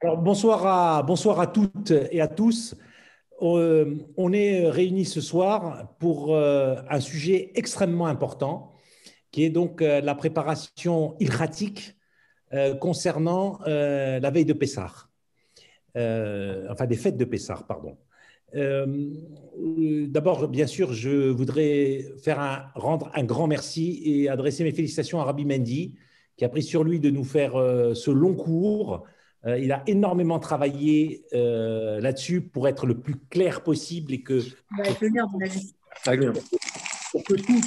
Alors, bonsoir à toutes et à tous. On est réunis ce soir pour un sujet extrêmement important, qui est donc la préparation ilchatique concernant la veille de Pessah, enfin des fêtes de Pessah, pardon. D'abord, bien sûr, je voudrais rendre un grand merci et adresser mes félicitations à Rabbi Mendy, qui a pris sur lui de nous faire ce long cours. Il a énormément travaillé là-dessus pour être le plus clair possible et que Avec le lien, à mon avis. pour que tout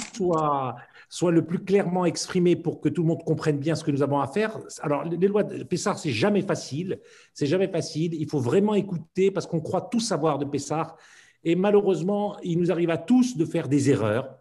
soit le plus clairement exprimé pour que tout le monde comprenne bien ce que nous avons à faire. Alors, les lois de Pessah, c'est jamais facile. C'est jamais facile. Il faut vraiment écouter parce qu'on croit tout savoir de Pessah. Et malheureusement, il nous arrive à tous de faire des erreurs.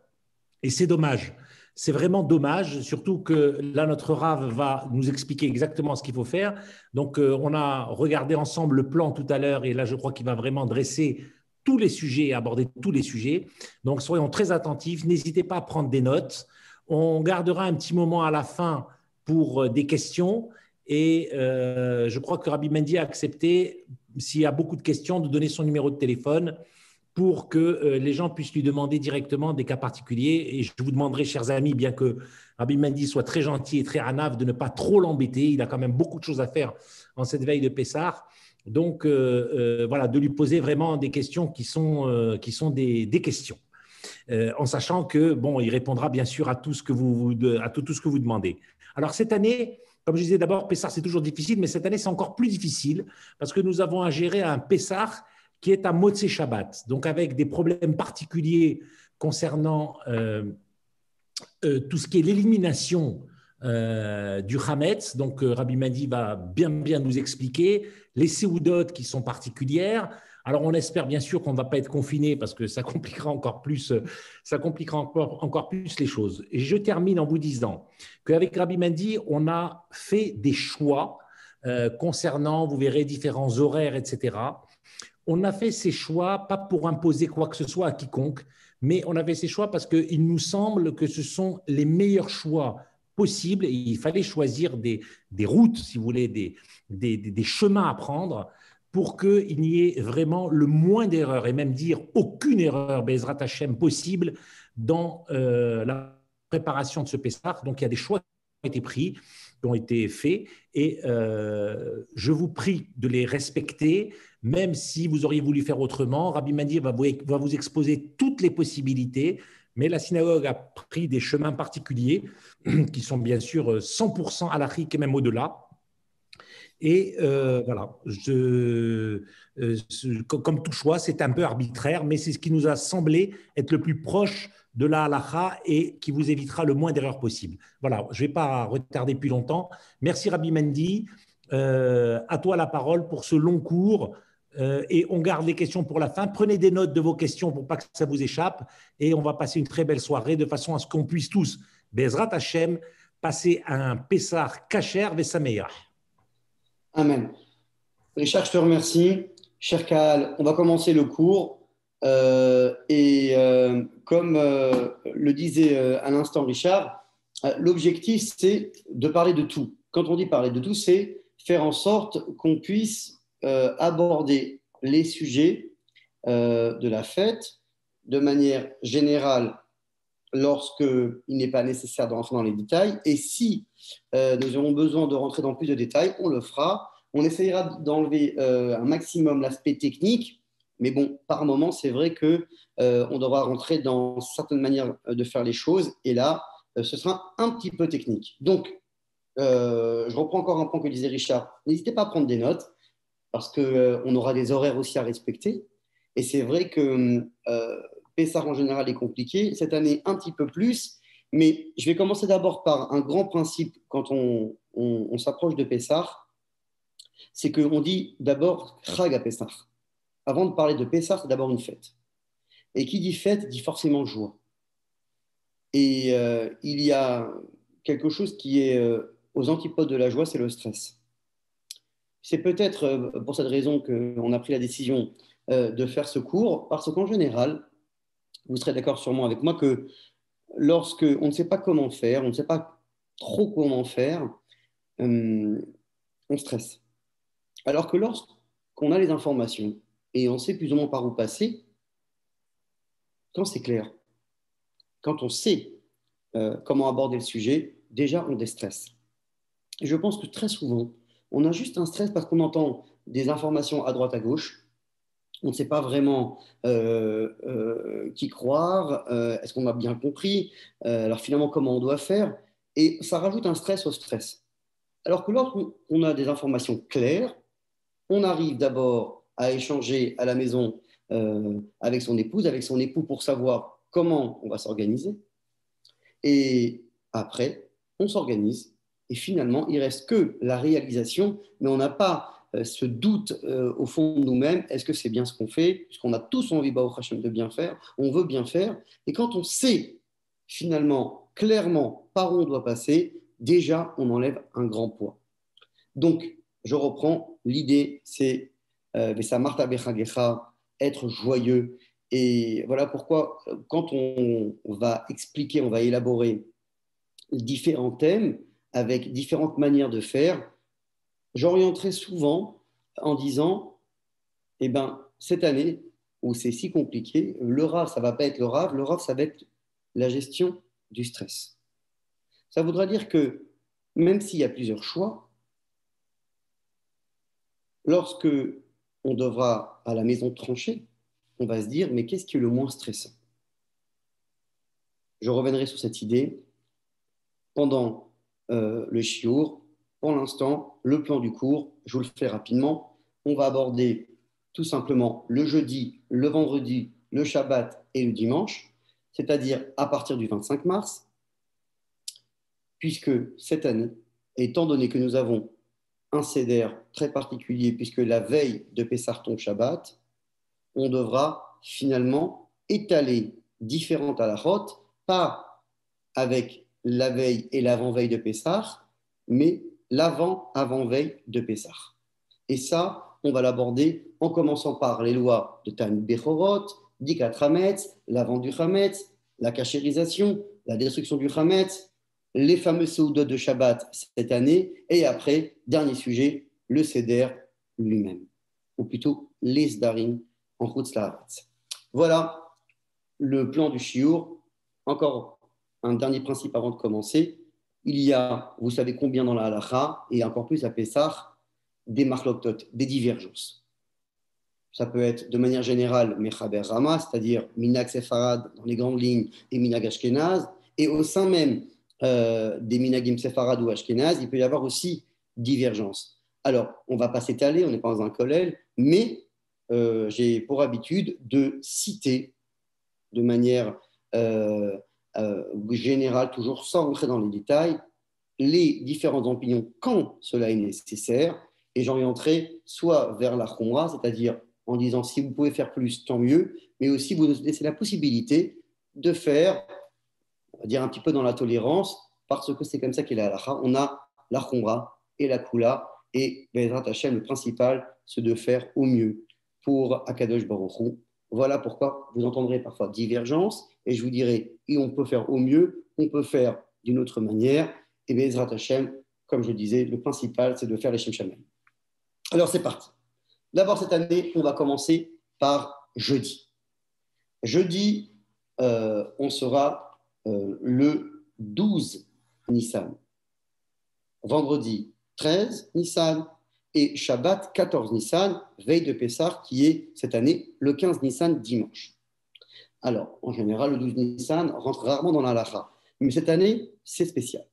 Et c'est dommage. C'est vraiment dommage, surtout que là, notre Rav va nous expliquer exactement ce qu'il faut faire. Donc, on a regardé ensemble le plan tout à l'heure et là, je crois qu'il va vraiment dresser tous les sujets et aborder tous les sujets. Donc, soyons très attentifs. N'hésitez pas à prendre des notes. On gardera un petit moment à la fin pour des questions. Et je crois que Rabbi Mendy a accepté, s'il y a beaucoup de questions, de donner son numéro de téléphone pour que les gens puissent lui demander directement des cas particuliers. Et je vous demanderai, chers amis, bien que Rabbi Mendy soit très gentil et très hanav, de ne pas trop l'embêter. Il a quand même beaucoup de choses à faire en cette veille de Pessah. Donc, voilà, de lui poser vraiment des questions qui sont des questions. En sachant que, bon, il répondra bien sûr à tout ce que tout ce que vous demandez. Alors, cette année, comme je disais d'abord, Pessah, c'est toujours difficile, mais cette année, c'est encore plus difficile parce que nous avons à gérer un Pessah qui est à Motzei Shabbat, donc avec des problèmes particuliers concernant tout ce qui est l'élimination du Hametz. Donc, Rabbi Madi va bien nous expliquer les Seoudot qui sont particulières. Alors, on espère bien sûr qu'on ne va pas être confiné parce que ça compliquera encore plus les choses. Et je termine en vous disant qu'avec Rabbi Madi, on a fait des choix concernant, vous verrez, différents horaires, etc. On a fait ces choix pas pour imposer quoi que ce soit à quiconque, mais on a fait ces choix parce qu'il nous semble que ce sont les meilleurs choix possibles et il fallait choisir des routes, si vous voulez, des chemins à prendre pour qu'il n'y ait vraiment le moins d'erreurs et même dire aucune erreur, Bezrat Hashem, possible dans la préparation de ce Pessah. Donc il y a des choix qui ont été pris, qui ont été faits et je vous prie de les respecter même si vous auriez voulu faire autrement. Rabbi Madi va vous exposer toutes les possibilités, mais la synagogue a pris des chemins particuliers qui sont bien sûr 100% halachiques et même au-delà. Et voilà, comme tout choix, c'est un peu arbitraire, mais c'est ce qui nous a semblé être le plus proche de la halakha et qui vous évitera le moins d'erreurs possibles. Voilà, je ne vais pas retarder plus longtemps. Merci Rabbi Mendy. À toi la parole pour ce long cours. Et on garde les questions pour la fin. Prenez des notes de vos questions pour pas que ça vous échappe. Et on va passer une très belle soirée de façon à ce qu'on puisse tous, Bezrat Hashem, passer un Pessah Kacher Vesameach. Amen. Richard, je te remercie. Cher Kaal, on va commencer le cours. Comme le disait à l'instant Richard, l'objectif, c'est de parler de tout. Quand on dit parler de tout, c'est faire en sorte qu'on puisse aborder les sujets de la fête de manière générale lorsqu'il n'est pas nécessaire de rentrer dans les détails. Et si nous aurons besoin de rentrer dans plus de détails, on le fera. On essayera d'enlever un maximum l'aspect technique, mais bon, par moment, c'est vrai qu'on devra rentrer dans certaines manières de faire les choses, et là, ce sera un petit peu technique. Donc, je reprends encore un point que disait Richard. N'hésitez pas à prendre des notes, parce qu'on aura des horaires aussi à respecter. Et c'est vrai que Pessah en général est compliqué, cette année un petit peu plus, mais je vais commencer d'abord par un grand principe quand on s'approche de Pessah, c'est qu'on dit d'abord Chag à Pessah. Avant de parler de Pessah, c'est d'abord une fête. Et qui dit fête dit forcément joie. Et il y a quelque chose qui est aux antipodes de la joie, c'est le stress. C'est peut-être pour cette raison qu'on a pris la décision de faire ce cours, parce qu'en général, vous serez d'accord sûrement avec moi que lorsque on ne sait pas comment faire, on ne sait pas trop comment faire, on stresse. Alors que lorsqu'on a les informations et on sait plus ou moins par où passer, quand c'est clair, quand on sait comment aborder le sujet, déjà on déstresse. Et je pense que très souvent, on a juste un stress parce qu'on entend des informations à droite à gauche. On ne sait pas vraiment qui croire, est-ce qu'on a bien compris, alors finalement comment on doit faire, et ça rajoute un stress au stress. Alors que lorsqu'on a des informations claires, on arrive d'abord à échanger à la maison avec son épouse, avec son époux pour savoir comment on va s'organiser, et après, on s'organise, et finalement, il reste que la réalisation, mais on n'a pas ce doute au fond de nous-mêmes, est-ce que c'est bien ce qu'on fait, puisqu'on a tous envie, Baruch Hashem, de bien faire, on veut bien faire, et quand on sait finalement, clairement, par où on doit passer, déjà, on enlève un grand poids. Donc, je reprends, l'idée, c'est Martha Bechagecha, être joyeux. Et voilà pourquoi, quand on va expliquer, on va élaborer différents thèmes avec différentes manières de faire, j'orienterai souvent en disant, eh ben, cette année, où c'est si compliqué, le Rav, ça ne va pas être le Rav, ça va être la gestion du stress. Ça voudra dire que même s'il y a plusieurs choix, lorsque on devra à la maison trancher, on va se dire, mais qu'est-ce qui est le moins stressant? Je reviendrai sur cette idée pendant le chiour. Pour l'instant, le plan du cours, je vous le fais rapidement. On va aborder tout simplement le jeudi, le vendredi, le Shabbat et le dimanche, c'est-à-dire à partir du 25 mars, puisque cette année, étant donné que nous avons un seder très particulier, puisque la veille de Pessah tombe Shabbat, on devra finalement étaler différentes halachot, pas avec la veille et l'avant-veille de Pessah, mais l'avant-avant-veille de Pessah. Et ça, on va l'aborder en commençant par les lois de Talmud Bechorot, Dikat Hametz, la vente du Hametz, la cachérisation, la destruction du Hametz, les fameux Seudot de Shabbat cette année, et après, dernier sujet, le Seder lui-même, ou plutôt les Sdarim en Chutz La'aretz. Voilà le plan du Shiur. Encore un dernier principe avant de commencer. Il y a, vous savez combien dans la halacha, et encore plus à Pessah, des marloktot, des divergences. Ça peut être de manière générale Mechaber Rama, c'est-à-dire Minag Sefarad dans les grandes lignes et Minag Ashkenaz, et au sein même des Minagim Sefarad ou Ashkenaz, il peut y avoir aussi divergence. Alors, on ne va pas s'étaler, on n'est pas dans un kollel, mais j'ai pour habitude de citer de manière générale, toujours sans rentrer dans les détails, les différentes opinions quand cela est nécessaire, et j'orienterai soit vers la khumra, c'est-à-dire en disant si vous pouvez faire plus, tant mieux, mais aussi vous laissez la possibilité de faire, on va dire un petit peu dans la tolérance, parce que c'est comme ça qu'est la halakha. On a la khumra et la kula, et Bezrat Hashem, le principal, c'est de faire au mieux pour Akadosh Baruch Hu. Voilà pourquoi vous entendrez parfois divergence, et je vous dirai, et on peut faire au mieux, on peut faire d'une autre manière, et Bezrat Hashem, comme je disais, le principal, c'est de faire les Shem Shamayim. Alors c'est parti. D'abord cette année, on va commencer par jeudi. Jeudi, on sera le 12 Nissan. Vendredi 13 Nissan et Shabbat 14 Nissan, veille de Pessah, qui est cette année le 15 Nissan dimanche. Alors, en général, le 12 Nissan rentre rarement dans la halakha. Mais cette année, c'est spécial.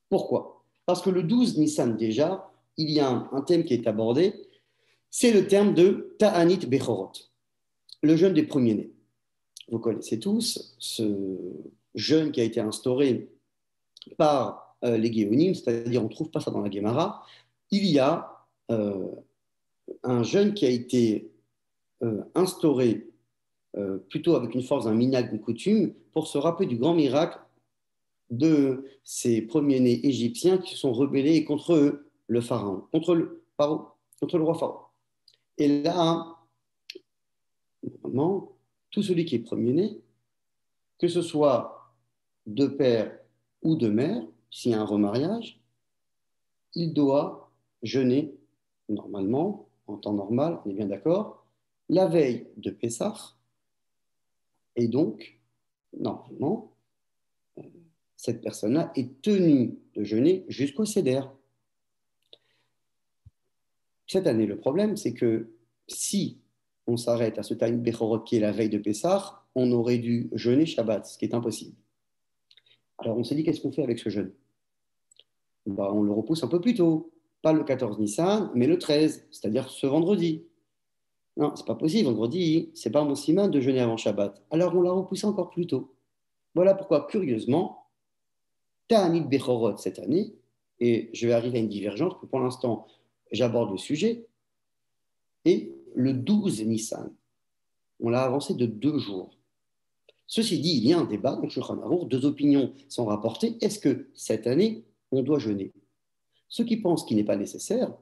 Pourquoi? Parce que le 12 Nissan, déjà, il y a un thème qui est abordé, c'est le terme de Ta'anit Bechorot, le jeûne des premiers-nés. Vous connaissez tous ce jeûne qui a été instauré par les Géonim, c'est-à-dire on ne trouve pas ça dans la Gemara. Il y a un jeûne qui a été instauré plutôt avec une force d'un minag, d'une coutume, pour se rappeler du grand miracle de ces premiers-nés égyptiens qui se sont rebellés contre eux, le pharaon, contre le roi pharaon. Et là, normalement, tout celui qui est premier-né, que ce soit de père ou de mère, s'il y a un remariage, il doit jeûner normalement, en temps normal, on est bien d'accord, la veille de Pessah, et donc, normalement, cette personne-là est tenue de jeûner jusqu'au Seder. Cette année, le problème, c'est que si on s'arrête à ce Ta'anit Bechorot qui est la veille de Pessah, on aurait dû jeûner Shabbat, ce qui est impossible. Alors on s'est dit, qu'est-ce qu'on fait avec ce jeûne? Bah, on le repousse un peu plus tôt, pas le 14 Nissan, mais le 13, c'est-à-dire ce vendredi. Non, c'est pas possible, vendredi, c'est pas mon siman de jeûner avant Shabbat. Alors on l'a repoussé encore plus tôt. Voilà pourquoi, curieusement, Ta'anit Bechorot cette année, et je vais arriver à une divergence, que pour l'instant, j'aborde le sujet, et le 12 Nissan. On l'a avancé de 2 jours. Ceci dit, il y a un débat dans le Shulchan Arour, 2 opinions sont rapportées. Est-ce que cette année, on doit jeûner? Ceux qui pensent qu'il n'est pas nécessaire,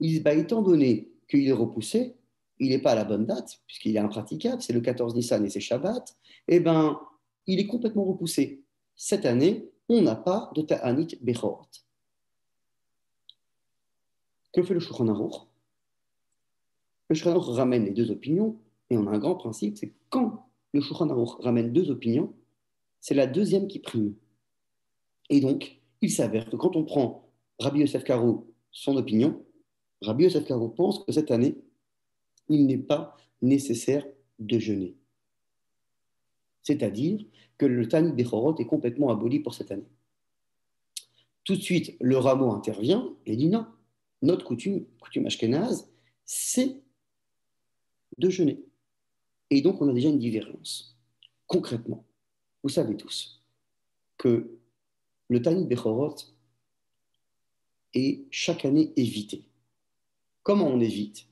ils disent, bah, étant donné qu'il est repoussé, il n'est pas à la bonne date, puisqu'il est impraticable, c'est le 14 Nissan et c'est Shabbat, eh bien, il est complètement repoussé. Cette année, on n'a pas de Ta'anit Bechorot. Que fait le Shulchan Arour? Le Shulchan Arour ramène les 2 opinions, et on a un grand principe, c'est que quand le Shulchan Arour ramène 2 opinions, c'est la deuxième qui prime. Et donc, il s'avère que quand on prend Rabbi Yosef Karo, son opinion, Rabbi Yosef Karo pense que cette année, il n'est pas nécessaire de jeûner. C'est-à-dire que le Ta'anit Bechorot est complètement aboli pour cette année. Tout de suite, le Rameau intervient et dit non, notre coutume ashkénaze, c'est de jeûner. Et donc, on a déjà une divergence. Concrètement, vous savez tous que le Ta'anit Bechorot est chaque année évité. Comment on évite?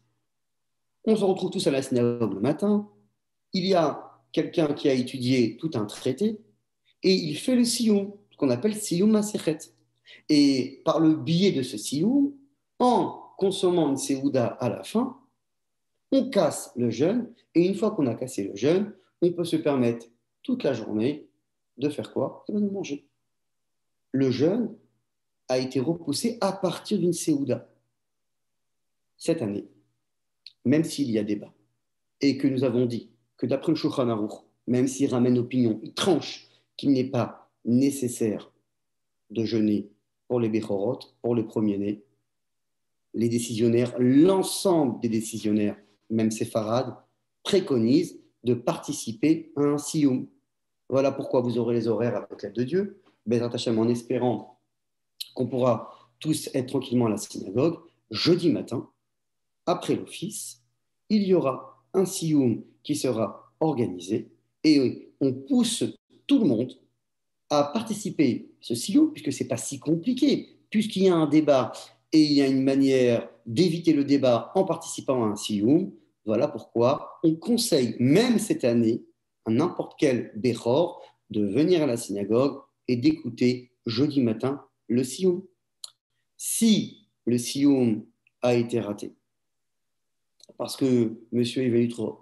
On se retrouve tous à la synagogue le matin, il y a quelqu'un qui a étudié tout un traité et il fait le siyum, ce qu'on appelle siyum masechet. Et par le biais de ce siyum, en consommant une séouda à la fin, on casse le jeûne et une fois qu'on a cassé le jeûne, on peut se permettre toute la journée de faire quoi? De manger. Le jeûne a été repoussé à partir d'une séouda. Cette année, même s'il y a débat, et que nous avons dit que d'après le Shulchan Aruch, même s'il ramène opinion, il tranche qu'il n'est pas nécessaire de jeûner pour les Bechorot, pour les premiers-nés, les décisionnaires, l'ensemble des décisionnaires, même séfarades, préconisent de participer à un siyum. Voilà pourquoi vous aurez les horaires avec l'aide de Dieu, Bezrat Hashem, en espérant qu'on pourra tous être tranquillement à la synagogue, jeudi matin, après l'office, il y aura un siyum qui sera organisé et on pousse tout le monde à participer à ce siyum, puisque ce n'est pas si compliqué, puisqu'il y a un débat et il y a une manière d'éviter le débat en participant à un siyum. Voilà pourquoi on conseille, même cette année, à n'importe quel béchor, de venir à la synagogue et d'écouter jeudi matin le siyum. Si le siyum a été raté, parce que monsieur est venu trop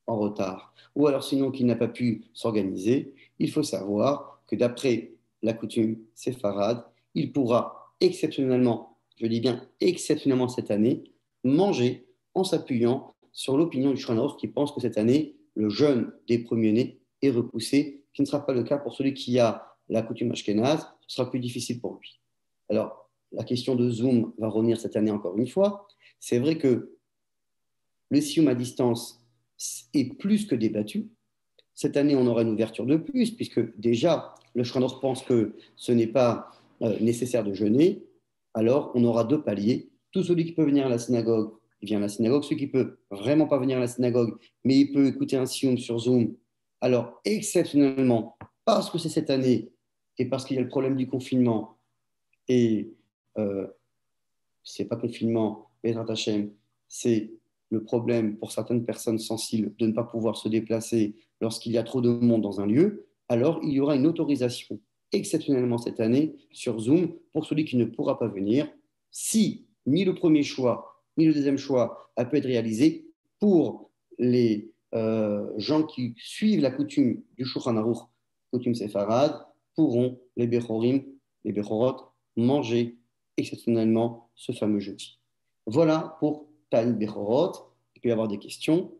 en retard, ou alors sinon qu'il n'a pas pu s'organiser, il faut savoir que d'après la coutume séfarade, il pourra exceptionnellement, je dis bien exceptionnellement cette année, manger en s'appuyant sur l'opinion du Shulchan Aruch qui pense que cette année, le jeûne des premiers-nés est repoussé, ce qui ne sera pas le cas pour celui qui a la coutume ashkénaze, ce sera plus difficile pour lui. Alors, la question de Zoom va revenir cette année encore une fois. C'est vrai que le siyum à distance est plus que débattu. Cette année, on aura une ouverture de plus, puisque déjà, le Shulchan Aruch pense que ce n'est pas nécessaire de jeûner. Alors, on aura 2 paliers. Tout celui qui peut venir à la synagogue, il vient à la synagogue. Celui qui peut vraiment pas venir à la synagogue, mais il peut écouter un siyum sur Zoom. Alors, exceptionnellement, parce que c'est cette année et parce qu'il y a le problème du confinement, et c'est pas confinement, Bezrat Hashem, c'est le problème pour certaines personnes sensibles de ne pas pouvoir se déplacer lorsqu'il y a trop de monde dans un lieu, alors il y aura une autorisation exceptionnellement cette année sur Zoom pour celui qui ne pourra pas venir, si ni le premier choix ni le deuxième choix a pu être réalisé pour les gens qui suivent la coutume du Shulchan Aruch, coutume séfarade, pourront les Bechorot manger exceptionnellement ce fameux jeudi. Voilà pour Ta'anit Bechorot. Il peut y avoir des questions,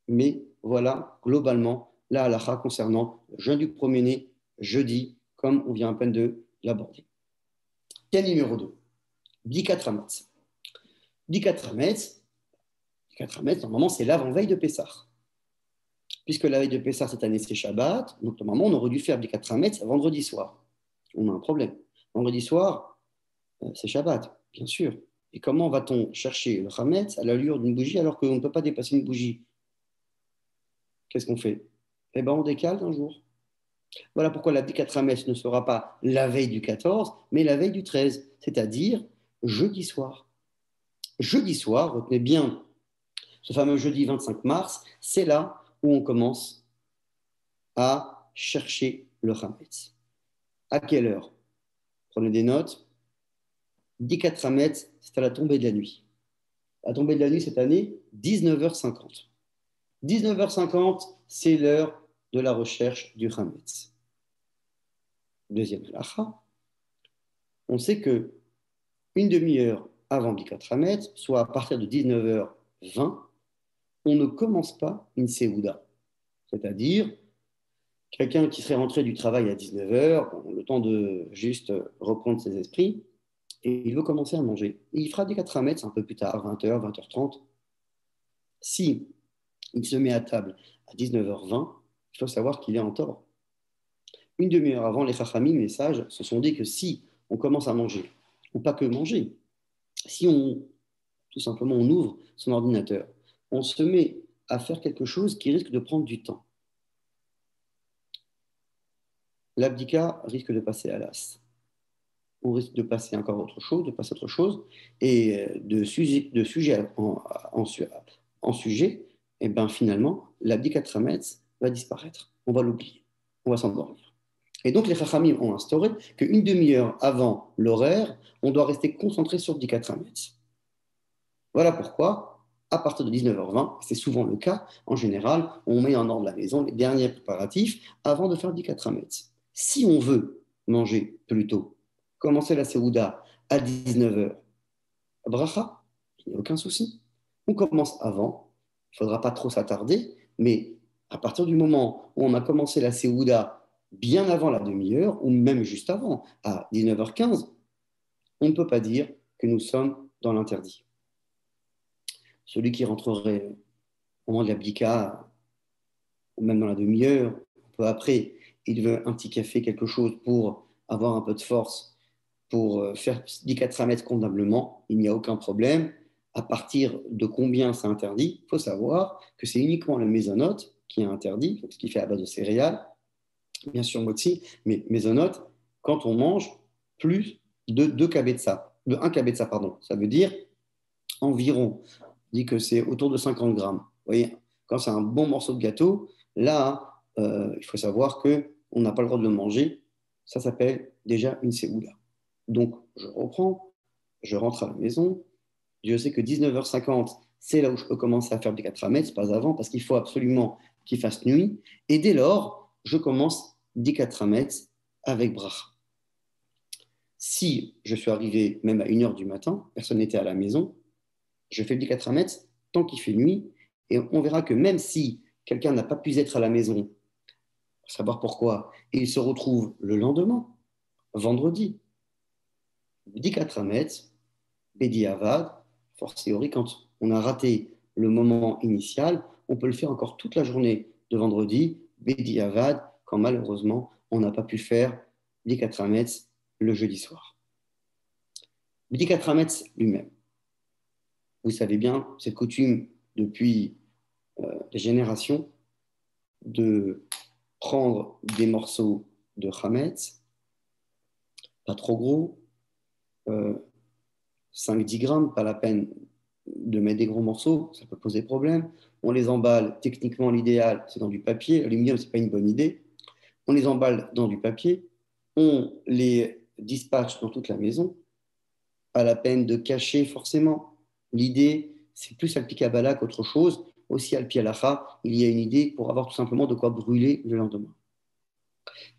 mais voilà globalement la halakha concernant le jeûne du premier-né, jeudi, comme on vient à peine de l'aborder. Cas numéro 2, Bdikat Hametz. Bdikat Hametz, normalement, c'est l'avant-veille de Pessah. Puisque la veille de Pessah, cette année, c'est Shabbat, donc normalement, on aurait dû faire Bdikat Hametz vendredi soir. On a un problème. Vendredi soir, c'est Shabbat, bien sûr. Et comment va-t-on chercher le Hametz à l'allure d'une bougie alors qu'on ne peut pas dépasser une bougie? Qu'est-ce qu'on fait? Eh bien, on décale d'un jour. Voilà pourquoi la Bdikat Hametz ne sera pas la veille du 14, mais la veille du 13, c'est-à-dire jeudi soir. Jeudi soir, retenez bien ce fameux jeudi 25 mars, c'est là où on commence à chercher le Hametz. À quelle heure? Prenez des notes. Bdikat Hametz, c'est à la tombée de la nuit. La tombée de la nuit cette année, 19h50. 19h50, c'est l'heure de la recherche du Hametz. Deuxième halakha, on sait que une demi-heure avant Bdikat Hametz, soit à partir de 19h20, on ne commence pas une Seouda. C'est-à-dire, quelqu'un qui serait rentré du travail à 19h, le temps de juste reprendre ses esprits, et il veut commencer à manger. Et il fera des 4 mètres un peu plus tard, 20h, 20h30. Si il se met à table à 19h20, il faut savoir qu'il est en tort. Une demi-heure avant, les Chachamim, les sages, se sont dit que si on commence à manger, ou pas que manger, si on, tout simplement, on ouvre son ordinateur, on se met à faire quelque chose qui risque de prendre du temps. L'abdika risque de passer à l'as. On risque de passer encore autre chose, de passer autre chose, et de sujet en sujet, et bien finalement, l'abdikat Hametz va disparaître. On va l'oublier, on va s'endormir. Et donc les Chachamim ont instauré qu'une demi-heure avant l'horaire, on doit rester concentré sur l'abdikat Hametz. Voilà pourquoi, à partir de 19h20, c'est souvent le cas, en général, on met en ordre la maison, les derniers préparatifs, avant de faire l'abdikat Hametz. Si on veut manger plus tôt, commencer la Seouda à 19h, bracha, il n'y a aucun souci. On commence avant, il ne faudra pas trop s'attarder, mais à partir du moment où on a commencé la Seouda bien avant la demi-heure, ou même juste avant, à 19h15, on ne peut pas dire que nous sommes dans l'interdit. Celui qui rentrerait au moment de l'abdika, ou même dans la demi-heure, un peu après, il veut un petit café, quelque chose pour avoir un peu de force, pour faire 10-4 mètres convenablement, il n'y a aucun problème. À partir de combien c'est interdit? Il faut savoir que c'est uniquement le mésonote qui est interdit, ce qui fait à base de céréales, bien sûr motzi, mais mésonote, quand on mange plus de 2 kabetza, de 1 kabetza, pardon. Ça veut dire environ, on dit que c'est autour de 50 grammes. Vous voyez, quand c'est un bon morceau de gâteau, là, il faut savoir qu'on n'a pas le droit de le manger. Ça s'appelle déjà une séoula. Donc, je reprends, je rentre à la maison. Je sais que 19h50, c'est là où je peux commencer à faire des 4 mètres, pas avant, parce qu'il faut absolument qu'il fasse nuit. Et dès lors, je commence des 4 mètres avec bracha. Si je suis arrivé même à 1h du matin, personne n'était à la maison, je fais le 4 mètres tant qu'il fait nuit. Et on verra que même si quelqu'un n'a pas pu être à la maison, pour savoir pourquoi, et il se retrouve le lendemain, vendredi, 4 mètres, Bedi Avad, fortiori, quand on a raté le moment initial, on peut le faire encore toute la journée de vendredi, Bedi Avad, quand malheureusement, on n'a pas pu faire Bedi 4 mètres le jeudi soir. Bedi 4 mètres lui-même. Vous savez bien, cette coutume depuis des générations de prendre des morceaux de chametz, pas trop gros, 5-10 grammes, pas la peine de mettre des gros morceaux, ça peut poser problème. On les emballe, techniquement l'idéal c'est dans du papier, l'aluminium c'est pas une bonne idée. On les emballe dans du papier, on les dispatche dans toute la maison, pas la peine de cacher forcément. L'idée c'est plus al pikabala qu'autre chose. Aussi al pialacha, il y a une idée pour avoir tout simplement de quoi brûler le lendemain.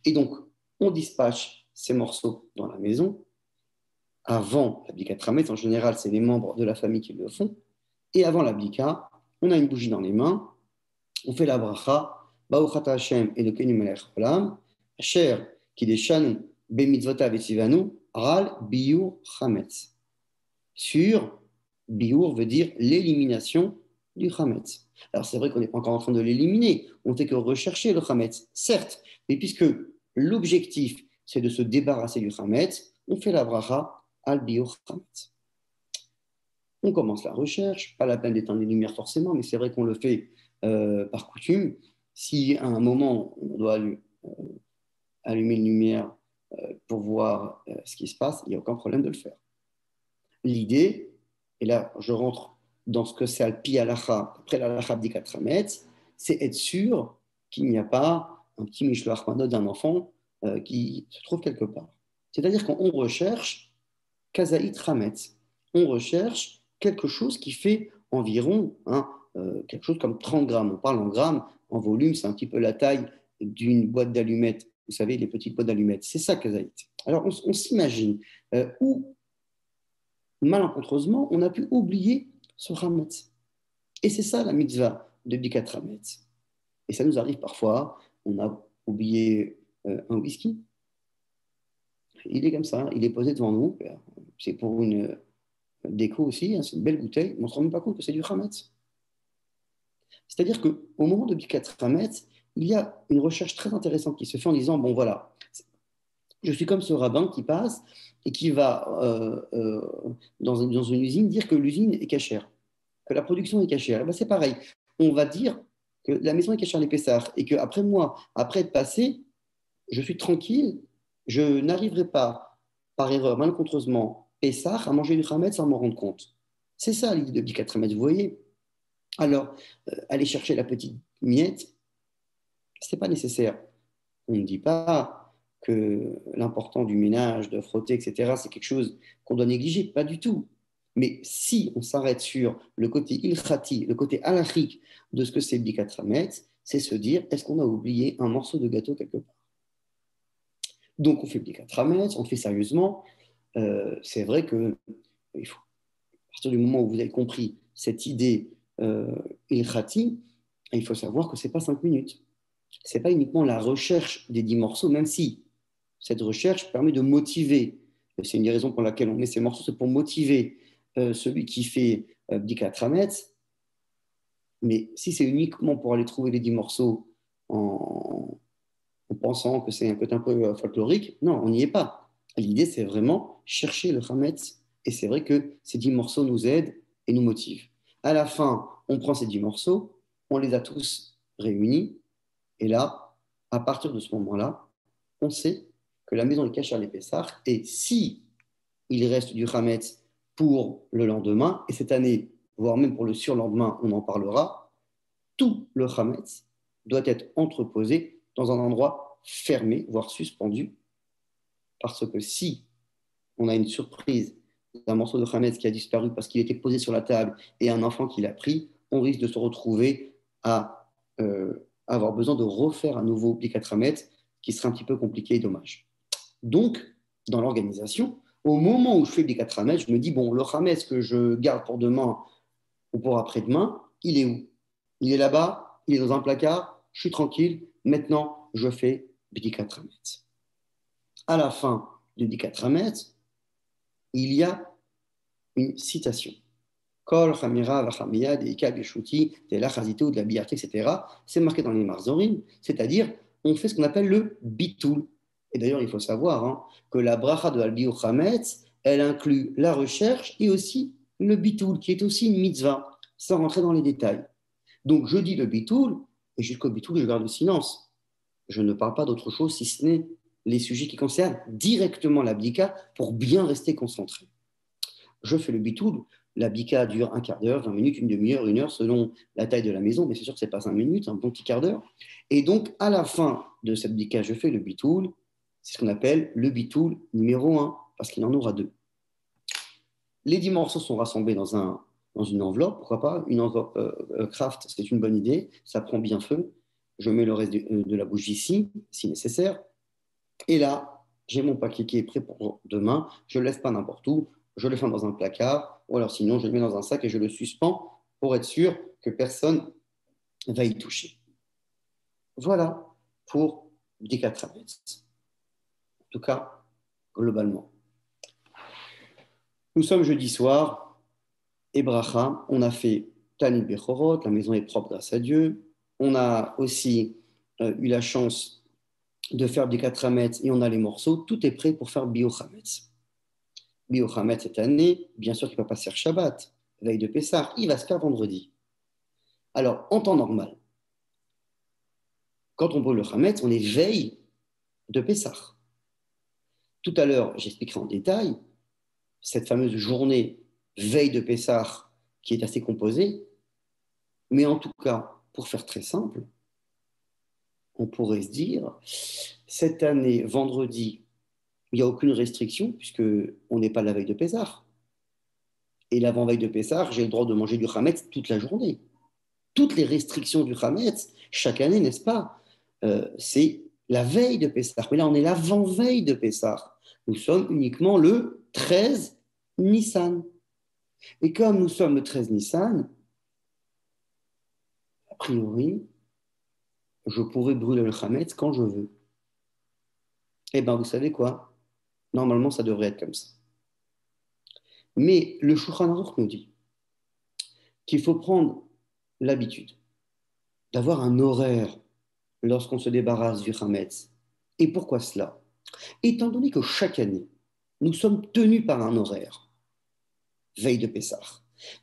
Et donc on dispatche ces morceaux dans la maison. avant l'abdika Trametz, en général, c'est les membres de la famille qui le font. Et avant l'abdika, on a une bougie dans les mains, on fait la bracha, Baruch Hashem Elokeinu melech haolam, Asher kideshanu bemitzvotav etzivanu, ral biur chametz. Sur, biur veut dire l'élimination du chametz. Alors c'est vrai qu'on n'est pas encore en train de l'éliminer, on ne fait que rechercher le chametz, certes, mais puisque l'objectif c'est de se débarrasser du chametz, on fait la bracha al biur chametz. On commence la recherche, pas la peine d'éteindre les lumières forcément, mais c'est vrai qu'on le fait par coutume. Si à un moment on doit allumer une lumière pour voir ce qui se passe, il n'y a aucun problème de le faire. L'idée, et là je rentre dans ce que c'est al-pi halacha, après l'halacha b'dikat chametz, c'est être sûr qu'il n'y a pas un petit mishloach manot d'un enfant qui se trouve quelque part. C'est-à-dire qu'on recherche kazaït chametz, on recherche quelque chose qui fait environ quelque chose comme 30 grammes. On parle en grammes, en volume, c'est un petit peu la taille d'une boîte d'allumettes. Vous savez, les petites boîtes d'allumettes. C'est ça, kazaït. Alors, on s'imagine où, malencontreusement, on a pu oublier ce chametz. Et c'est ça la mitzvah de bdikat chametz. Et ça nous arrive parfois, on a oublié un whisky. Il est comme ça, il est posé devant nous. C'est pour une déco aussi, c'est une belle bouteille, mais on ne se rend même pas compte que c'est du chametz. C'est-à-dire qu'au moment de bdikat chametz, il y a une recherche très intéressante qui se fait en disant, bon voilà, je suis comme ce rabbin qui passe et qui va dans une usine dire que l'usine est cachère, que la production est cachère. Ben, c'est pareil, on va dire que la maison est cachère les Pessah et qu'après moi, après être passé, je suis tranquille, je n'arriverai pas, par erreur, malencontreusement, Pessah, à manger du chametz sans m'en rendre compte. C'est ça l'idée de bdikat chametz, vous voyez. Alors, aller chercher la petite miette, ce n'est pas nécessaire. On ne dit pas que l'important du ménage, de frotter, etc., c'est quelque chose qu'on doit négliger, pas du tout. Mais si on s'arrête sur le côté ilchati, le côté halachique de ce que c'est bdikat chametz, c'est se dire, est-ce qu'on a oublié un morceau de gâteau quelque part? Donc on fait bdikat chametz, on le fait sérieusement. C'est vrai que il faut, à partir du moment où vous avez compris cette idée ilchati, il faut savoir que ce n'est pas 5 minutes. Ce n'est pas uniquement la recherche des 10 morceaux, même si cette recherche permet de motiver. C'est une des raisons pour laquelle on met ces morceaux, c'est pour motiver celui qui fait bdikat chametz. Mais si c'est uniquement pour aller trouver les 10 morceaux en pensant que c'est un côté un peu folklorique, non, on n'y est pas. L'idée, c'est vraiment chercher le chametz. Et c'est vrai que ces 10 morceaux nous aident et nous motivent. À la fin, on prend ces 10 morceaux, on les a tous réunis. Et là, à partir de ce moment-là, on sait que la maison est cachée à l'épaisseur. Et si il reste du chametz pour le lendemain, et cette année, voire même pour le surlendemain, on en parlera, tout le chametz doit être entreposé dans un endroit fermé, voire suspendu, parce que si on a une surprise d'un morceau de chametz qui a disparu parce qu'il était posé sur la table et un enfant qui l'a pris, on risque de se retrouver à avoir besoin de refaire un nouveau bdikat chametz qui serait un petit peu compliqué et dommage. Donc, dans l'organisation, au moment où je fais bdikat chametz, je me dis, bon, le chametz que je garde pour demain ou pour après-demain, il est où? Il est là-bas, il est dans un placard, je suis tranquille, maintenant je fais bdikat chametz. À la fin de bdikat chametz, il y a une citation. Kol chamira vachamiya deika bishuti de la chazito de la biarté, etc. C'est marqué dans les marzorim, c'est-à-dire on fait ce qu'on appelle le bitoul. Et d'ailleurs, il faut savoir que la bracha de Albiou Chametz, elle inclut la recherche et aussi le bitoul, qui est aussi une mitzvah, sans rentrer dans les détails. Donc, je dis le bitoul, et jusqu'au bitoul, je garde le silence. Je ne parle pas d'autre chose si ce n'est les sujets qui concernent directement la bdika pour bien rester concentré. Je fais le bitoul. La bdika dure un quart d'heure, 20 minutes, une demi-heure, une heure, selon la taille de la maison, mais c'est sûr que ce n'est pas 5 minutes, un bon petit quart d'heure. Et donc, à la fin de cette bdika, je fais le bitoul. C'est ce qu'on appelle le bitoul numéro 1, parce qu'il en aura 2. Les 10 morceaux sont rassemblés dans une enveloppe, pourquoi pas, une enveloppe craft, c'est une bonne idée, ça prend bien feu. Je mets le reste de la bougie ici, si nécessaire. Et là, j'ai mon paquet qui est prêt pour demain, je ne le laisse pas n'importe où, je le fais dans un placard, ou alors sinon je le mets dans un sac et je le suspends pour être sûr que personne va y toucher. Voilà pour Bdikat Hametz. En tout cas, globalement. Nous sommes jeudi soir, et Bracha, on a fait Tanit Bechorot, la maison est propre grâce à Dieu. On a aussi eu la chance de faire Bdikat Hametz et on a les morceaux. Tout est prêt pour faire Bio Hametz. Bio Hametz cette année, bien sûr qu'il ne va pas se faire Shabbat, veille de Pessah, il va se faire vendredi. Alors, en temps normal, quand on brûle le Hametz, on est veille de Pessah. Tout à l'heure, j'expliquerai en détail cette fameuse journée veille de Pessah qui est assez composée, mais en tout cas, pour faire très simple, on pourrait se dire, cette année, vendredi, il n'y a aucune restriction puisqu'on n'est pas la veille de Pessah. Et l'avant-veille de Pessah, j'ai le droit de manger du Hametz toute la journée. Toutes les restrictions du Hametz, chaque année, n'est-ce pas, c'est la veille de Pessah. Mais là, on est l'avant-veille de Pessah. Nous sommes uniquement le 13 Nissan. Et comme nous sommes le 13 Nissan, a priori, je pourrais brûler le Hametz quand je veux. Eh bien, vous savez quoi? Normalement, ça devrait être comme ça. Mais le Shulchan Aruch nous dit qu'il faut prendre l'habitude d'avoir un horaire lorsqu'on se débarrasse du Hametz. Et pourquoi cela? Étant donné que chaque année, nous sommes tenus par un horaire, veille de Pessah.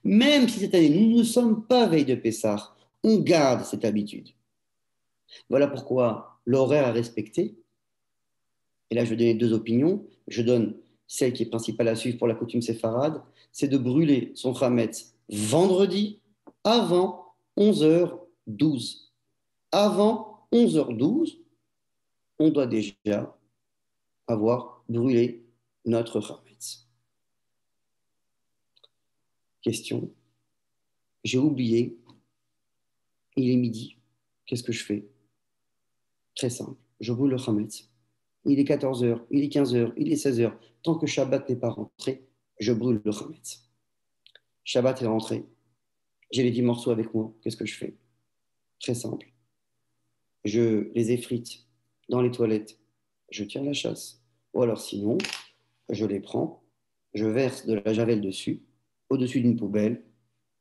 Même si cette année, nous ne sommes pas veille de Pessah, on garde cette habitude. Voilà pourquoi l'horaire à respecter, et là je vais donner deux opinions, je donne celle qui est principale à suivre pour la coutume séfarade, c'est de brûler son Hametz vendredi avant 11h12. Avant 11h12, on doit déjà avoir brûlé notre Hametz. Question, j'ai oublié, il est midi, qu'est-ce que je fais? Très simple, je brûle le Hametz. Il est 14h, il est 15h, il est 16h. Tant que Shabbat n'est pas rentré, je brûle le Hametz. Shabbat est rentré, j'ai les 10 morceaux avec moi, qu'est-ce que je fais? Très simple, je les effrite dans les toilettes, je tire la chasse. Ou alors sinon, je les prends, je verse de la javel dessus, au-dessus d'une poubelle,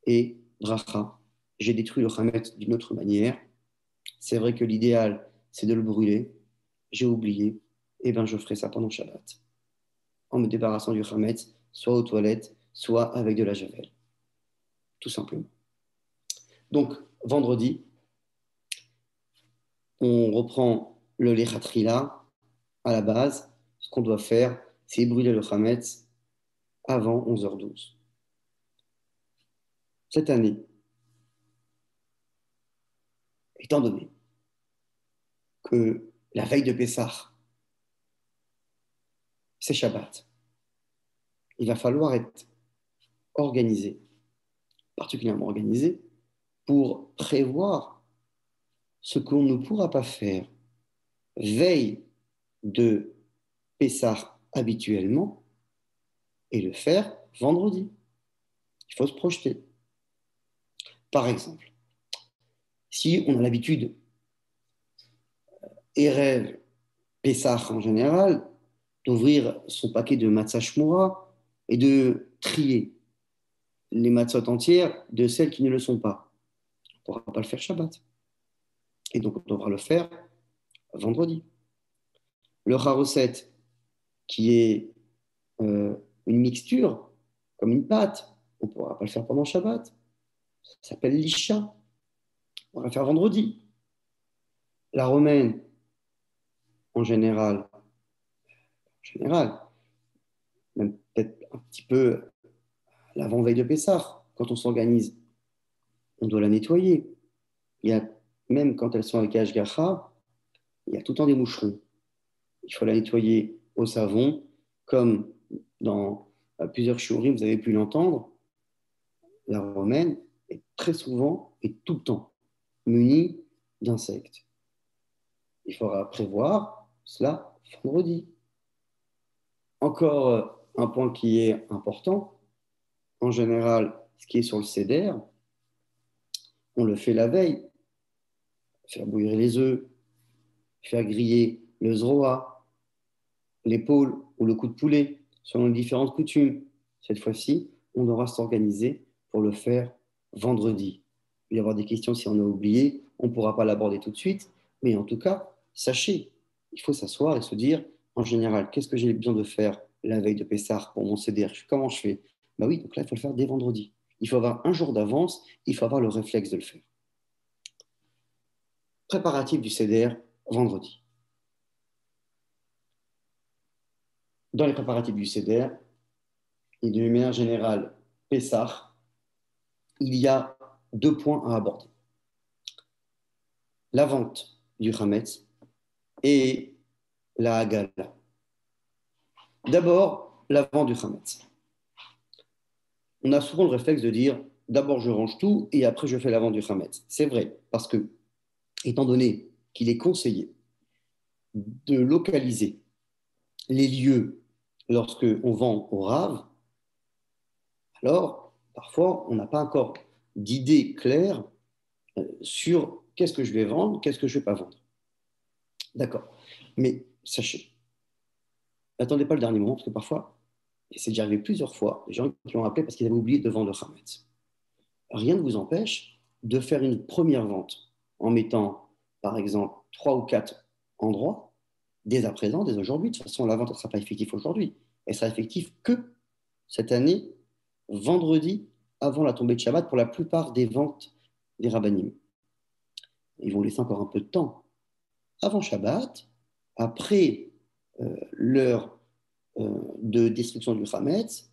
et bracha, j'ai détruit le Hametz d'une autre manière. C'est vrai que l'idéal, c'est de le brûler. J'ai oublié. Eh bien, je ferai ça pendant Shabbat, en me débarrassant du Hametz, soit aux toilettes, soit avec de la javel. Tout simplement. Donc, vendredi, on reprend le Lechatrila à la base. Ce qu'on doit faire, c'est brûler le Hametz avant 11h12. Cette année, étant donné que la veille de Pessah, c'est Shabbat, il va falloir être organisé, particulièrement organisé, pour prévoir ce qu'on ne pourra pas faire veille de Pessah habituellement et le faire vendredi. Il faut se projeter. Par exemple, si on a l'habitude, Erev Pessah en général, d'ouvrir son paquet de matzah shmura et de trier les matzot entières de celles qui ne le sont pas. On ne pourra pas le faire Shabbat. Et donc, on devra le faire vendredi. Le haroset, qui est une mixture, comme une pâte, on ne pourra pas le faire pendant Shabbat. Ça s'appelle l'isha. On va le faire vendredi. La romaine, en général, même peut-être un petit peu l'avant-veille de Pessah, quand on s'organise, on doit la nettoyer. Il y a, même quand elles sont avec Ashgacha, il y a tout le temps des moucherons. Il faut la nettoyer au savon, comme dans plusieurs shiurim, vous avez pu l'entendre. La romaine est très souvent et tout le temps munie d'insectes. Il faudra prévoir cela vendredi. encore un point qui est important. En général, ce qui est sur le seder, on le fait la veille. Faire bouillir les œufs, faire griller le zroa, l'épaule ou le cou de poulet, selon les différentes coutumes. Cette fois-ci, on devra s'organiser pour le faire vendredi. Il va y avoir des questions si on a oublié, on ne pourra pas l'aborder tout de suite, mais en tout cas, sachez, il faut s'asseoir et se dire, en général, qu'est-ce que j'ai besoin de faire la veille de Pessah pour mon seder? Comment je fais? Ben oui, donc là, il faut le faire dès vendredi. Il faut avoir un jour d'avance, il faut avoir le réflexe de le faire. Préparatif du seder, vendredi. Dans les préparatifs du seder, et d'une manière générale, Pessah, il y a 2 points à aborder. La vente du Hametz et la Hagala. D'abord, la vente du Hametz. On a souvent le réflexe de dire d'abord je range tout et après je fais la vente du Hametz. C'est vrai, parce que, étant donné qu'il est conseillé de localiser les lieux lorsque on vend au Rav, alors parfois on n'a pas encore d'idée claire sur qu'est-ce que je vais vendre, qu'est-ce que je ne vais pas vendre. D'accord. Mais sachez, n'attendez pas le dernier moment, parce que parfois, et c'est déjà arrivé plusieurs fois, des gens qui ont appelé parce qu'ils avaient oublié de vendre le Hametz. Rien ne vous empêche de faire une première vente en mettant, par exemple, 3 ou 4 endroits, dès à présent, dès aujourd'hui. De toute façon, la vente ne sera pas effective aujourd'hui. Elle sera effective que cette année, vendredi, avant la tombée de Shabbat, pour la plupart des ventes des rabbanim. Ils vont laisser encore un peu de temps avant Shabbat, après l'heure de destruction du Hametz,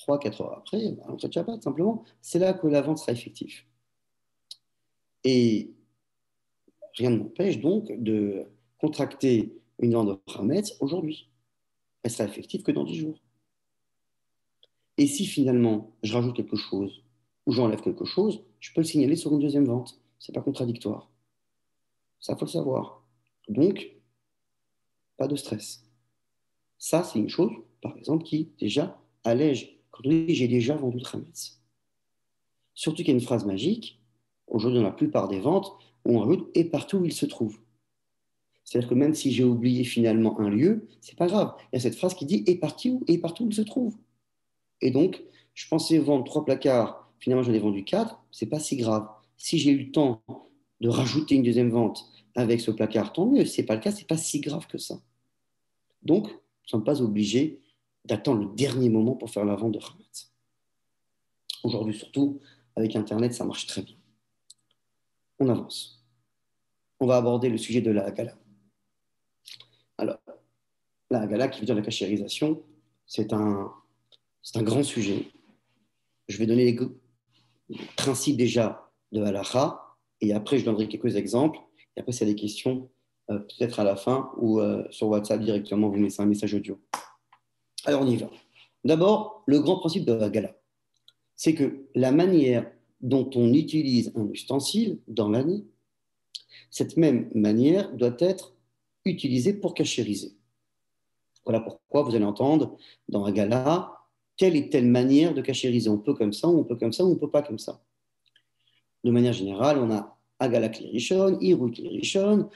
3-4 heures après, à l'entrée de Shabbat, simplement, c'est là que la vente sera effective. Et rien ne m'empêche donc de contracter une vente de Hametz aujourd'hui. Elle sera effective que dans 10 jours. Et si finalement je rajoute quelque chose ou j'enlève quelque chose, je peux le signaler sur une deuxième vente. Ce n'est pas contradictoire. Ça, il faut le savoir. Donc, pas de stress. Ça, c'est une chose, par exemple, qui déjà allège. Quand on dit j'ai déjà vendu le Hametz. Surtout qu'il y a une phrase magique, aujourd'hui dans la plupart des ventes, où on rajoute et partout où il se trouve. C'est-à-dire que même si j'ai oublié finalement un lieu, c'est pas grave. Il y a cette phrase qui dit et partout où il se trouve. Et donc, je pensais vendre 3 placards, finalement j'en ai vendu 4, c'est pas si grave. Si j'ai eu le temps de rajouter une deuxième vente avec ce placard, tant mieux. Si ce n'est pas le cas, c'est pas si grave que ça. Donc, nous ne sommes pas obligés d'attendre le dernier moment pour faire la vente de Hametz. Aujourd'hui, surtout, avec Internet, ça marche très bien. On avance. On va aborder le sujet de la Hagala. Alors, la Hagala, qui veut dire la cachérisation, c'est un grand sujet. Je vais donner les principes déjà de Halacha, et après, je donnerai quelques exemples. Et après, s'il y a des questions, peut-être à la fin, ou sur WhatsApp directement, vous mettez un message audio. Alors, on y va. D'abord, le grand principe de la Hagala, c'est que la manière dont on utilise un ustensile dans l'année, cette même manière doit être utilisée pour cachériser. Voilà pourquoi vous allez entendre dans Hagala telle et telle manière de cachériser. On peut comme ça, ou on peut comme ça, ou on ne peut pas comme ça. De manière générale, on a Hagala Klirishon, Iru Klirishon,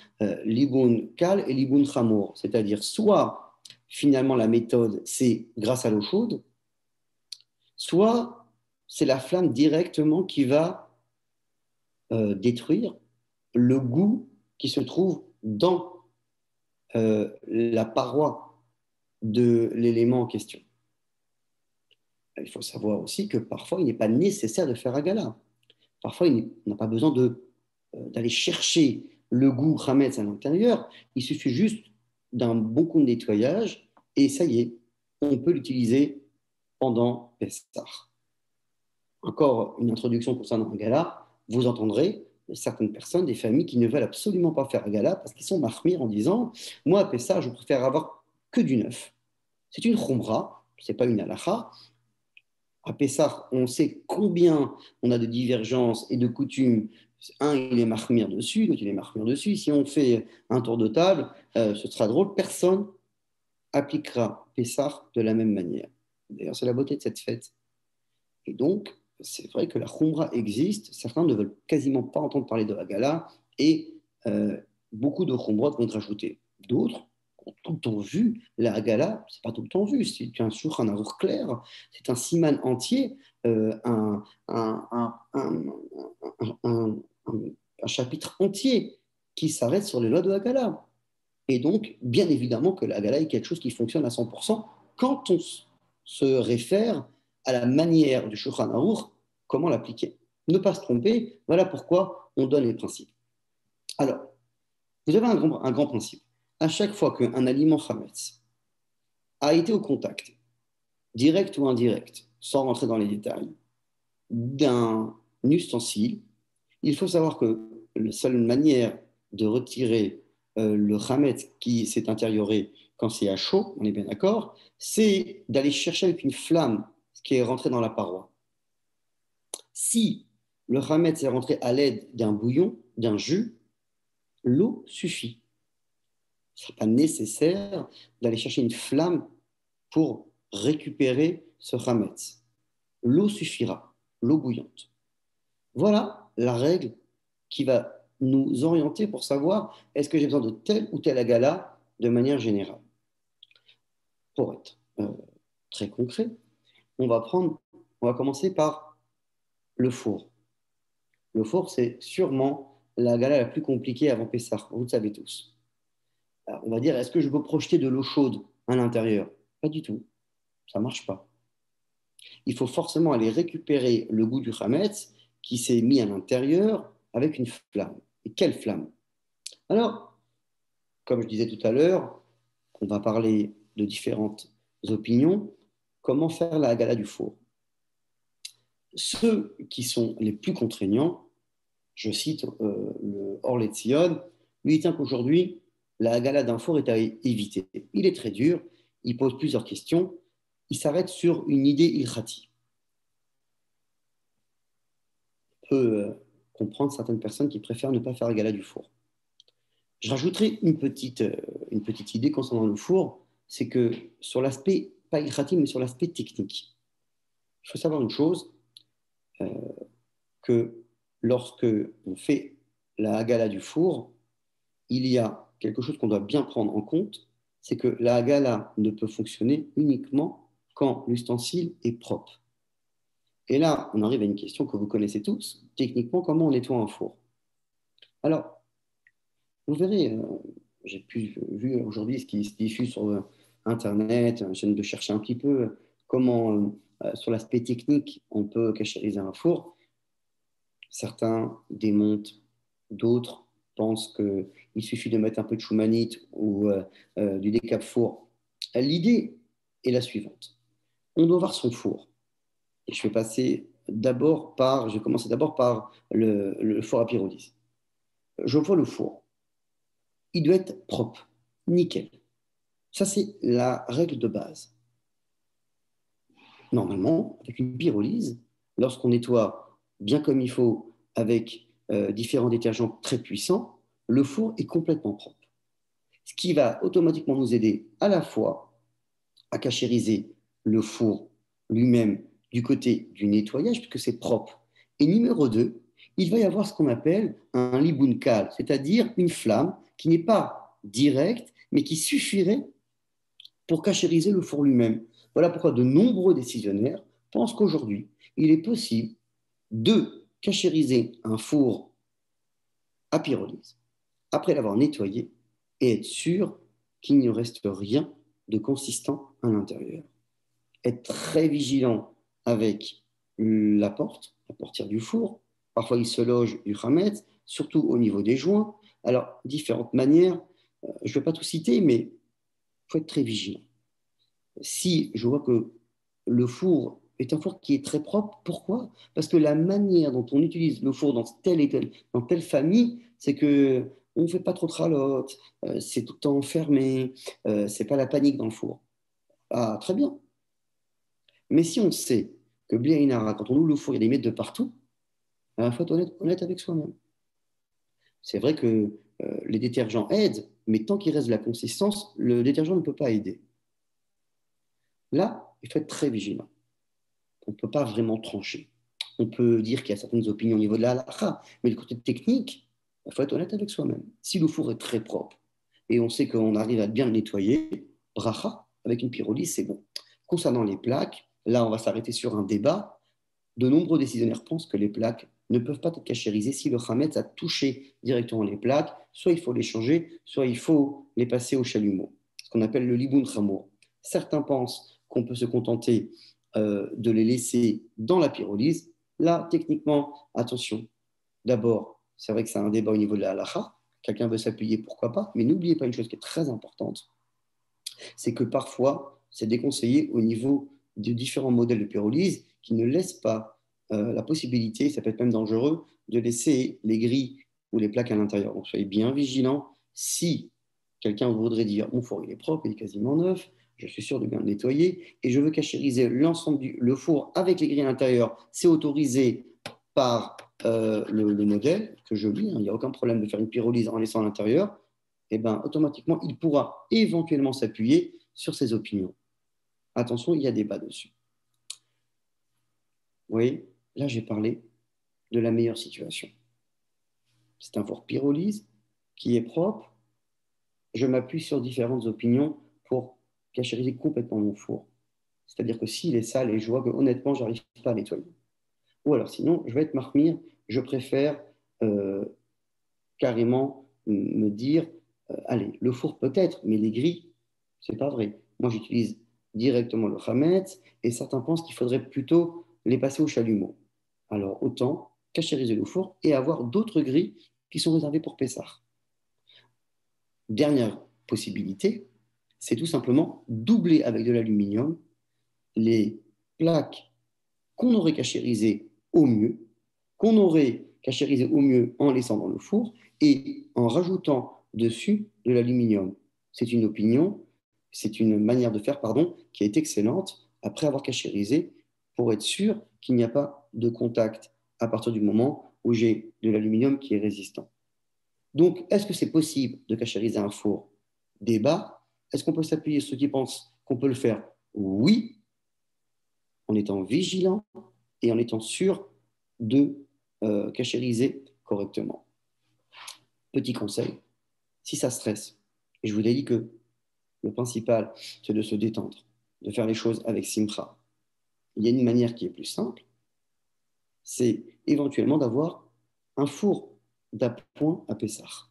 Libun Kal et Libun Chamour. C'est-à-dire soit finalement la méthode c'est grâce à l'eau chaude, soit c'est la flamme directement qui va détruire le goût qui se trouve dans la paroi de l'élément en question. Il faut savoir aussi que parfois, il n'est pas nécessaire de faire Hagala. Parfois, on n'a pas besoin d'aller chercher le goût Hametz à l'intérieur. Il suffit juste d'un bon coup de nettoyage et ça y est, on peut l'utiliser pendant Pessah. Encore une introduction concernant Hagala. Vous entendrez certaines personnes, des familles qui ne veulent absolument pas faire Hagala parce qu'ils sont mahmir en disant « Moi, à Pessah, je préfère avoir que du neuf. » C'est une khumra, ce n'est pas une halacha. À Pessah, on sait combien on a de divergences et de coutumes. Un, il est mahmir dessus, l'autre, il est mahmir dessus. Si on fait un tour de table, ce sera drôle. Personne appliquera Pessah de la même manière. D'ailleurs, c'est la beauté de cette fête. Et donc, c'est vrai que la Khumra existe. Certains ne veulent quasiment pas entendre parler de Haggalah et beaucoup de Khumrot vont être rajoutés. D'autres ont tout le temps vu la Haggalah. C'est pas tout le temps vu. C'est un Shulchan Aruch clair. C'est un siman entier, un chapitre entier qui s'arrête sur les lois de Haggalah. Et donc, bien évidemment que la Haggalah est quelque chose qui fonctionne à 100% quand on se réfère à la manière du Shulchan Aruch, comment l'appliquer. Ne pas se tromper, voilà pourquoi on donne les principes. Alors, vous avez un grand principe. À chaque fois qu'un aliment chametz a été au contact, direct ou indirect, sans rentrer dans les détails, d'un ustensile, il faut savoir que la seule manière de retirer le chametz qui s'est intérioré quand c'est à chaud, on est bien d'accord, c'est d'aller chercher avec une flamme ce qui est rentré dans la paroi. Si le chametz est rentré à l'aide d'un bouillon, d'un jus, l'eau suffit. Ce ne sera pas nécessaire d'aller chercher une flamme pour récupérer ce chametz. L'eau suffira, l'eau bouillante. Voilà la règle qui va nous orienter pour savoir est-ce que j'ai besoin de tel ou tel agala de manière générale. Pour être très concret, on va commencer par le four. Le four, c'est sûrement la gala la plus compliquée avant Pessah, vous le savez tous. Alors, on va dire, est-ce que je peux projeter de l'eau chaude à l'intérieur? Pas du tout, ça ne marche pas. Il faut forcément aller récupérer le goût du chametz qui s'est mis à l'intérieur avec une flamme. Et quelle flamme? Alors, comme je disais tout à l'heure, on va parler de différentes opinions. Comment faire la gala du four? Ceux qui sont les plus contraignants, je cite le Or Letzion, lui il tient qu'aujourd'hui, la gala d'un four est à éviter. Il est très dur, il pose plusieurs questions, il s'arrête sur une idée ilchati. On peut comprendre certaines personnes qui préfèrent ne pas faire la gala du four. Je rajouterai une petite idée concernant le four, c'est que sur l'aspect, pas ilchati, mais sur l'aspect technique, il faut savoir une chose, que lorsque on fait la hagala du four, il y a quelque chose qu'on doit bien prendre en compte, c'est que la hagala ne peut fonctionner uniquement quand l'ustensile est propre. Et là, on arrive à une question que vous connaissez tous, techniquement, comment on nettoie un four? Alors, vous verrez, j'ai vu aujourd'hui ce qui se diffuse sur Internet, j'aime de chercher un petit peu comment, sur l'aspect technique, on peut cachériser un four. Certains démontent, d'autres pensent qu'il suffit de mettre un peu de choumanite ou du décap-four. L'idée est la suivante. On doit voir son four. Et je vais commencer d'abord par le four à pyrolyse. Je vois le four. Il doit être propre, nickel. Ça, c'est la règle de base. Normalement, avec une pyrolyse, lorsqu'on nettoie bien comme il faut avec différents détergents très puissants, le four est complètement propre. Ce qui va automatiquement nous aider à la fois à cachériser le four lui-même du côté du nettoyage, puisque c'est propre. Et numéro 2, il va y avoir ce qu'on appelle un libunkal, c'est-à-dire une flamme qui n'est pas directe, mais qui suffirait pour cachériser le four lui-même. Voilà pourquoi de nombreux décisionnaires pensent qu'aujourd'hui, il est possible de cachériser un four à pyrolyse après l'avoir nettoyé et être sûr qu'il ne reste rien de consistant à l'intérieur. Être très vigilant avec la portière du four. Parfois, il se loge du chametz, surtout au niveau des joints. Alors, différentes manières. Je ne vais pas tout citer, mais il faut être très vigilant. Si je vois que le four est un four qui est très propre, pourquoi? Parce que la manière dont on utilise le four dans telle famille, c'est que on ne fait pas trop de ralotte, c'est tout le temps fermé, c'est pas la panique dans le four. Ah, très bien. Mais si on sait que bien inara, quand on ouvre le four, il y a des miettes de partout, il faut être honnête avec soi-même. C'est vrai que les détergents aident, mais tant qu'il reste de la consistance, le détergent ne peut pas aider. Là, il faut être très vigilant. On ne peut pas vraiment trancher. On peut dire qu'il y a certaines opinions au niveau de la halakha, mais du côté technique, il faut être honnête avec soi-même. Si le four est très propre et on sait qu'on arrive à bien le nettoyer, bracha, avec une pyrolyse, c'est bon. Concernant les plaques, là, on va s'arrêter sur un débat. De nombreux décisionnaires pensent que les plaques ne peuvent pas être cachérisées si le chametz a touché directement les plaques. Soit il faut les changer, soit il faut les passer au chalumeau, ce qu'on appelle le liboun chamour. Certains pensent qu'on peut se contenter de les laisser dans la pyrolyse. Là, techniquement, attention. D'abord, c'est vrai que c'est un débat au niveau de la halakha. Quelqu'un veut s'appuyer, pourquoi pas. Mais n'oubliez pas une chose qui est très importante, c'est que parfois, c'est déconseillé au niveau de différents modèles de pyrolyse qui ne laissent pas la possibilité, ça peut être même dangereux, de laisser les grilles ou les plaques à l'intérieur. Donc soyez bien vigilants. Si quelqu'un voudrait dire mon four il est propre, il est quasiment neuf, je suis sûr de bien le nettoyer et je veux cachériser l'ensemble le four avec les grilles à l'intérieur, c'est autorisé par le modèle que je lis, hein, il n'y a aucun problème de faire une pyrolyse en laissant à l'intérieur, et ben, automatiquement, il pourra éventuellement s'appuyer sur ses opinions. Attention, il y a débat dessus. Vous voyez, là, j'ai parlé de la meilleure situation. C'est un four pyrolyse qui est propre. Je m'appuie sur différentes opinions pour cachériser complètement mon four. C'est-à-dire que s'il est sale et je vois que honnêtement, je n'arrive pas à nettoyer. Ou alors sinon, je vais être marmire, je préfère carrément me dire, allez, le four peut-être, mais les grilles, c'est pas vrai. Moi, j'utilise directement le chametz et certains pensent qu'il faudrait plutôt les passer au chalumeau. Alors, autant cachériser le four et avoir d'autres grilles qui sont réservées pour Pessah. Dernière possibilité, c'est tout simplement doubler avec de l'aluminium les plaques qu'on aurait cachérisées au mieux, qu'on aurait cachérisées au mieux en laissant dans le four et en rajoutant dessus de l'aluminium. C'est une opinion, c'est une manière de faire, pardon, qui est excellente après avoir cachérisé pour être sûr qu'il n'y a pas de contact à partir du moment où j'ai de l'aluminium qui est résistant. Donc, est-ce que c'est possible de cachériser un four? Débat. Est-ce qu'on peut s'appuyer sur ceux qui pensent qu'on peut le faire? Oui, en étant vigilant et en étant sûr de cachériser correctement. Petit conseil, si ça stresse, et je vous ai dit que le principal, c'est de se détendre, de faire les choses avec simcha. Il y a une manière qui est plus simple, c'est éventuellement d'avoir un four d'appoint à Pessah.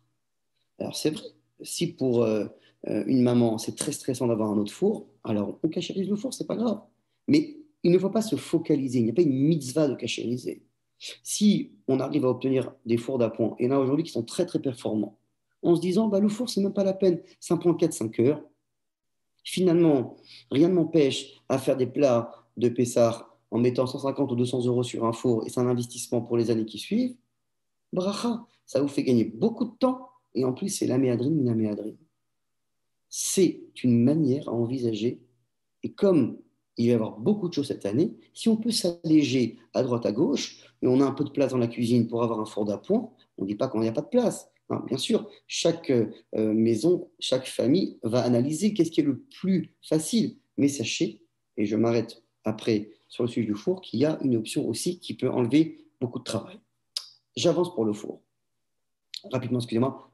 Alors c'est vrai, si pour une maman c'est très stressant d'avoir un autre four, alors on cachérise le four, c'est pas grave. Mais il ne faut pas se focaliser, il n'y a pas une mitzvah de cachériser. Si on arrive à obtenir des fours d'appoint, et là aujourd'hui qui sont très très performants, en se disant bah, le four c'est même pas la peine, ça prend 4-5 heures. Finalement, rien ne m'empêche à faire des plats de Pessah en mettant 150 ou 200 euros sur un four et c'est un investissement pour les années qui suivent. Bracha, ça vous fait gagner beaucoup de temps et en plus c'est la méadrine, une méadrine. C'est une manière à envisager et comme il va y avoir beaucoup de choses cette année, si on peut s'alléger à droite à gauche, mais on a un peu de place dans la cuisine pour avoir un four d'appoint, on ne dit pas qu'il n'y a pas de place. Hein, bien sûr, chaque maison, chaque famille va analyser qu'est-ce qui est le plus facile. Mais sachez, et je m'arrête après sur le sujet du four, qu'il y a une option aussi qui peut enlever beaucoup de travail. J'avance pour le four. Rapidement, excusez-moi.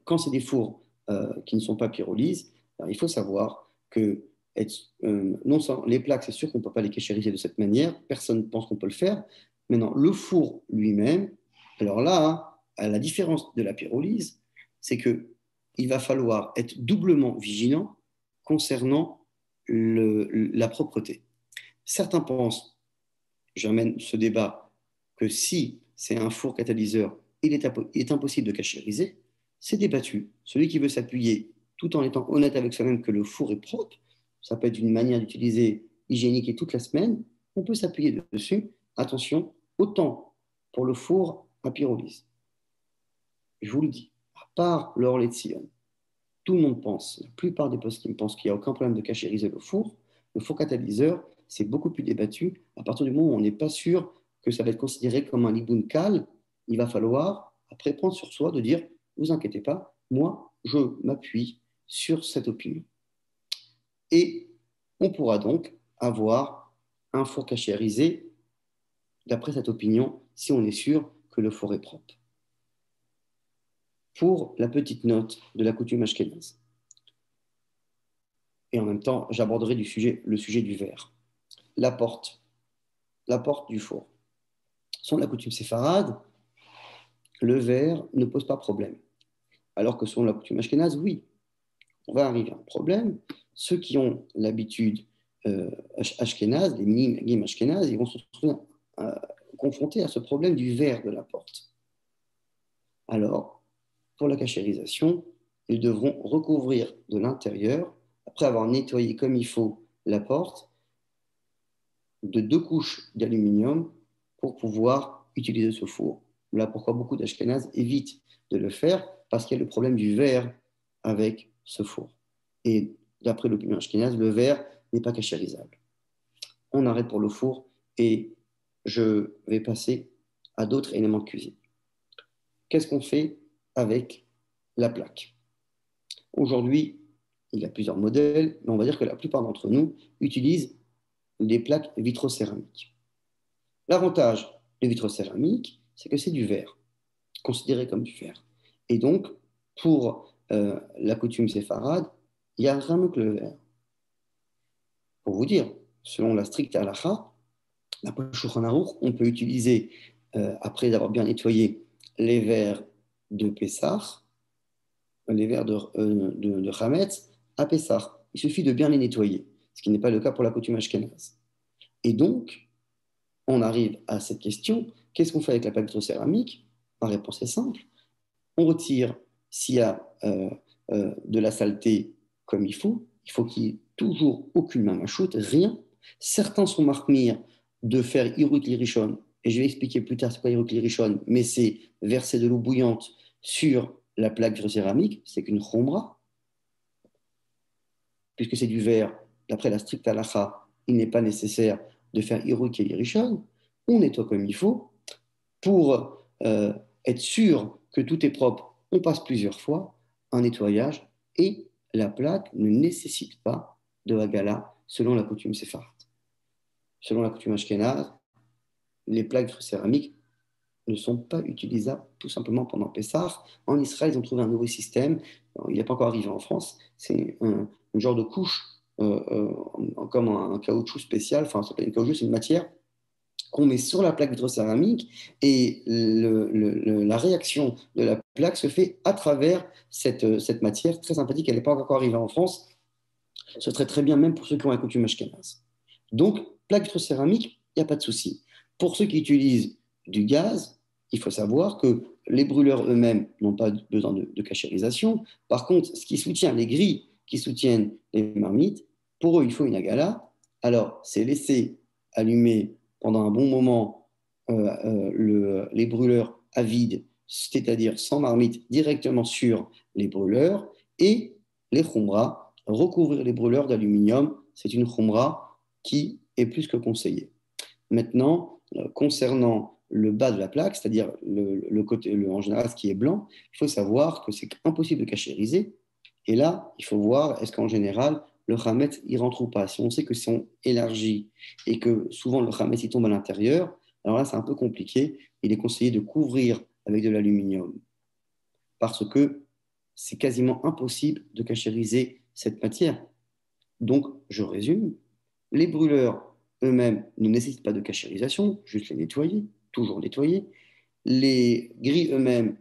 Quand c'est des fours qui ne sont pas pyrolyses, il faut savoir que non seulement les plaques, c'est sûr qu'on ne peut pas les cachériser de cette manière, personne ne pense qu'on peut le faire. Maintenant, le four lui-même, alors là, hein, à la différence de la pyrolyse, c'est qu'il va falloir être doublement vigilant concernant la propreté. Certains pensent, j'amène ce débat, que si c'est un four catalyseur, il est impossible de cachériser, c'est débattu. Celui qui veut s'appuyer tout en étant honnête avec soi-même que le four est propre, ça peut être une manière d'utiliser hygiénique et toute la semaine, on peut s'appuyer dessus. Attention, autant pour le four à pyrolyse. Je vous le dis, à part le Orlet de Sion, tout le monde pense, la plupart des poskim pensent qu'il n'y a aucun problème de cachériser le four. Le four catalyseur, c'est beaucoup plus débattu. À partir du moment où on n'est pas sûr que ça va être considéré comme un liboun kal, il va falloir après prendre sur soi de dire, vous inquiétez pas, moi, je m'appuie sur cette opinion. Et On pourra donc avoir un four cachérisé, d'après cette opinion, si on est sûr que le four est propre. Pour la petite note de la coutume ashkénaze. Et en même temps, j'aborderai le sujet du verre. La porte du four. Selon la coutume séfarade, le verre ne pose pas problème. Alors que selon la coutume ashkénaze, oui, on va arriver à un problème. Ceux qui ont l'habitude ashkénaze, les minimagim ashkénazes, ils vont se retrouver confrontés à ce problème du verre de la porte. Alors, pour la cachérisation, ils devront recouvrir de l'intérieur, après avoir nettoyé comme il faut la porte, de 2 couches d'aluminium pour pouvoir utiliser ce four. Là, pourquoi beaucoup d'Ashkénazes évitent de le faire? Parce qu'il y a le problème du verre avec ce four. Et d'après l'opinion ashkénaze, le verre n'est pas cachérisable. On arrête pour le four et je vais passer à d'autres éléments de cuisine. Qu'est-ce qu'on fait avec la plaque? Aujourd'hui, il y a plusieurs modèles, mais on va dire que la plupart d'entre nous utilisent des plaques vitrocéramiques. L'avantage des vitrocéramiques, c'est que c'est du verre, considéré comme du verre. Et donc, pour la coutume séfarade, il n'y a rien que le verre. Pour vous dire, selon la stricte halakha, la Shulchan Aruch, on peut utiliser, après avoir bien nettoyé les verres de Pessah, les verres de Hametz à Pessah. Il suffit de bien les nettoyer, ce qui n'est pas le cas pour la coutume ashkénaze. Et donc, on arrive à cette question, qu'est-ce qu'on fait avec la plaque vitrocéramique? Ma réponse est simple. On retire s'il y a de la saleté comme il faut qu'il n'y ait toujours aucune mamachoute, rien. Certains sont marqués de faire Hirut Lirishon, et je vais expliquer plus tard c'est quoi Hirut Lirishon, mais c'est verser de l'eau bouillante sur la plaque vitrocéramique, c'est qu'une chombra, puisque c'est du verre, d'après la stricte halakha, il n'est pas nécessaire de faire Hirut Lirishon. On nettoie comme il faut. Pour être sûr que tout est propre, on passe plusieurs fois un nettoyage et la plaque ne nécessite pas de hagala selon la coutume séfarade. Selon la coutume ashkénaze, les plaques céramiques ne sont pas utilisables tout simplement pendant Pessah. En Israël, ils ont trouvé un nouveau système. Il n'est pas encore arrivé en France. C'est un genre de couche comme un caoutchouc spécial. Enfin, ça s'appelle une caoutchouc, c'est une matière qu'on met sur la plaque vitrocéramique et la réaction de la plaque se fait à travers cette matière très sympathique. Elle n'est pas encore arrivée en France. Ce serait très bien même pour ceux qui ont un coutume ashkénaze. Donc, plaque vitrocéramique, il n'y a pas de souci. Pour ceux qui utilisent du gaz, il faut savoir que les brûleurs eux-mêmes n'ont pas besoin de cachérisation. Par contre, ce qui soutient les grilles, qui soutiennent les marmites, pour eux, il faut une agala. Alors, c'est laisser allumer pendant un bon moment les brûleurs à vide, c'est-à-dire sans marmite, directement sur les brûleurs, et les khumra, recouvrir les brûleurs d'aluminium, c'est une khumra qui est plus que conseillée. Maintenant, concernant le bas de la plaque, c'est-à-dire le côté, en général, ce qui est blanc, il faut savoir que c'est impossible de cachériser. Et là, il faut voir, est-ce qu'en général, le chametz, il rentre ou pas. Si on sait que c'est élargi et que souvent le chametz, il tombe à l'intérieur, alors là, c'est un peu compliqué. Il est conseillé de couvrir avec de l'aluminium parce que c'est quasiment impossible de cachériser cette matière. Donc, je résume, les brûleurs eux-mêmes ne nécessitent pas de cachérisation, juste les nettoyer, toujours nettoyer. Les grilles eux-mêmes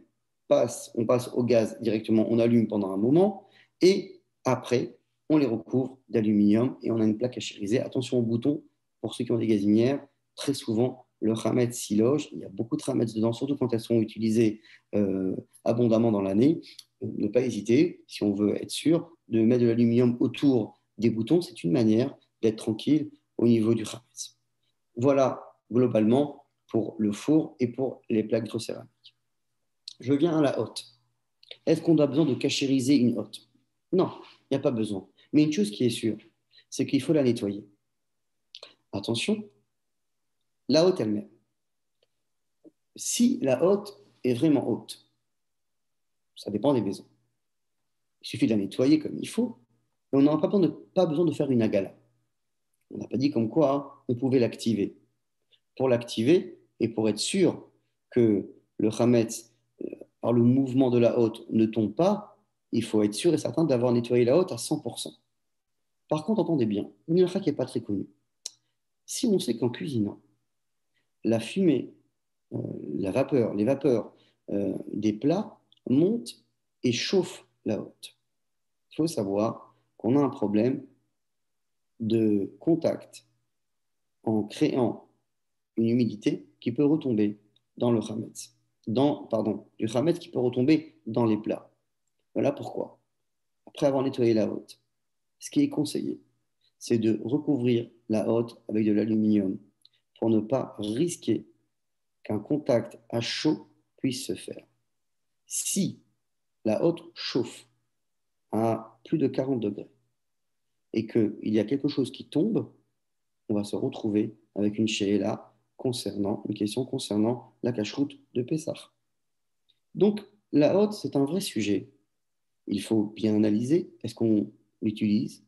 on passe au gaz directement, on allume pendant un moment, et après, on les recouvre d'aluminium et on a une plaque cachérisée. Attention aux boutons, pour ceux qui ont des gazinières, très souvent, le chametz s'y loge. Il y a beaucoup de chametz dedans, surtout quand elles sont utilisées abondamment dans l'année. Ne pas hésiter, si on veut être sûr, de mettre de l'aluminium autour des boutons. C'est une manière d'être tranquille au niveau du chametz. Voilà, globalement, pour le four et pour les plaques vitrocéramiques. Je viens à la hotte. Est-ce qu'on a besoin de cachériser une hotte? Non, il n'y a pas besoin. Mais une chose qui est sûre, c'est qu'il faut la nettoyer. Attention, la hotte elle-même. Si la hotte est vraiment haute, ça dépend des maisons. Il suffit de la nettoyer comme il faut, mais on n'aura pas besoin de faire une agala. On n'a pas dit comme quoi hein, on pouvait l'activer. Pour l'activer et pour être sûr que le Hametz, par le mouvement de la hotte, ne tombe pas, il faut être sûr et certain d'avoir nettoyé la hotte à 100%. Par contre, entendez bien, une halakha qui n'est pas très connue. Si on sait qu'en cuisinant, la fumée, la vapeur, les vapeurs des plats montent et chauffent la hotte, il faut savoir qu'on a un problème de contact en créant une humidité qui peut retomber dans le chametz, du chametz qui peut retomber dans les plats. Voilà pourquoi, après avoir nettoyé la hotte, ce qui est conseillé, c'est de recouvrir la hotte avec de l'aluminium pour ne pas risquer qu'un contact à chaud puisse se faire. Si la hotte chauffe à plus de 40 degrés et qu'il y a quelque chose qui tombe, on va se retrouver avec une question concernant la cacheroute de Pessah. Donc, la hotte, c'est un vrai sujet. Il faut bien analyser, est-ce qu'on l'utilise?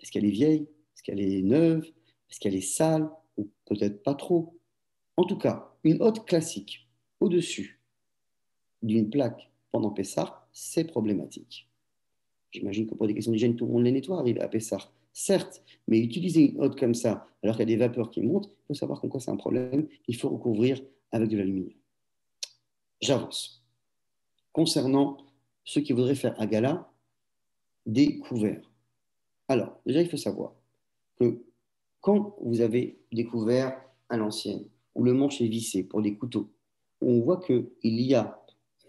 Est-ce qu'elle est vieille? Est-ce qu'elle est neuve? Est-ce qu'elle est sale? Ou peut-être pas trop? En tout cas, une hotte classique au-dessus d'une plaque pendant Pessah, c'est problématique. J'imagine que pour des questions d'hygiène, tout le monde les nettoie, arrivé à Pessah. Certes, mais utiliser une hotte comme ça, alors qu'il y a des vapeurs qui montent, il faut savoir qu'en quoi c'est un problème, il faut recouvrir avec de l'aluminium. J'avance. Concernant ceux qui voudraient faire Agala, des couverts. Alors, déjà, il faut savoir que quand vous avez des couverts à l'ancienne, où le manche est vissé pour des couteaux, où on voit qu'il y a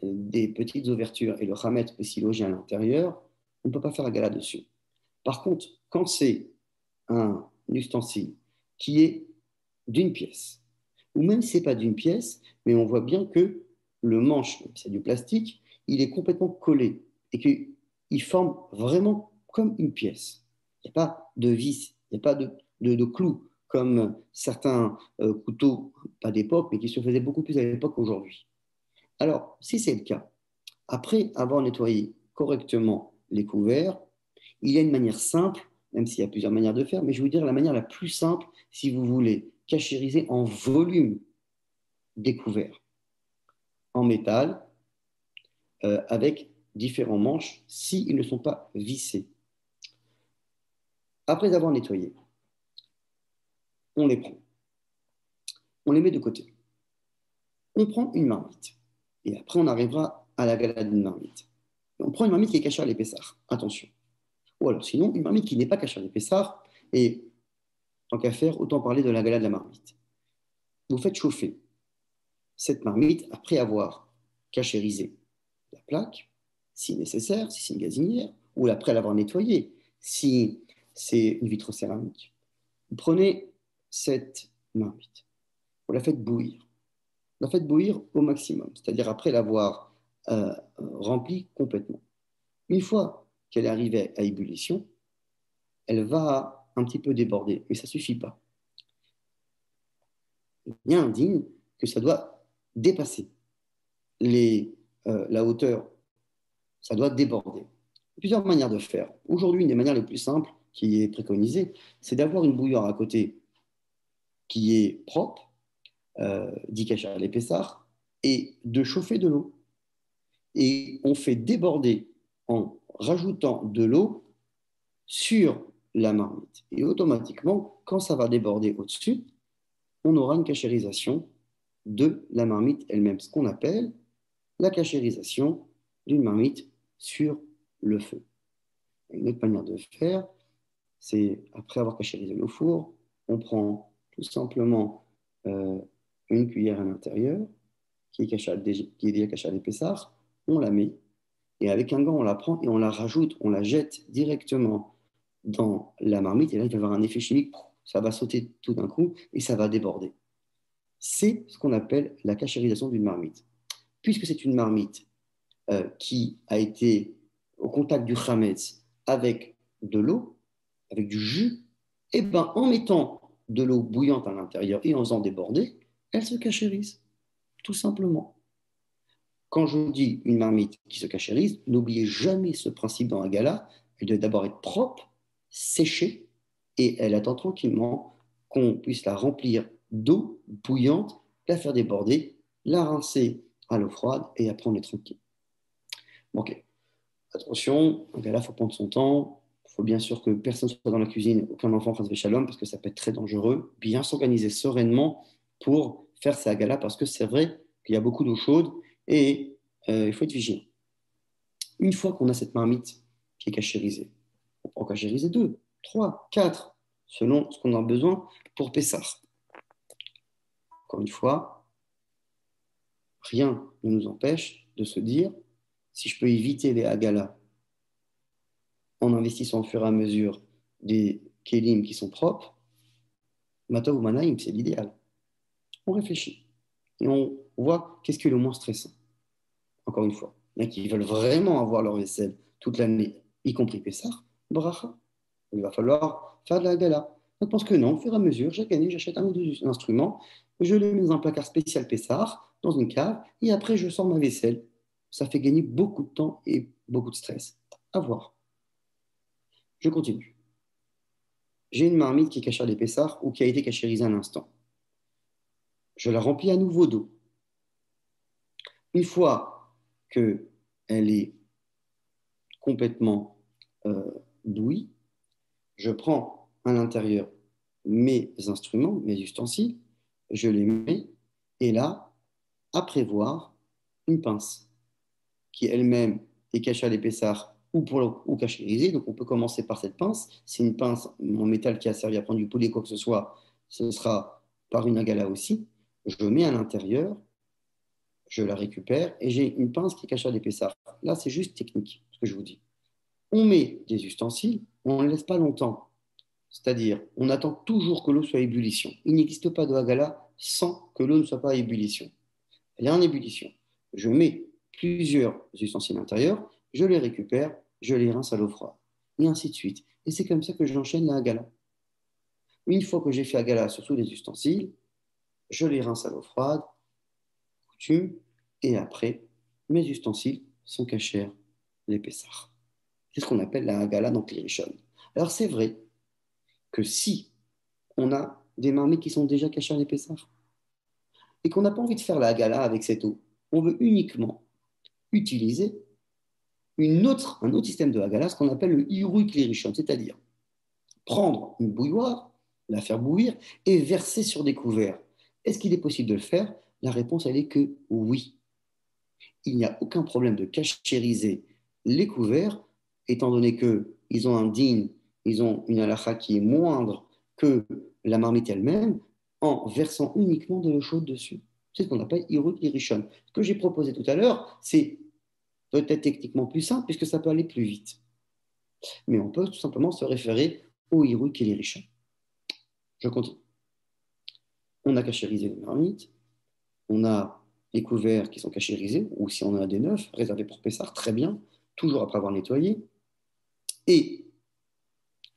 des petites ouvertures et le ramet peut s'y loger à l'intérieur, on ne peut pas faire Agala dessus. Par contre, quand c'est un ustensile qui est d'une pièce, ou même si ce n'est pas d'une pièce, mais on voit bien que le manche, c'est du plastique, il est complètement collé et qu'il forme vraiment comme une pièce. Il n'y a pas de vis, il n'y a pas de clous comme certains couteaux, pas d'époque, mais qui se faisaient beaucoup plus à l'époque qu'aujourd'hui. Alors, si c'est le cas, après avoir nettoyé correctement les couverts, il y a une manière simple, même s'il y a plusieurs manières de faire, mais je vais vous dire la manière la plus simple si vous voulez cachériser en volume des couverts, en métal, avec différents manches, s'ils ne sont pas vissés. Après avoir nettoyé, on les prend, on les met de côté. On prend une marmite, et après on arrivera à la galade d'une marmite. On prend une marmite qui est cachée à l'épaisseur, attention. Ou alors sinon, une marmite qui n'est pas cachée à l'épaisseur, et tant qu'à faire, autant parler de la galade de la marmite. Vous faites chauffer cette marmite après avoir cachérisé la plaque, si nécessaire, si c'est une gazinière, ou après l'avoir nettoyée, si c'est une vitrocéramique. Vous prenez cette marmite, vous la faites bouillir. Vous la faites bouillir au maximum, c'est-à-dire après l'avoir remplie complètement. Une fois qu'elle est arrivée à ébullition, elle va un petit peu déborder, mais ça ne suffit pas. Bien indigne que ça doit dépasser la hauteur, ça doit déborder. Plusieurs manières de faire. Aujourd'hui, une des manières les plus simples qui est préconisée, c'est d'avoir une bouilloire à côté qui est propre, dit cachère l'épaisseur, et de chauffer de l'eau. Et on fait déborder en rajoutant de l'eau sur la marmite. Et automatiquement, quand ça va déborder au-dessus, on aura une cachérisation de la marmite elle-même, ce qu'on appelle la cachérisation d'une marmite sur le feu. Une autre manière de faire, c'est après avoir cachérisé le four, on prend tout simplement une cuillère à l'intérieur qui est déjà cachée à l'épaisseur, on la met et avec un gant on la prend et on la rajoute, on la jette directement dans la marmite et là il va y avoir un effet chimique, ça va sauter tout d'un coup et ça va déborder. C'est ce qu'on appelle la cachérisation d'une marmite. Puisque c'est une marmite qui a été au contact du chametz avec de l'eau, avec du jus, et ben en mettant de l'eau bouillante à l'intérieur et en faisant déborder, elle se cachérise, tout simplement. Quand je dis une marmite qui se cachérise, n'oubliez jamais ce principe dans la gala, elle doit d'abord être propre, séchée et elle attend tranquillement qu'on puisse la remplir d'eau bouillante, la faire déborder, la rincer à l'eau froide et après on est tranquille. Ok, attention, là il faut prendre son temps. Il faut bien sûr que personne ne soit dans la cuisine, aucun enfant fasse shalom parce que ça peut être très dangereux. Bien s'organiser sereinement pour faire ces agalas parce que c'est vrai qu'il y a beaucoup d'eau chaude et il faut être vigilant. Une fois qu'on a cette marmite qui est cachérisée, on peut en cachériser 2, 3, 4, selon ce qu'on a besoin pour Pessah. Encore une fois, rien ne nous empêche de se dire, si je peux éviter les agalas en investissant au fur et à mesure des kélim qui sont propres, Matov ou Manaïm, c'est l'idéal. On réfléchit et on voit qu'est-ce qui est le moins stressant. Encore une fois, il y en a qui veulent vraiment avoir leur vaisselle toute l'année, y compris Pessah, bracha. Il va falloir faire de la gala. Je pense que non, au fur et à mesure, chaque année, j'achète un ou deux instruments, je les mets dans un placard spécial Pessah, dans une cave, et après, je sors ma vaisselle. Ça fait gagner beaucoup de temps et beaucoup de stress. À voir. Je continue. J'ai une marmite qui est cachée des Pessah ou qui a été cachérisée un instant. Je la remplis à nouveau d'eau. Une fois qu'elle est complètement bouillie, je prends à l'intérieur mes instruments, mes ustensiles, je les mets, et là, à prévoir une pince qui elle-même est cachée à l'épaisseur ou cachérisée. Donc on peut commencer par cette pince. C'est une pince en métal qui a servi à prendre du poulet, quoi que ce soit, ce sera par une agala aussi. Je mets à l'intérieur, je la récupère et j'ai une pince qui est cachée à l'épaisseur. Là, c'est juste technique, ce que je vous dis. On met des ustensiles, on ne laisse pas longtemps. C'est-à-dire, on attend toujours que l'eau soit à ébullition. Il n'existe pas de hagala sans que l'eau ne soit pas à ébullition. Elle est en ébullition. Je mets plusieurs ustensiles intérieurs, je les récupère, je les rince à l'eau froide, et ainsi de suite. Et c'est comme ça que j'enchaîne la hagala. Une fois que j'ai fait hagala sur tous les ustensiles, je les rince à l'eau froide, coutume, et après, mes ustensiles sont cachés l'épaisseur. C'est ce qu'on appelle la hagala dans Klirishon. Alors c'est vrai que si on a des marmites qui sont déjà cachées en épaisseur et qu'on n'a pas envie de faire la gala avec cette eau, on veut uniquement utiliser un autre système de hagala, ce qu'on appelle le hirui klirishon, c'est-à-dire prendre une bouilloire, la faire bouillir et verser sur des couverts. Est-ce qu'il est possible de le faire? La réponse, elle est que oui. Il n'y a aucun problème de cachériser les couverts, étant donné qu'ils ont un din, ils ont une halakha qui est moindre que la marmite elle-même, en versant uniquement de l'eau chaude dessus. C'est ce qu'on appelle Hirut Irishon. Ce que j'ai proposé tout à l'heure, c'est peut-être techniquement plus simple, puisque ça peut aller plus vite. Mais on peut tout simplement se référer au Hirut Irishon. Je continue. On a cachérisé les marmites, on a les couverts qui sont cachérisés, ou si on en a des neufs, réservés pour Pessar, très bien, toujours après avoir nettoyé. Et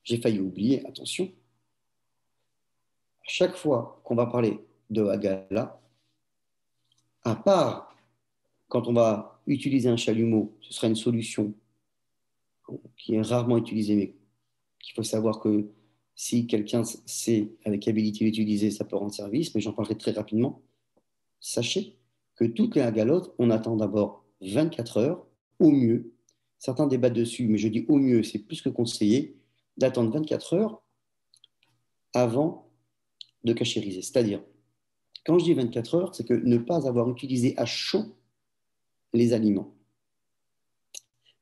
j'ai failli oublier, attention, à chaque fois qu'on va parler de Hagala, à part quand on va utiliser un chalumeau, ce sera une solution qui est rarement utilisée, mais qu'il faut savoir que si quelqu'un sait avec habilité l'utiliser, ça peut rendre service, mais j'en parlerai très rapidement. Sachez que toutes les Hagalotes, on attend d'abord 24 heures, au mieux. Certains débattent dessus, mais je dis au mieux, c'est plus que conseillé d'attendre 24 heures avant de cachériser. C'est-à-dire, quand je dis 24 heures, c'est que ne pas avoir utilisé à chaud les aliments,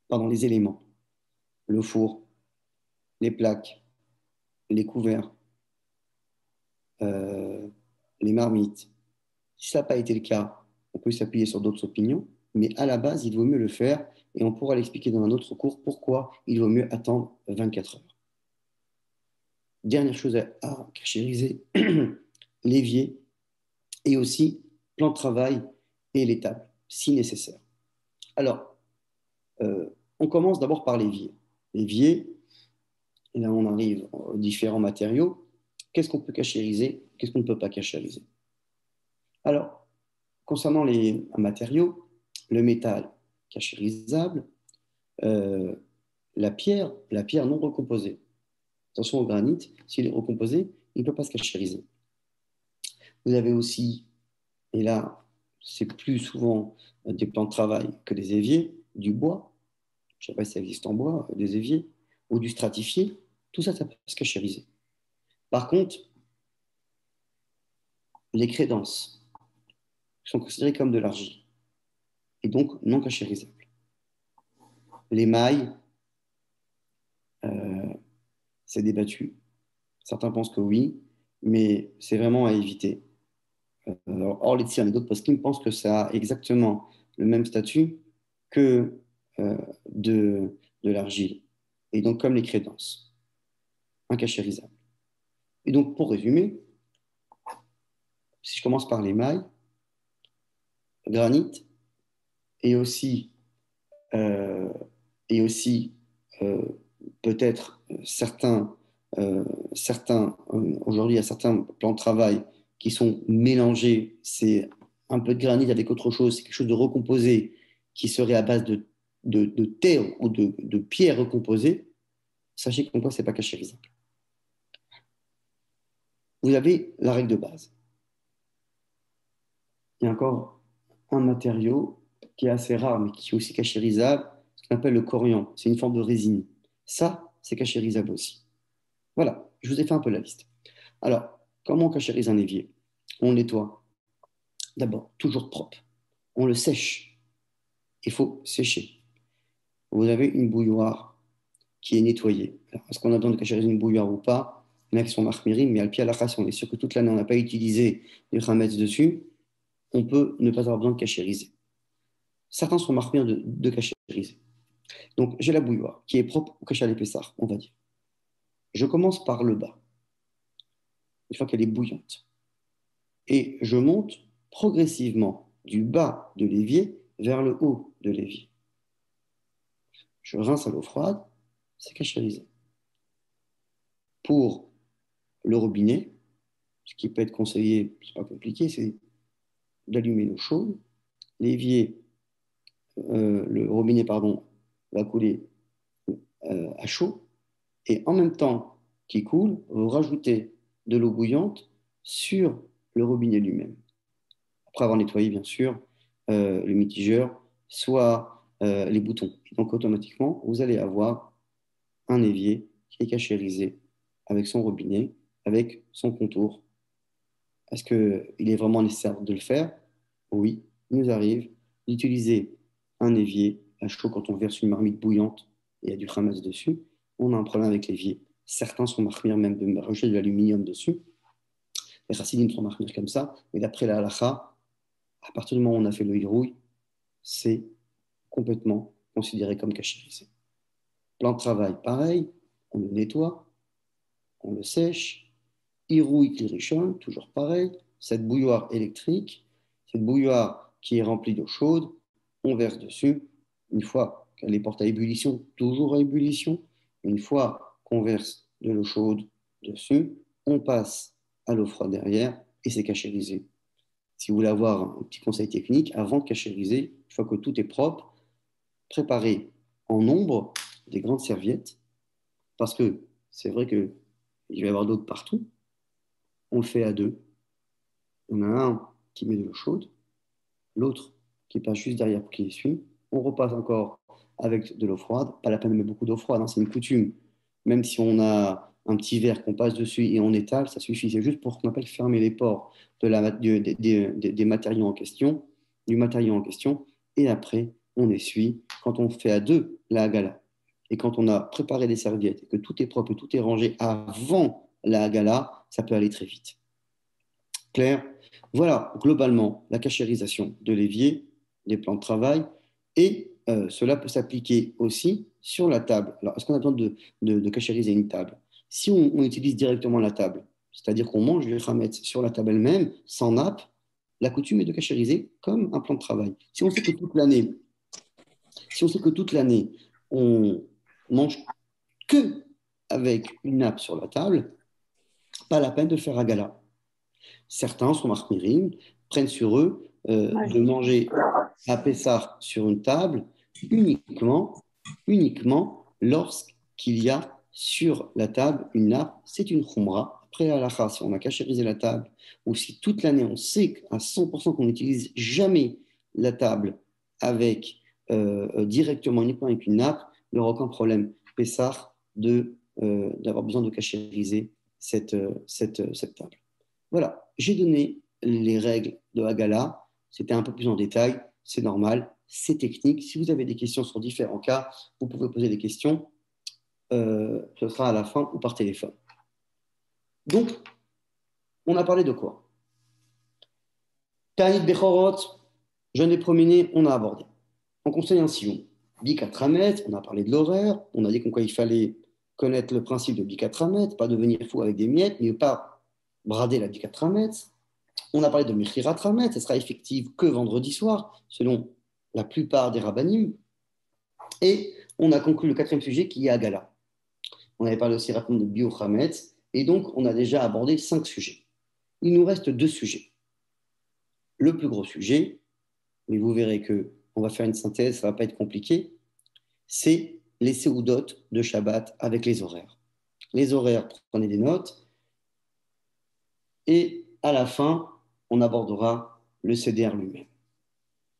pardon, les éléments, le four, les plaques, les couverts, euh, les marmites. Si ça n'a pas été le cas, on peut s'appuyer sur d'autres opinions, mais à la base, il vaut mieux le faire et on pourra l'expliquer dans un autre cours pourquoi il vaut mieux attendre 24 heures. Dernière chose à cachériser, l'évier et aussi plan de travail et les tables, si nécessaire. Alors, on commence d'abord par l'évier. L'évier, et là on arrive aux différents matériaux. Qu'est-ce qu'on peut cachériser? Qu'est-ce qu'on ne peut pas cachériser? Alors, concernant les matériaux, le métal cachérisable, la pierre non recomposée. Attention au granit, s'il est recomposé, il ne peut pas se cachériser. Vous avez aussi, et là, c'est plus souvent des plans de travail que des éviers, du bois. Je ne sais pas si ça existe en bois, des éviers, ou du stratifié. Tout ça, ça peut se cachériser. Par contre, les crédences sont considérées comme de l'argile et donc non cachérisables. Les mailles, c'est débattu. Certains pensent que oui, mais c'est vraiment à éviter. Or, les tirs et d'autres poskim pensent que ça a exactement le même statut que de l'argile. Et donc, comme les crédences, incachérisables. Et donc, pour résumer, si je commence par les mailles, granit, et aussi, euh, et aussi peut-être aujourd'hui, il y a certains plans de travail qui sont mélangés. C'est un peu de granit avec autre chose, c'est quelque chose de recomposé qui serait à base de terre ou de pierre recomposée. Sachez qu'en quoi, ce n'est pas cachérisable. Vous avez la règle de base. Il y a encore un matériau qui est assez rare, mais qui est aussi cachérisable, ce qu'on appelle le corian. C'est une forme de résine. Ça, c'est cachérisable aussi. Voilà, je vous ai fait un peu la liste. Alors, comment on cachérise un évier? On le nettoie. D'abord, toujours propre. On le sèche. Il faut sécher. Vous avez une bouilloire qui est nettoyée. Est-ce qu'on a besoin de cachériser une bouilloire ou pas? Il y en a qui sont marmirim, mais à le pied à la chasse, on est sûr que toute l'année, on n'a pas utilisé du chametz dessus. On peut ne pas avoir besoin de cachériser. Certains sont marmirs de cachériser. Donc, j'ai la bouilloire qui est propre au cachet à l'épaisseur, on va dire. Je commence par le bas, une fois qu'elle est bouillante. Et je monte progressivement du bas de l'évier vers le haut de l'évier. Je rince à l'eau froide, c'est cachérisé. Pour le robinet, ce qui peut être conseillé, c'est pas compliqué, c'est d'allumer l'eau chaude. L'évier, le robinet, pardon, va couler à chaud. Et en même temps qu'il coule, vous rajoutez de l'eau bouillante sur le robinet lui-même. Après avoir nettoyé, bien sûr, le mitigeur, soit les boutons. Donc, automatiquement, vous allez avoir un évier qui est cachérisé avec son robinet, avec son contour. Est-ce qu'il est vraiment nécessaire de le faire? Oui, il nous arrive d'utiliser un évier à chaud quand on verse une marmite bouillante et il y a du ramasse dessus. On a un problème avec l'évier. Certains sont marmires même de rajouter de l'aluminium dessus. Les chassidim sont marmires comme ça. Mais d'après la halakha, à partir du moment où on a fait le hirouille, c'est complètement considéré comme cachérisé. Plan de travail, pareil, on le nettoie, on le sèche. Hirouille klirichon, toujours pareil. Cette bouilloire électrique, cette bouilloire qui est remplie d'eau chaude, on verse dessus. Une fois qu'elle est portée à ébullition, toujours à ébullition, une fois qu'on verse de l'eau chaude dessus, on passe à l'eau froide derrière et c'est cachérisé. Si vous voulez avoir un petit conseil technique, avant de cachériser, une fois que tout est propre, préparez en nombre des grandes serviettes, parce que c'est vrai qu'il va y avoir d'autres partout. On le fait à deux. On a un qui met de l'eau chaude, l'autre qui passe juste derrière pour qu'il essuie. On repasse encore avec de l'eau froide. Pas la peine de mettre beaucoup d'eau froide, hein, c'est une coutume. Même si on a un petit verre qu'on passe dessus et on étale, ça suffit. C'est juste pour qu'on appelle fermer les pores des matériaux en question, du matériau en question. Et après, on essuie. Quand on fait à deux la hagala et quand on a préparé les serviettes et que tout est propre et tout est rangé avant la hagala, ça peut aller très vite. Claire? Voilà globalement la cachérisation de l'évier, des plans de travail, et cela peut s'appliquer aussi sur la table. Alors, est-ce qu'on a besoin de cachériser une table? Si on utilise directement la table, c'est-à-dire qu'on mange du chametz sur la table elle-même, sans nappe, la coutume est de cachériser comme un plan de travail. Si on sait que toute l'année, si on sait que toute l'année, on mange que avec une nappe sur la table, pas la peine de le faire à gala. Certains sont marmirim, prennent sur eux de manger à Pessah sur une table uniquement lorsqu'il y a sur la table une nappe, c'est une khumra. Après la halakha, si on a cachérisé la table, ou si toute l'année on sait à 100% qu'on n'utilise jamais la table avec directement uniquement avec une nappe, il n'y aura aucun problème. Pessah d'avoir besoin de cachériser cette table. Voilà, j'ai donné les règles de Haggalah. C'était un peu plus en détail, c'est normal, c'est technique. Si vous avez des questions sur différents cas, vous pouvez poser des questions. Ce sera à la fin ou par téléphone. Donc, on a parlé de quoi? Ta'anit Bechorot, jeûne des premiers-nés, on a abordé. On conseille un sioum. Bikat Ramet, on a parlé de l'horaire, on a dit qu'il fallait connaître le principe de Bikat Ramet, pas devenir fou avec des miettes, mais pas brader la Bikat Ramet. On a parlé de Mechirat Ramet, elle sera effective que vendredi soir, selon la plupart des rabbinim. Et on a conclu le quatrième sujet qui est Haggalah. On avait parlé aussi rapidement de Bio Ramet, et donc on a déjà abordé 5 sujets. Il nous reste 2 sujets. Le plus gros sujet, mais vous verrez qu'on va faire une synthèse, ça ne va pas être compliqué, c'est les Seudot de Shabbat avec les horaires. Les horaires, prenez des notes, et à la fin, on abordera le CDR lui-même.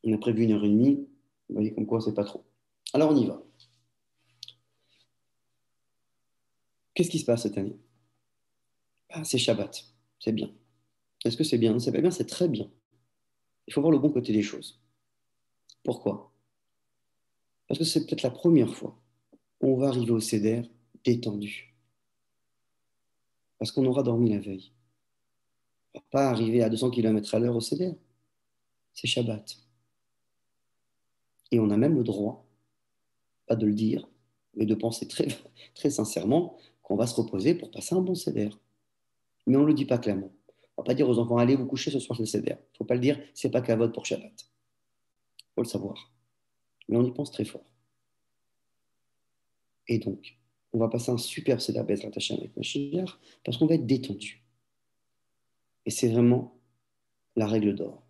On a prévu 1h30, vous voyez comme quoi c'est pas trop. Alors on y va. Qu'est-ce qui se passe cette année? C'est Shabbat, c'est bien. Est-ce que c'est bien? C'est pas bien, c'est très bien. Il faut voir le bon côté des choses. Pourquoi? Parce que c'est peut-être la première fois où on va arriver au Seder détendu. Parce qu'on aura dormi la veille. On ne va pas arriver à 200 km à l'heure au Seder. C'est Shabbat. Et on a même le droit, pas de le dire, mais de penser très, très sincèrement qu'on va se reposer pour passer un bon Seder. Mais on ne le dit pas clairement. On ne va pas dire aux enfants, allez vous coucher ce soir, c'est le Seder. Il ne faut pas le dire, c'est pas qu'à vote pour Shabbat. Il faut le savoir. Mais on y pense très fort. Et donc, on va passer un super Seder Bezrat Hashem avec Mashiach parce qu'on va être détendu. Et c'est vraiment la règle d'or.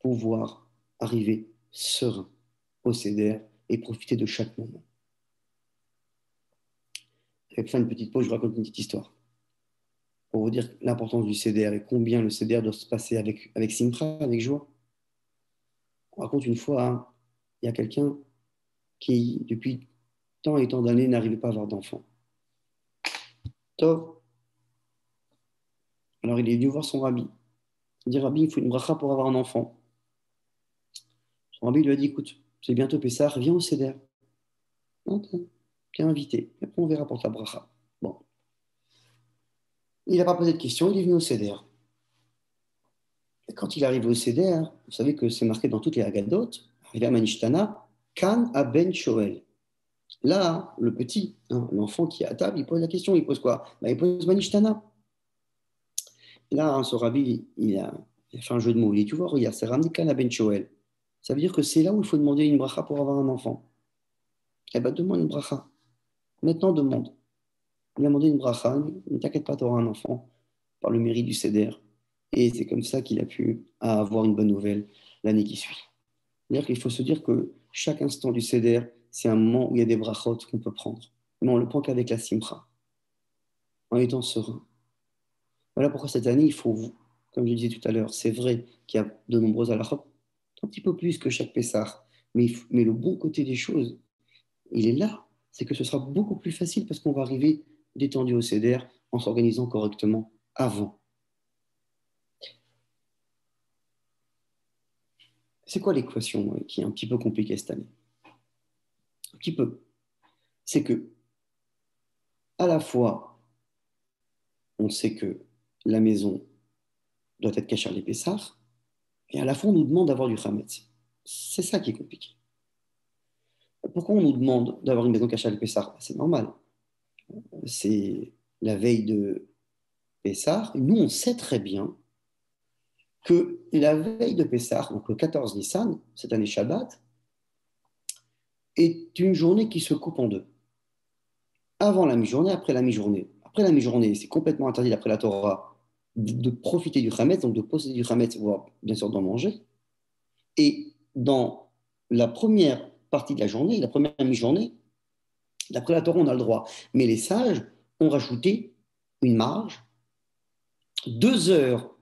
Pouvoir arriver serein au Seder et profiter de chaque moment. Je vais faire une petite pause, je vous raconte une petite histoire. Pour vous dire l'importance du Seder et combien le Seder doit se passer avec Simcha, avec joie. On raconte une fois, hein, il y a quelqu'un qui, depuis tant et tant d'années, n'arrivait pas à avoir d'enfant. Tov. Alors il est venu voir son rabbi. Il dit, Rabbi, il faut une bracha pour avoir un enfant. Son rabbi lui a dit, écoute, c'est bientôt Pessah, viens au Seder. Ok, t'es invité. Et après, on verra pour ta bracha. Bon. Il n'a pas posé de questions, il est venu au Seder. Et quand il arrive au Seder, vous savez que c'est marqué dans toutes les Haggadot, arrivé à Manishtana, Kan Aben Shoel. Là, le petit, hein, l'enfant qui est à table, il pose la question, il pose quoi? Il pose Manishtana. Et là, hein, ce rabbi, il a fait un jeu de mots. Il dit, tu vois, regarde, c'est ramené Kan Aben Shoel. Ça veut dire que c'est là où il faut demander une bracha pour avoir un enfant. Eh bien, demande une bracha. Maintenant, demande. Il a demandé une bracha, ne t'inquiète pas, tu auras un enfant par le mérite du Seder. Et c'est comme ça qu'il a pu avoir une bonne nouvelle l'année qui suit. C'est-à-dire qu'il faut se dire que chaque instant du Seder, c'est un moment où il y a des brachot qu'on peut prendre. Mais on ne le prend qu'avec la simcha, en étant serein. Voilà pourquoi cette année, il faut, comme je disais tout à l'heure, c'est vrai qu'il y a de nombreuses halachot, un petit peu plus que chaque Pessah. Mais le bon côté des choses, il est là. C'est que ce sera beaucoup plus facile parce qu'on va arriver détendu au Seder en s'organisant correctement avant. C'est quoi l'équation qui est un petit peu compliquée cette année? Un petit peu. C'est que, à la fois, on sait que la maison doit être cachée les Pessah, et à la fois, on nous demande d'avoir du Hametz. C'est ça qui est compliqué. Pourquoi on nous demande d'avoir une maison cachée les Pessah? C'est normal. C'est la veille de Pessah. Nous, on sait très bien que la veille de Pessah, donc le 14 Nissan, cette année Shabbat, est une journée qui se coupe en deux. Avant la mi-journée, après la mi-journée. Après la mi-journée, c'est complètement interdit d'après la Torah de profiter du Hametz, donc de posséder du Hametz, voire bien sûr d'en manger. Et dans la première partie de la journée, la première mi-journée, D'après la Torah, on a le droit. Mais les sages ont rajouté une marge, 2 heures,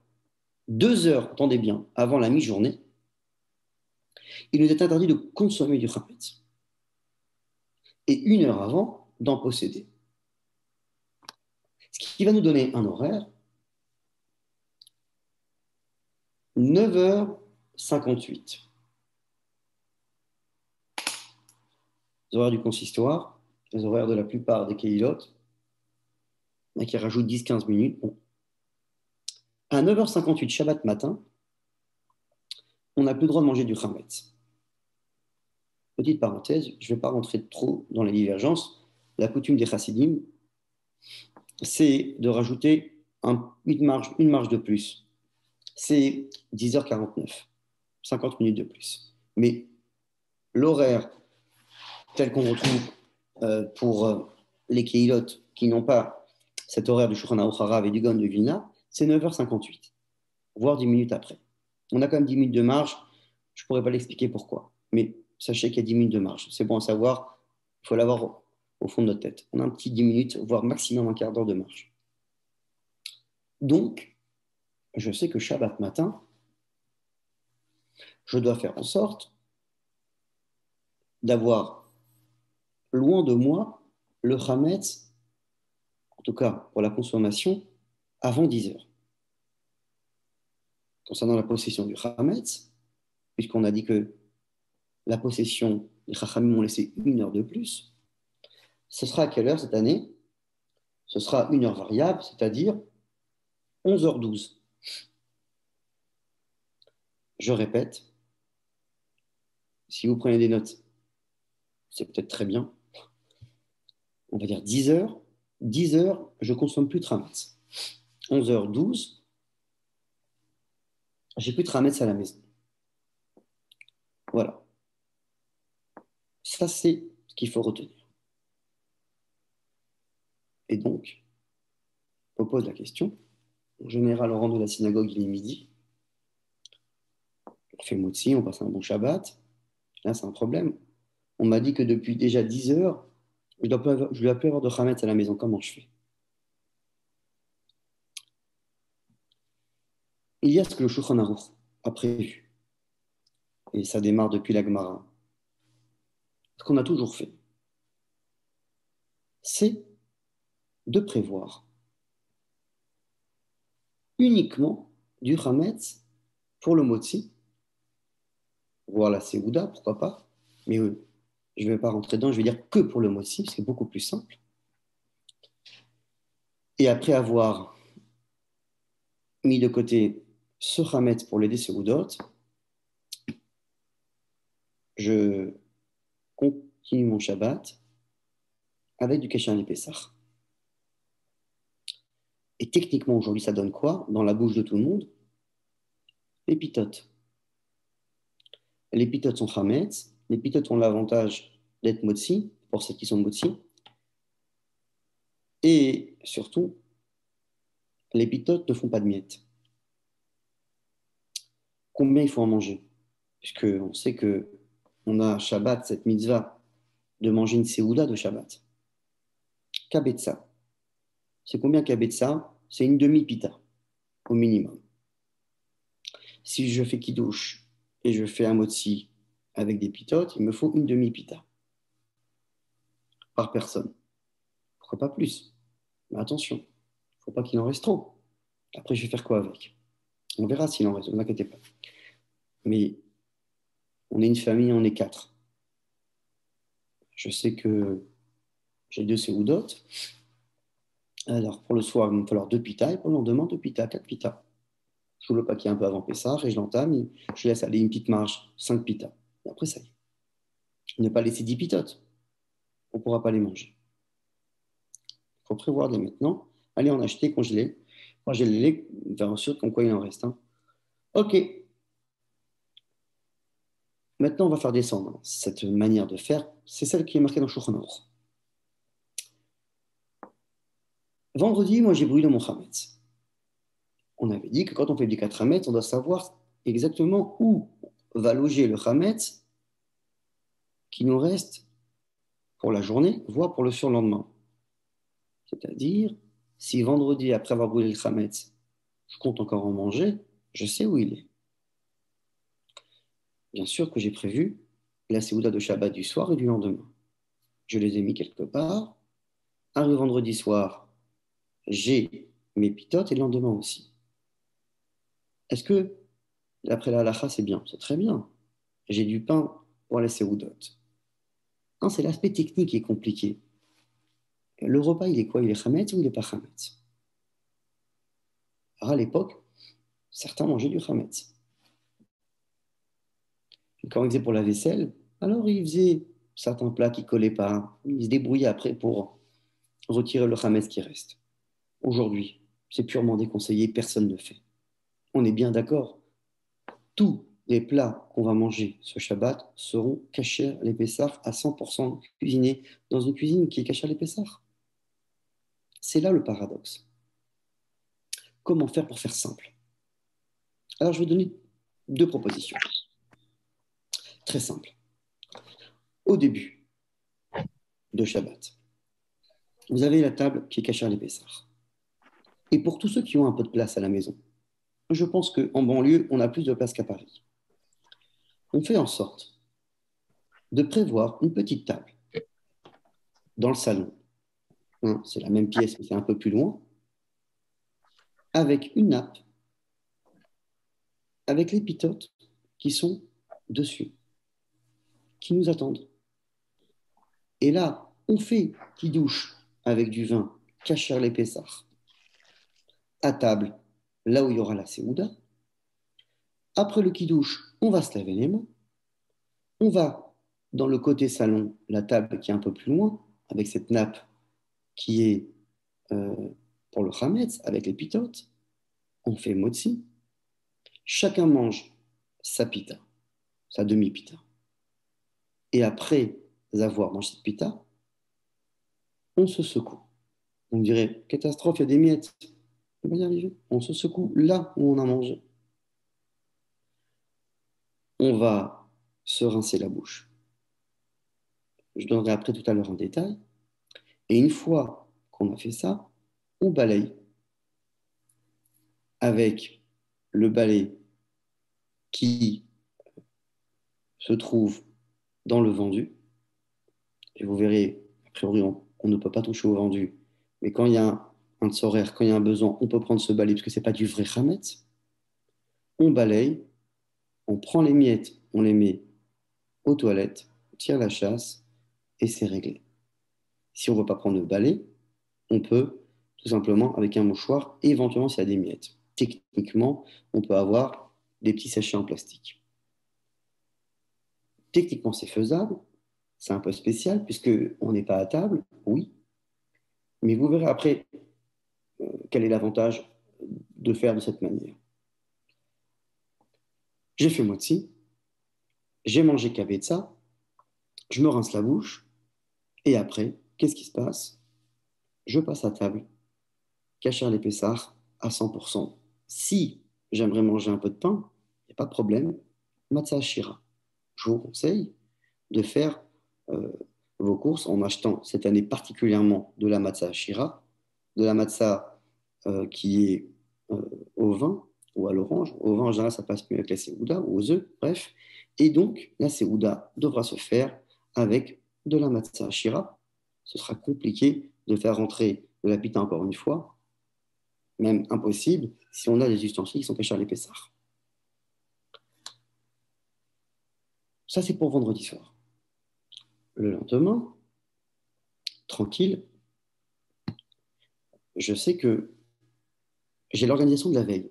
2 heures, attendez bien, avant la mi-journée, il nous est interdit de consommer du chametz. Et 1 heure avant, d'en posséder. Ce qui va nous donner un horaire, 9h58. Les horaires du consistoire, les horaires de la plupart des kéhilotes, qui rajoutent 10-15 minutes. Bon. À 9h58 Shabbat matin, on n'a plus le droit de manger du chametz. Petite parenthèse, je ne vais pas rentrer trop dans les divergences. La coutume des chassidim, c'est de rajouter une marge de plus. C'est 10h49, 50 minutes de plus. Mais l'horaire tel qu'on retrouve pour les kéhilotes qui n'ont pas cet horaire du Shulchan Aruch Harav et du Gaon de Vilna, c'est 9h58, voire 10 minutes après. On a quand même 10 minutes de marge, je ne pourrais pas l'expliquer pourquoi, mais sachez qu'il y a 10 minutes de marge. C'est bon à savoir, il faut l'avoir au fond de notre tête. On a un petit 10 minutes, voire maximum un quart d'heure de marge. Donc, je sais que Shabbat matin, je dois faire en sorte d'avoir loin de moi le chametz, en tout cas pour la consommation, avant 10 heures. Concernant la possession du chametz, puisqu'on a dit que la possession, les chachamim m'ont laissé 1 heure de plus, ce sera à quelle heure cette année? Ce sera 1 heure variable, c'est-à-dire 11h12. Je répète, si vous prenez des notes, c'est peut-être très bien. On va dire 10 heures. 10 heures, je ne consomme plus de chametz. 11h12, j'ai plus de chametz à la maison. Voilà. Ça, c'est ce qu'il faut retenir. Et donc, on pose la question. En général, on rentre de la synagogue, il est midi. On fait motzi, on passe un bon Shabbat. Là, c'est un problème. On m'a dit que depuis déjà 10 heures, je ne dois plus avoir de chametz à la maison. Comment je fais? Il y a ce que le Shulchan Aruch a prévu. Et ça démarre depuis la Gemara. Ce qu'on a toujours fait, c'est de prévoir uniquement du chametz pour le motzi, voire la seouda, pourquoi pas, mais je ne vais pas rentrer dedans, je vais dire que pour le motzi, c'est beaucoup plus simple. Et après avoir mis de côté ce chametz pour les seoudot, je continue mon Shabbat avec du Kesher Pessah. Et techniquement, aujourd'hui, ça donne quoi dans la bouche de tout le monde? Les pitotes. Les pitotes sont chametz. Les pitotes ont l'avantage d'être motzi, pour ceux qui sont motzi. Et surtout, les pitotes ne font pas de miettes. Combien il faut en manger? Puisqu'on sait qu'on a Shabbat, cette mitzvah, de manger une seouda de Shabbat. Kabetza. C'est combien kabetza? C'est une demi-pita, au minimum. Si je fais kiddush et je fais un motzi avec des pitotes, il me faut une demi-pita par personne. Pourquoi pas plus? Mais attention, il ne faut pas qu'il en reste trop. Après, je vais faire quoi avec? On verra s'il en reste, ne vous inquiétez pas. Mais on est une famille, on est 4. Je sais que j'ai 2 séoudot. Alors, pour le soir, il va me falloir 2 pitas, et pour le lendemain, 2 pitas, 4 pitas. Je joue le paquet un peu avant Pessah et je l'entame, je laisse aller une petite marge, 5 pitas. Et après, ça y est. Ne pas laisser 10 pitotes. On ne pourra pas les manger. Il faut prévoir dès maintenant. Allez en acheter, congeler. Congeler-les, faire en sorte qu'en quoi il en reste. Hein. OK. Maintenant, on va faire descendre cette manière de faire. C'est celle qui est marquée dans Shulchan Aruch. Vendredi, moi, j'ai brûlé mon chametz. On avait dit que quand on fait du 4 chametz, on doit savoir exactement où va loger le chametz qui nous reste pour la journée, voire pour le surlendemain. C'est-à-dire, si vendredi, après avoir brûlé le Khametz, je compte encore en manger, je sais où il est. Bien sûr que j'ai prévu la Séouda de Shabbat du soir et du lendemain. Je les ai mis quelque part. Arrive vendredi soir, j'ai mes pitotes et le lendemain aussi. Est-ce que, d'après la halakha, c'est bien? C'est très bien. J'ai du pain pour la Séoudot. Non, c'est l'aspect technique qui est compliqué. Le repas, il est quoi? Il est Khametz ou il n'est pas Khametz? Alors à l'époque, certains mangeaient du Khametz. Quand ils faisaient pour la vaisselle, alors ils faisaient certains plats qui ne collaient pas. Ils se débrouillaient après pour retirer le Khametz qui reste. Aujourd'hui, c'est purement déconseillé, personne ne le fait. On est bien d'accord. Tous les plats qu'on va manger ce Shabbat seront cachers les Pessah à 100% cuisinés dans une cuisine qui est cachère les Pessah. C'est là le paradoxe. Comment faire pour faire simple? Alors, je vais donner deux propositions. Très simples. Au début de Shabbat, vous avez la table qui est cachère les Pessah. Et pour tous ceux qui ont un peu de place à la maison, je pense qu'en banlieue, on a plus de place qu'à Paris. On fait en sorte de prévoir une petite table dans le salon. Hein, c'est la même pièce, mais c'est un peu plus loin, avec une nappe, avec les pitotes qui sont dessus, qui nous attendent. Et là, on fait qui douche avec du vin, cacher les Pessars, à table, là où il y aura la Séouda. Après le kidouche, on va se laver les mains. On va dans le côté salon, la table qui est un peu plus loin, avec cette nappe qui est pour le chametz, avec les pitotes. On fait motzi. Chacun mange sa pita, sa demi-pita. Et après avoir mangé cette pita, on se secoue. On dirait, catastrophe, il y a des miettes. On va y arriver. On se secoue là où on a mangé. On va se rincer la bouche. Je donnerai après tout à l'heure en détail. Et une fois qu'on a fait ça, on balaye avec le balai qui se trouve dans le vendu. Et vous verrez, a priori, on ne peut pas toucher au vendu. Mais quand il y a un tsorer, quand il y a un besoin, on peut prendre ce balai parce que ce n'est pas du vrai chametz. On balaye, on prend les miettes, on les met aux toilettes, on tire la chasse et c'est réglé. Si on ne veut pas prendre le balai, on peut tout simplement avec un mouchoir, et éventuellement s'il y a des miettes. Techniquement, on peut avoir des petits sachets en plastique. Techniquement, c'est faisable. C'est un peu spécial puisqu'on n'est pas à table, oui. Mais vous verrez après quel est l'avantage de faire de cette manière. J'ai fait motzi, j'ai mangé kavetza, je me rince la bouche, et après, qu'est-ce qui se passe? Je passe à table, cacher les pessards à 100%. Si j'aimerais manger un peu de pain, il n'y a pas de problème, matzah ashira. Je vous conseille de faire vos courses en achetant cette année particulièrement de la matzah ashira, de la matzah qui est au vin ou à l'orange. Au vin, en général, ça passe mieux avec la séouda ou aux œufs, bref. Et donc, la séouda devra se faire avec de la matzah ashira. Ce sera compliqué de faire rentrer de la pita encore une fois, même impossible si on a des ustensiles qui sont cachés à l'épaisseur. Ça, c'est pour vendredi soir. Le lendemain, tranquille, je sais que j'ai l'organisation de la veille.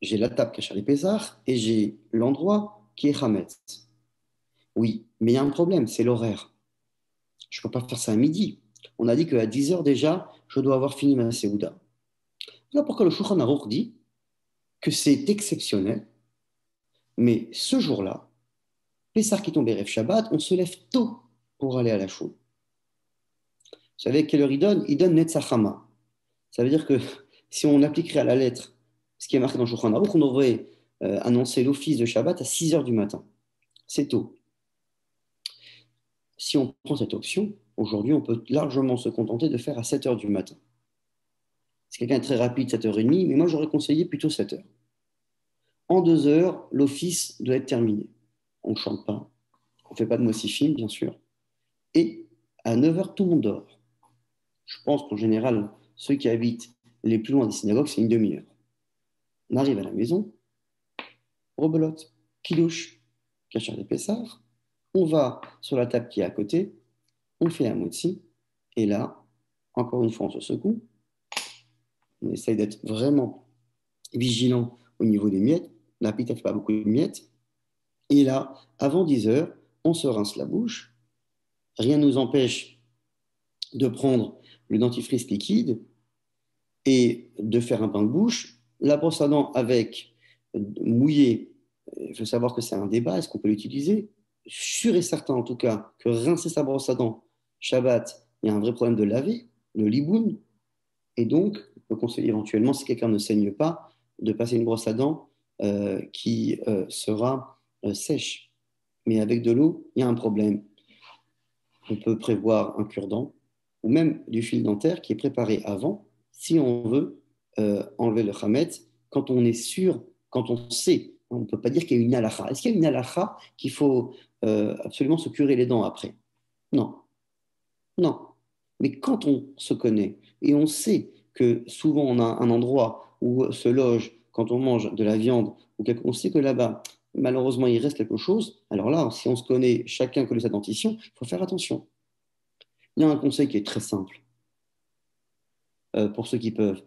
J'ai la table cachée à l'épaisseur et j'ai l'endroit qui est Hametz. Oui, mais il y a un problème, c'est l'horaire. Je ne peux pas faire ça à midi. On a dit qu'à 10 heures déjà, je dois avoir fini ma Séouda. Voilà pourquoi le Shulchan Aruch dit que c'est exceptionnel, mais ce jour-là, Pessah qui tombe Erev Shabbat, on se lève tôt pour aller à la choule. Vous savez quelle heure il donne? Il donne Netzachama. Ça veut dire que si on appliquerait à la lettre ce qui est marqué dans le Shulchan Aruch, on devrait annoncer l'office de Shabbat à 6 heures du matin. C'est tôt. Si on prend cette option, aujourd'hui, on peut largement se contenter de faire à 7 heures du matin. Si quelqu'un est très rapide, 7h30, mais moi, j'aurais conseillé plutôt 7 heures. En 2 heures, l'office doit être terminé. On ne chante pas, on ne fait pas de mossifim, bien sûr. Et à 9 heures, tout le monde dort. Je pense qu'en général, ceux qui habitent les plus loin des synagogues, c'est une demi-heure. On arrive à la maison, rebelote, kidouche, cachère des Pessars, on va sur la table qui est à côté, on fait la motzi, et là, encore une fois, on se secoue, on essaye d'être vraiment vigilant au niveau des miettes, la pita ne fait pas beaucoup de miettes, et là, avant 10 heures, on se rince la bouche, rien ne nous empêche de prendre le dentifrice liquide et de faire un bain de bouche. La brosse à dents avec mouillée, il faut savoir que c'est un débat, est-ce qu'on peut l'utiliser? Sûr et certain en tout cas que rincer sa brosse à dents, Shabbat, il y a un vrai problème de laver, le liboun, et donc on peut conseiller éventuellement, si quelqu'un ne saigne pas, de passer une brosse à dents qui sera sèche. Mais avec de l'eau, il y a un problème. On peut prévoir un cure-dent ou même du fil dentaire qui est préparé avant, si on veut enlever le chametz, quand on est sûr, quand on sait. On ne peut pas dire qu'il y a une halakha. Est-ce qu'il y a une halakha qu'il faut absolument se curer les dents après? Non, non. Mais quand on se connaît et on sait que souvent on a un endroit où se loge quand on mange de la viande, ou on sait que là-bas, malheureusement, il reste quelque chose, alors là, si on se connaît, chacun connaît sa dentition, il faut faire attention. Il y a un conseil qui est très simple pour ceux qui peuvent.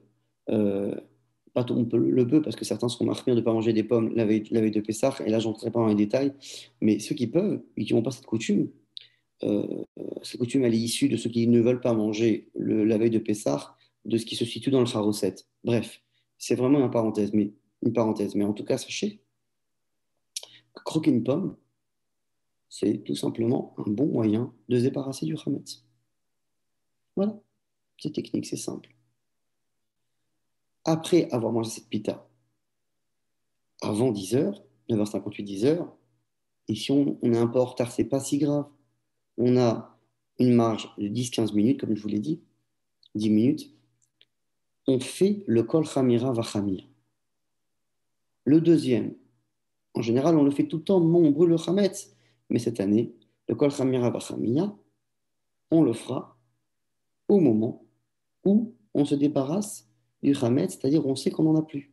Euh, Pas tout le monde le peut parce que certains sont marqués de ne pas manger des pommes la veille de Pessah, et là, je n'entrerai pas dans les détails, mais ceux qui peuvent et qui n'ont pas cette coutume, elle est issue de ceux qui ne veulent pas manger la veille de Pessah, de ce qui se situe dans le Haroset. Bref, c'est vraiment une parenthèse. Mais en tout cas, sachez que croquer une pomme, c'est tout simplement un bon moyen de se débarrasser du Hametz. Voilà, c'est technique, c'est simple. Après avoir mangé cette pita, avant 10 heures, 9h58, 10 heures, et si on est un peu en retard, c'est pas si grave. On a une marge de 10-15 minutes, comme je vous l'ai dit, 10 minutes. On fait le kol chamira vachamir. Le deuxième, en général, on le fait tout le temps, non, on brûle le chametz. Mais cette année, le kol chamira vachamia, on le fera au moment où on se débarrasse du chametz, c'est-à-dire où on sait qu'on n'en a plus.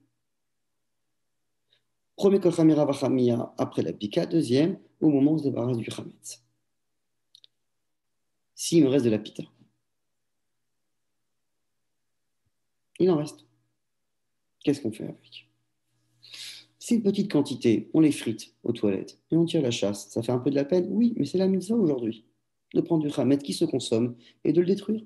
Premier kol chamira vachamia après la pika, deuxième, au moment où on se débarrasse du chametz. S'il me reste de la pita, il en reste. Qu'est-ce qu'on fait avec? C'est une petite quantité, on les frite aux toilettes et on tire la chasse. Ça fait un peu de la peine, oui, mais c'est la mitzvah aujourd'hui, de prendre du chametz qui se consomme et de le détruire.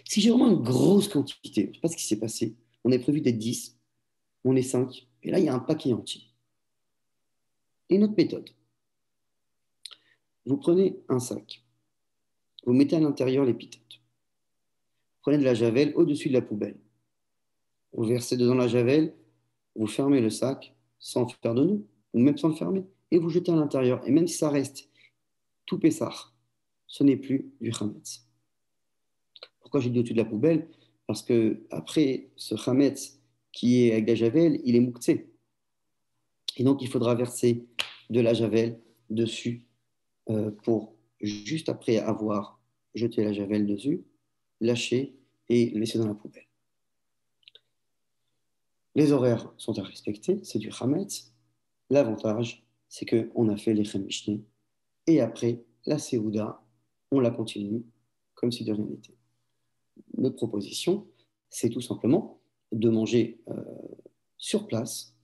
Si j'ai vraiment une grosse quantité, je ne sais pas ce qui s'est passé, on est prévu d'être 10, on est 5, et là il y a un paquet entier. Et une autre méthode, vous prenez un sac, vous mettez à l'intérieur les pitotes, vous prenez de la javel au-dessus de la poubelle, vous versez dedans la javel, vous fermez le sac sans faire de nœud, ou même sans le fermer, et vous jetez à l'intérieur. Et même si ça reste tout pessard, ce n'est plus du chametz. Pourquoi j'ai dit au-dessus de la poubelle? Parce que après ce chametz qui est avec la javel, il est mouktsé. Et donc il faudra verser de la javel dessus pour, juste après avoir jeté la javel dessus, lâcher et laisser dans la poubelle. Les horaires sont à respecter, c'est du chametz. L'avantage, c'est qu'on a fait les Mishneh. Et après, la Séouda, on la continue comme si de rien n'était. Notre proposition, c'est tout simplement de manger sur place,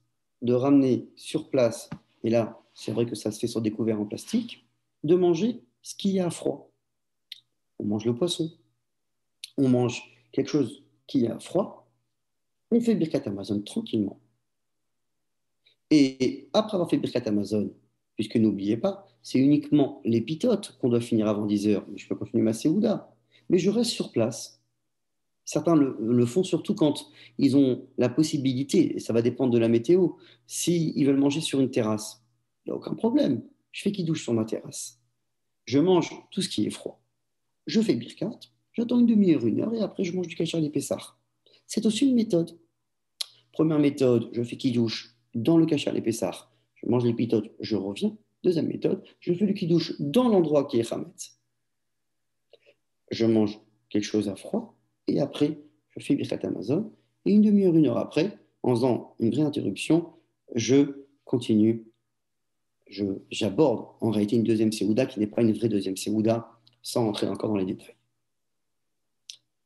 de ramener sur place, et là, c'est vrai que ça se fait sur des couverts en plastique, de manger ce qu'il y a à froid. On mange le poisson, on mange quelque chose qui est à froid, on fait Birkat Amazon tranquillement. Et après avoir fait Birkat Amazon, puisque n'oubliez pas, c'est uniquement les pitotes qu'on doit finir avant 10 heures. Je peux continuer ma Séouda, mais je reste sur place. Certains le font surtout quand ils ont la possibilité, et ça va dépendre de la météo, s'ils veulent manger sur une terrasse. Il n'y a aucun problème. Je fais qui douche sur ma terrasse. je mange tout ce qui est froid. Je fais birkat, j'attends une demi-heure, une heure, et après je mange du kasher les Pessah. C'est aussi une méthode. Première méthode, je fais kidouche dans le kasher les Pessah. Je mange les pitotes, je reviens. Deuxième méthode, je fais le kidouche dans l'endroit qui est chametz. Je mange quelque chose à froid, et après, je fais birkat Amazon, et une demi-heure, une heure après, en faisant une vraie interruption, je continue, j'aborde en réalité une deuxième séouda qui n'est pas une vraie deuxième séouda, sans entrer encore dans les détails.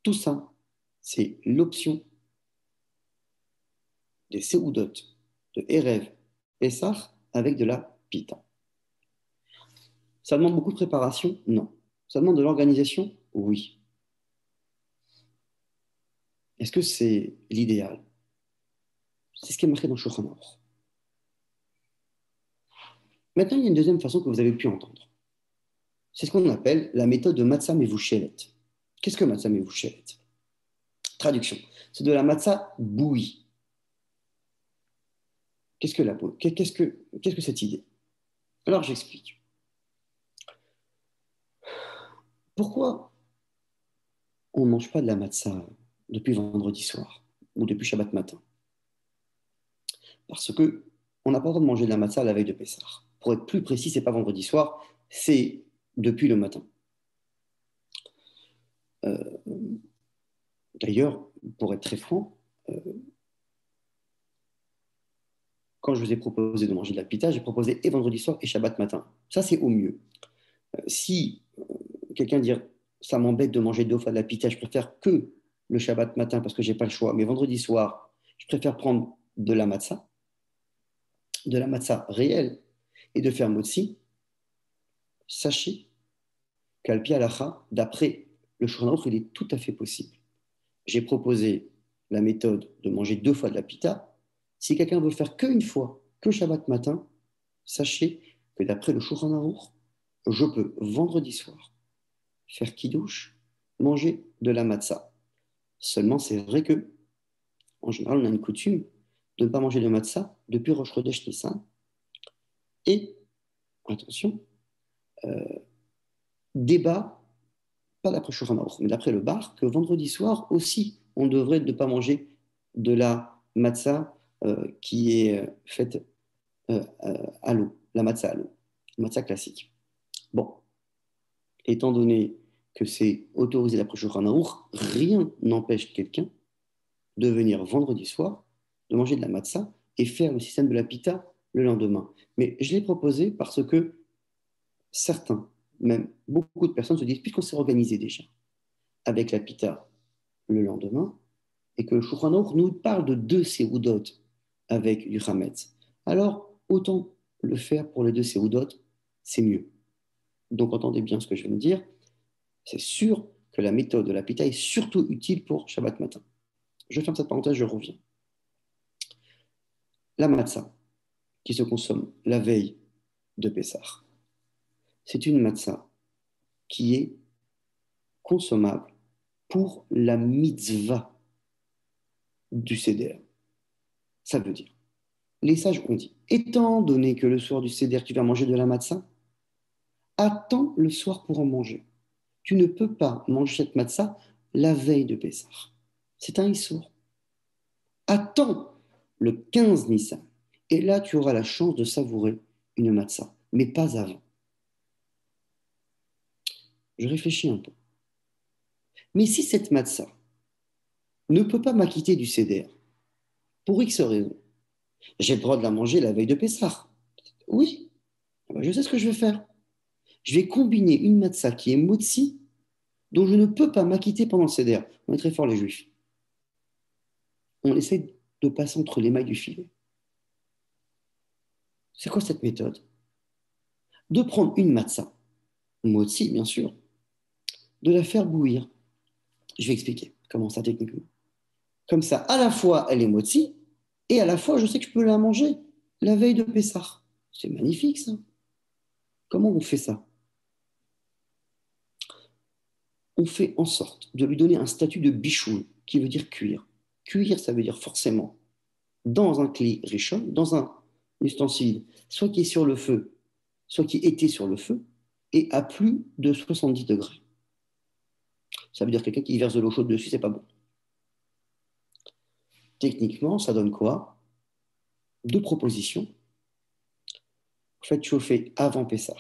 Tout ça, c'est l'option des séoudot de Erev Pessah avec de la pita. Ça demande beaucoup de préparation? Non. Ça demande de l'organisation? Oui. Est-ce que c'est l'idéal? C'est ce qui est marqué dans Shulchan Aruch. Maintenant, il y a une deuxième façon que vous avez pu entendre. C'est ce qu'on appelle la méthode de Matzah Mevushelet. Qu'est-ce que Matzah Mevushelet? Traduction. C'est de la matzah bouillie. Qu'est-ce que cette idée? Alors, j'explique. Pourquoi on ne mange pas de la matzah depuis vendredi soir ou depuis Shabbat matin? Parce qu'on n'a pas le droit de manger de la matzah la veille de Pessah. Pour être plus précis, ce n'est pas vendredi soir, c'est depuis le matin. D'ailleurs, pour être très franc, quand je vous ai proposé de manger de la pita, j'ai proposé et vendredi soir et Shabbat matin. Ça, c'est au mieux. Si quelqu'un dit ça m'embête de manger 2 fois de la pita, je préfère que le Shabbat matin parce que je n'ai pas le choix, mais vendredi soir, je préfère prendre de la matzah réelle et de faire motzi. Sachez qu'Alpi Halacha, d'après le Shulchan Aruch, il est tout à fait possible. J'ai proposé la méthode de manger 2 fois de la pita. Si quelqu'un veut faire qu'une fois, que Shabbat matin, sachez que d'après le Shulchan Aruch, je peux vendredi soir faire kidouche, manger de la matzah. Seulement, c'est vrai que, en général, on a une coutume de ne pas manger de matzah depuis Rosh Chodesh Nissan. Et, attention, débat, pas d'après Shulchan Aruch, mais d'après le bar, que vendredi soir aussi, on devrait ne pas manger de la matzah qui est faite à l'eau, la matzah à l'eau, la matzah classique. Bon, étant donné que c'est autorisé d'après Shulchan Aruch, rien n'empêche quelqu'un de venir vendredi soir, de manger de la matzah et faire le système de la pita le lendemain. Mais je l'ai proposé parce que certains, même beaucoup de personnes se disent, puisqu'on s'est organisé déjà avec la pita le lendemain, et que le Shulchan Aruch nous parle de 2 séoudot avec du chametz, alors autant le faire pour les 2 séoudot, c'est mieux. Donc entendez bien ce que je viens de dire, c'est sûr que la méthode de la pita est surtout utile pour Shabbat matin. Je ferme cette parenthèse, je reviens. La matzah, qui se consomme la veille de Pessah, c'est une matzah qui est consommable pour la mitzvah du Seder. Ça veut dire, les sages ont dit, étant donné que le soir du Seder, tu vas manger de la matzah, attends le soir pour en manger. Tu ne peux pas manger cette matzah la veille de Pessah. C'est un issour. Attends le 15 Nissan. Et là, tu auras la chance de savourer une matzah, mais pas avant. Je réfléchis un peu. Mais si cette matzah ne peut pas m'acquitter du Seder, pour X raison, j'ai le droit de la manger la veille de Pessah. Oui, je sais ce que je vais faire. Je vais combiner une matzah qui est motzi, dont je ne peux pas m'acquitter pendant le Seder. On est très forts, les Juifs. On essaie de passer entre les mailles du filet. C'est quoi cette méthode? De prendre une matzah, motzi bien sûr, de la faire bouillir. Je vais expliquer comment ça techniquement. Comme ça, à la fois elle est motzi, et à la fois je sais que je peux la manger la veille de Pessah. C'est magnifique ça. Comment on fait ça? On fait en sorte de lui donner un statut de bichoul, qui veut dire cuire. Cuire, ça veut dire forcément dans un cli rishon, dans un ustensile, soit qui est sur le feu, soit qui était sur le feu, et à plus de 70 degrés. Ça veut dire que quelqu'un qui verse de l'eau chaude dessus, c'est pas bon. Techniquement, ça donne quoi? Deux propositions. Faites chauffer avant Pessah.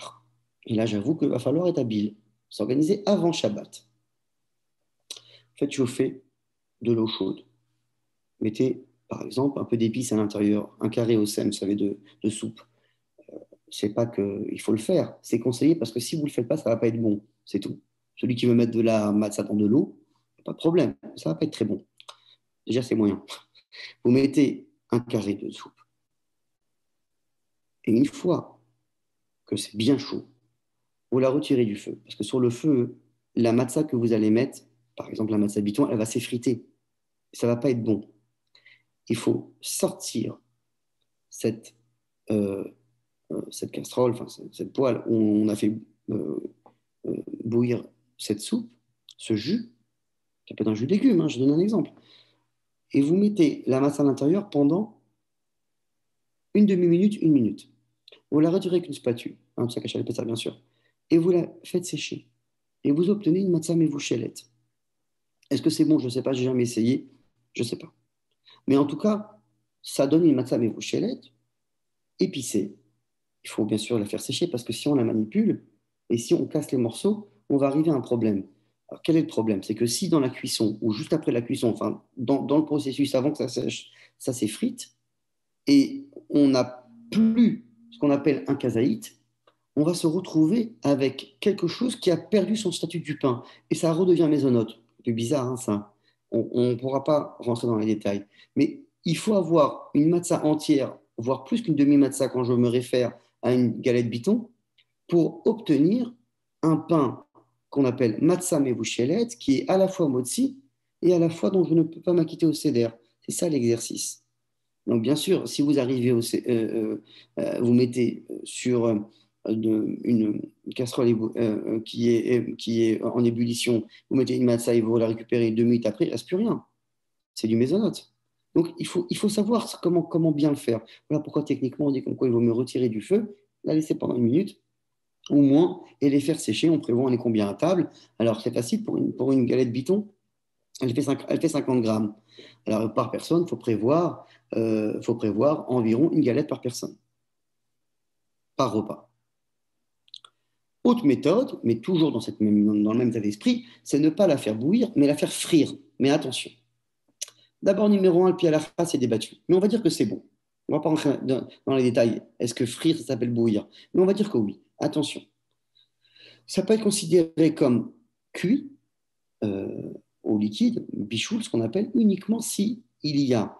Et là, j'avoue qu'il va falloir être habile. S'organiser avant Shabbat. Faites chauffer de l'eau chaude. Mettez, par exemple, un peu d'épices à l'intérieur, un carré au sel, vous savez, de soupe. C'est pas qu'il faut le faire, c'est conseillé parce que si vous ne le faites pas, ça ne va pas être bon. C'est tout. Celui qui veut mettre de la matzah dans de l'eau, pas de problème, ça ne va pas être très bon. Déjà, c'est moyen. Vous mettez un carré de soupe. Et une fois que c'est bien chaud, vous la retirez du feu. Parce que sur le feu, la matzah que vous allez mettre, par exemple la matzah biton, elle va s'effriter. Ça ne va pas être bon. Il faut sortir cette, euh, cette casserole, enfin cette poêle où on a fait bouillir cette soupe, ce jus, ça peut être un jus de légumes, hein, je donne un exemple. Et vous mettez la masse à l'intérieur pendant une demi-minute, une minute. Vous la retirez avec une spatule, un sac à chalet bien sûr, et vous la faites sécher. Et vous obtenez une matzah mevouchelette. Est-ce que c'est bon? Je ne sais pas, j'ai jamais essayé, je ne sais pas. Mais en tout cas, ça donne une matzah mevouchelette épicée. Il faut bien sûr la faire sécher parce que si on la manipule et si on casse les morceaux, on va arriver à un problème. Alors, quel est le problème? C'est que si dans la cuisson ou juste après la cuisson, enfin dans le processus avant que ça sèche, ça s'effrite et on n'a plus ce qu'on appelle un kazaït, on va se retrouver avec quelque chose qui a perdu son statut du pain et ça redevient maisonnote. C'est bizarre, hein, ça. On ne pourra pas rentrer dans les détails. Mais il faut avoir une matzah entière, voire plus qu'une demi-matzah quand je me réfère à une galette biton, pour obtenir un pain qu'on appelle matzah mevouchelet, qui est à la fois motzi et à la fois dont je ne peux pas m'acquitter au seder. C'est ça l'exercice. Donc bien sûr, si vous arrivez vous mettez sur une casserole qui est en ébullition, vous mettez une matzah et vous la récupérez 2 minutes après, il ne reste plus rien. C'est du maisonnote. Donc il faut savoir comment bien le faire. Voilà pourquoi techniquement on dit comme quoi il vaut mieux retirer du feu, la laisser pendant 1 minute ou moins et les faire sécher. On prévoit on est combien à table. Alors c'est facile pour une galette biton, elle fait 50 grammes. Alors par personne, faut prévoir environ une galette par personne, par repas. Autre méthode, mais toujours dans le même état d'esprit, c'est ne pas la faire bouillir, mais la faire frire. Mais attention. D'abord, numéro un, le pied à la face, c'est débattu. Mais on va dire que c'est bon. On ne va pas rentrer dans les détails. Est-ce que frire, ça s'appelle bouillir? Mais on va dire que oui. Attention. Ça peut être considéré comme cuit au liquide, bichoul, ce qu'on appelle, uniquement si il y a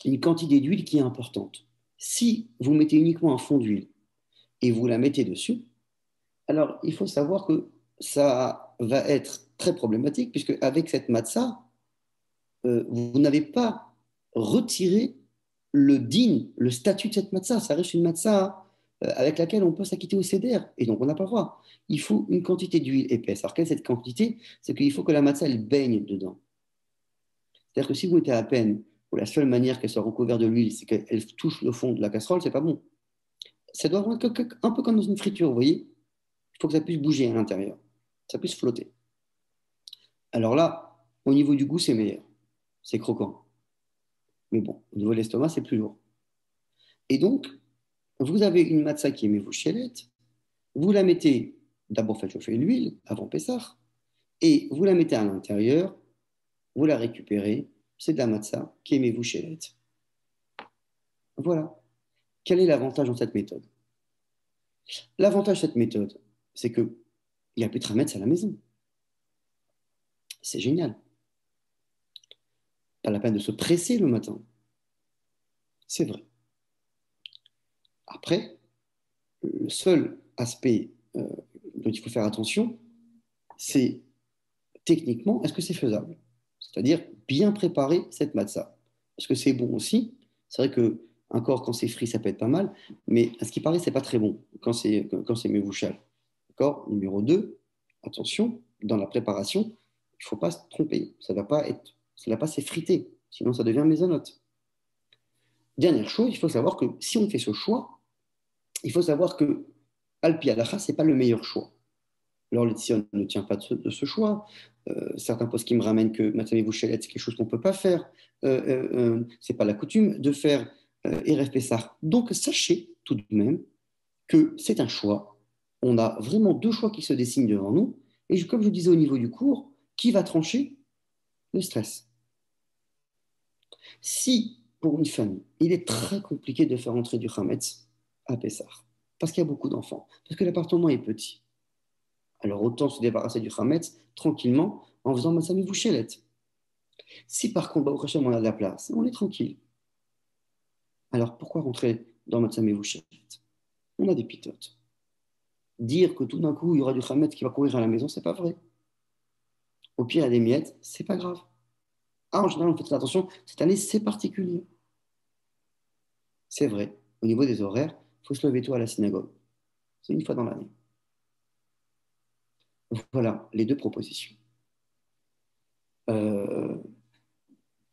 une quantité d'huile qui est importante. Si vous mettez uniquement un fond d'huile et vous la mettez dessus, alors il faut savoir que ça va être très problématique puisque avec cette matzah, vous n'avez pas retiré le din, le statut de cette matzah. Ça reste une matzah avec laquelle on peut s'acquitter au seder et donc on n'a pas le droit. Il faut une quantité d'huile épaisse. Alors quelle est cette quantité? C'est qu'il faut que la matzah elle baigne dedans. C'est-à-dire que si vous mettez à peine, ou la seule manière qu'elle soit recouverte de l'huile, c'est qu'elle touche le fond de la casserole, c'est pas bon. Ça doit être un peu comme dans une friture, vous voyez. Il faut que ça puisse bouger à l'intérieur, ça puisse flotter. Alors là, au niveau du goût, c'est meilleur. C'est croquant. Mais bon, au niveau de l'estomac, c'est plus lourd. Et donc, vous avez une matzah qui est mevouchelette, vous la mettez, d'abord faites chauffer l'huile avant Pessah, et vous la mettez à l'intérieur, vous la récupérez, c'est de la matzah qui est mevouchelette. Voilà. Quel est l'avantage dans cette méthode? L'avantage de cette méthode, c'est qu'il n'y a plus de trametz à la maison. C'est génial. Pas la peine de se presser le matin. C'est vrai. Après, le seul aspect dont il faut faire attention, c'est techniquement, est-ce que c'est faisable? C'est-à-dire bien préparer cette matzah. Est-ce que c'est bon aussi? C'est vrai que encore quand c'est frit, ça peut être pas mal, mais à ce qui paraît, c'est pas très bon quand c'est mevouchal. D'accord? Numéro 2, attention, dans la préparation, il ne faut pas se tromper. Ça ne va pas s'effriter, sinon ça devient maisonnote. Dernière chose, il faut savoir que si on fait ce choix, il faut savoir que Alpi Alacha, ce n'est pas le meilleur choix. Alors, le Tzion ne tient pas de ce choix. Certains poskim me ramènent que Matzah Mevouchelet, c'est quelque chose qu'on ne peut pas faire. Ce n'est pas la coutume de faire Erev Pessah. Donc, sachez tout de même que c'est un choix. On a vraiment deux choix qui se dessinent devant nous. Et comme je disais au niveau du cours, qui va trancher? Le stress. Si, pour une famille, il est très compliqué de faire entrer du Hametz à Pessah, parce qu'il y a beaucoup d'enfants, parce que l'appartement est petit, alors autant se débarrasser du Hametz tranquillement en faisant Matzah Mevouchelet. Si par contre, Baruch Hashem, on a de la place, on est tranquille. Alors pourquoi rentrer dans Matzah Mevouchelet? On a des pitotes. Dire que tout d'un coup, il y aura du Hametz qui va courir à la maison, c'est pas vrai. Au pire, il y a des miettes, c'est pas grave. Ah, en général, on fait très attention. Cette année, c'est particulier. C'est vrai. Au niveau des horaires, il faut se lever tôt à la synagogue. C'est une fois dans l'année. Voilà les deux propositions. Je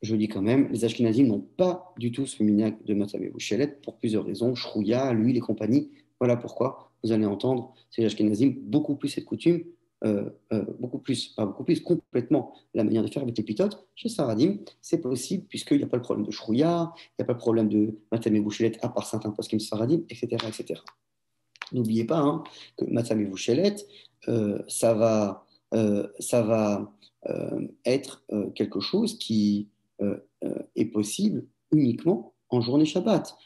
dis quand même, les Ashkenazim n'ont pas du tout ce minhag de Matzah Mevouchelet pour plusieurs raisons. Shrouya, l'huile et compagnie. Voilà pourquoi vous allez entendre ces Ashkenazim beaucoup plus cette coutume, beaucoup plus, pas beaucoup plus, complètement la manière de faire avec les pitotes. Chez Saradim, c'est possible puisqu'il n'y a pas le problème de Shrouya, il n'y a pas le problème de Matzah Mevouchelet à part certains poskim Saradim, etc., etc. N'oubliez pas que Matzah Mevouchelet, ça va être quelque chose qui est possible uniquement en journée Shabbat.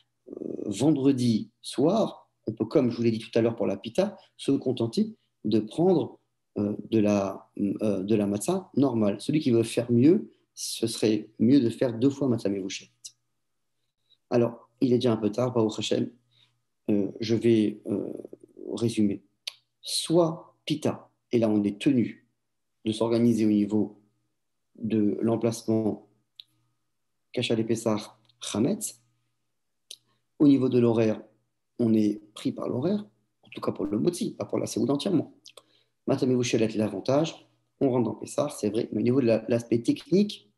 Vendredi soir, on peut, comme je vous l'ai dit tout à l'heure pour la pita, se contenter de prendre de la matzah normale. Celui qui veut faire mieux, ce serait mieux de faire 2 fois matzah mevouchet. Alors, il est déjà un peu tard, Baruch Hashem, je vais résumer. Soit pita, et là on est tenu de s'organiser au niveau de l'emplacement Kachal et Pessah Chametz. Au niveau de l'horaire, on est pris par l'horaire, en tout cas pour le motzi, pas pour la séouda entièrement. Matzah Mevouchelet, l'avantage, on rentre dans Pessah, c'est vrai, mais au niveau de l'aspect technique,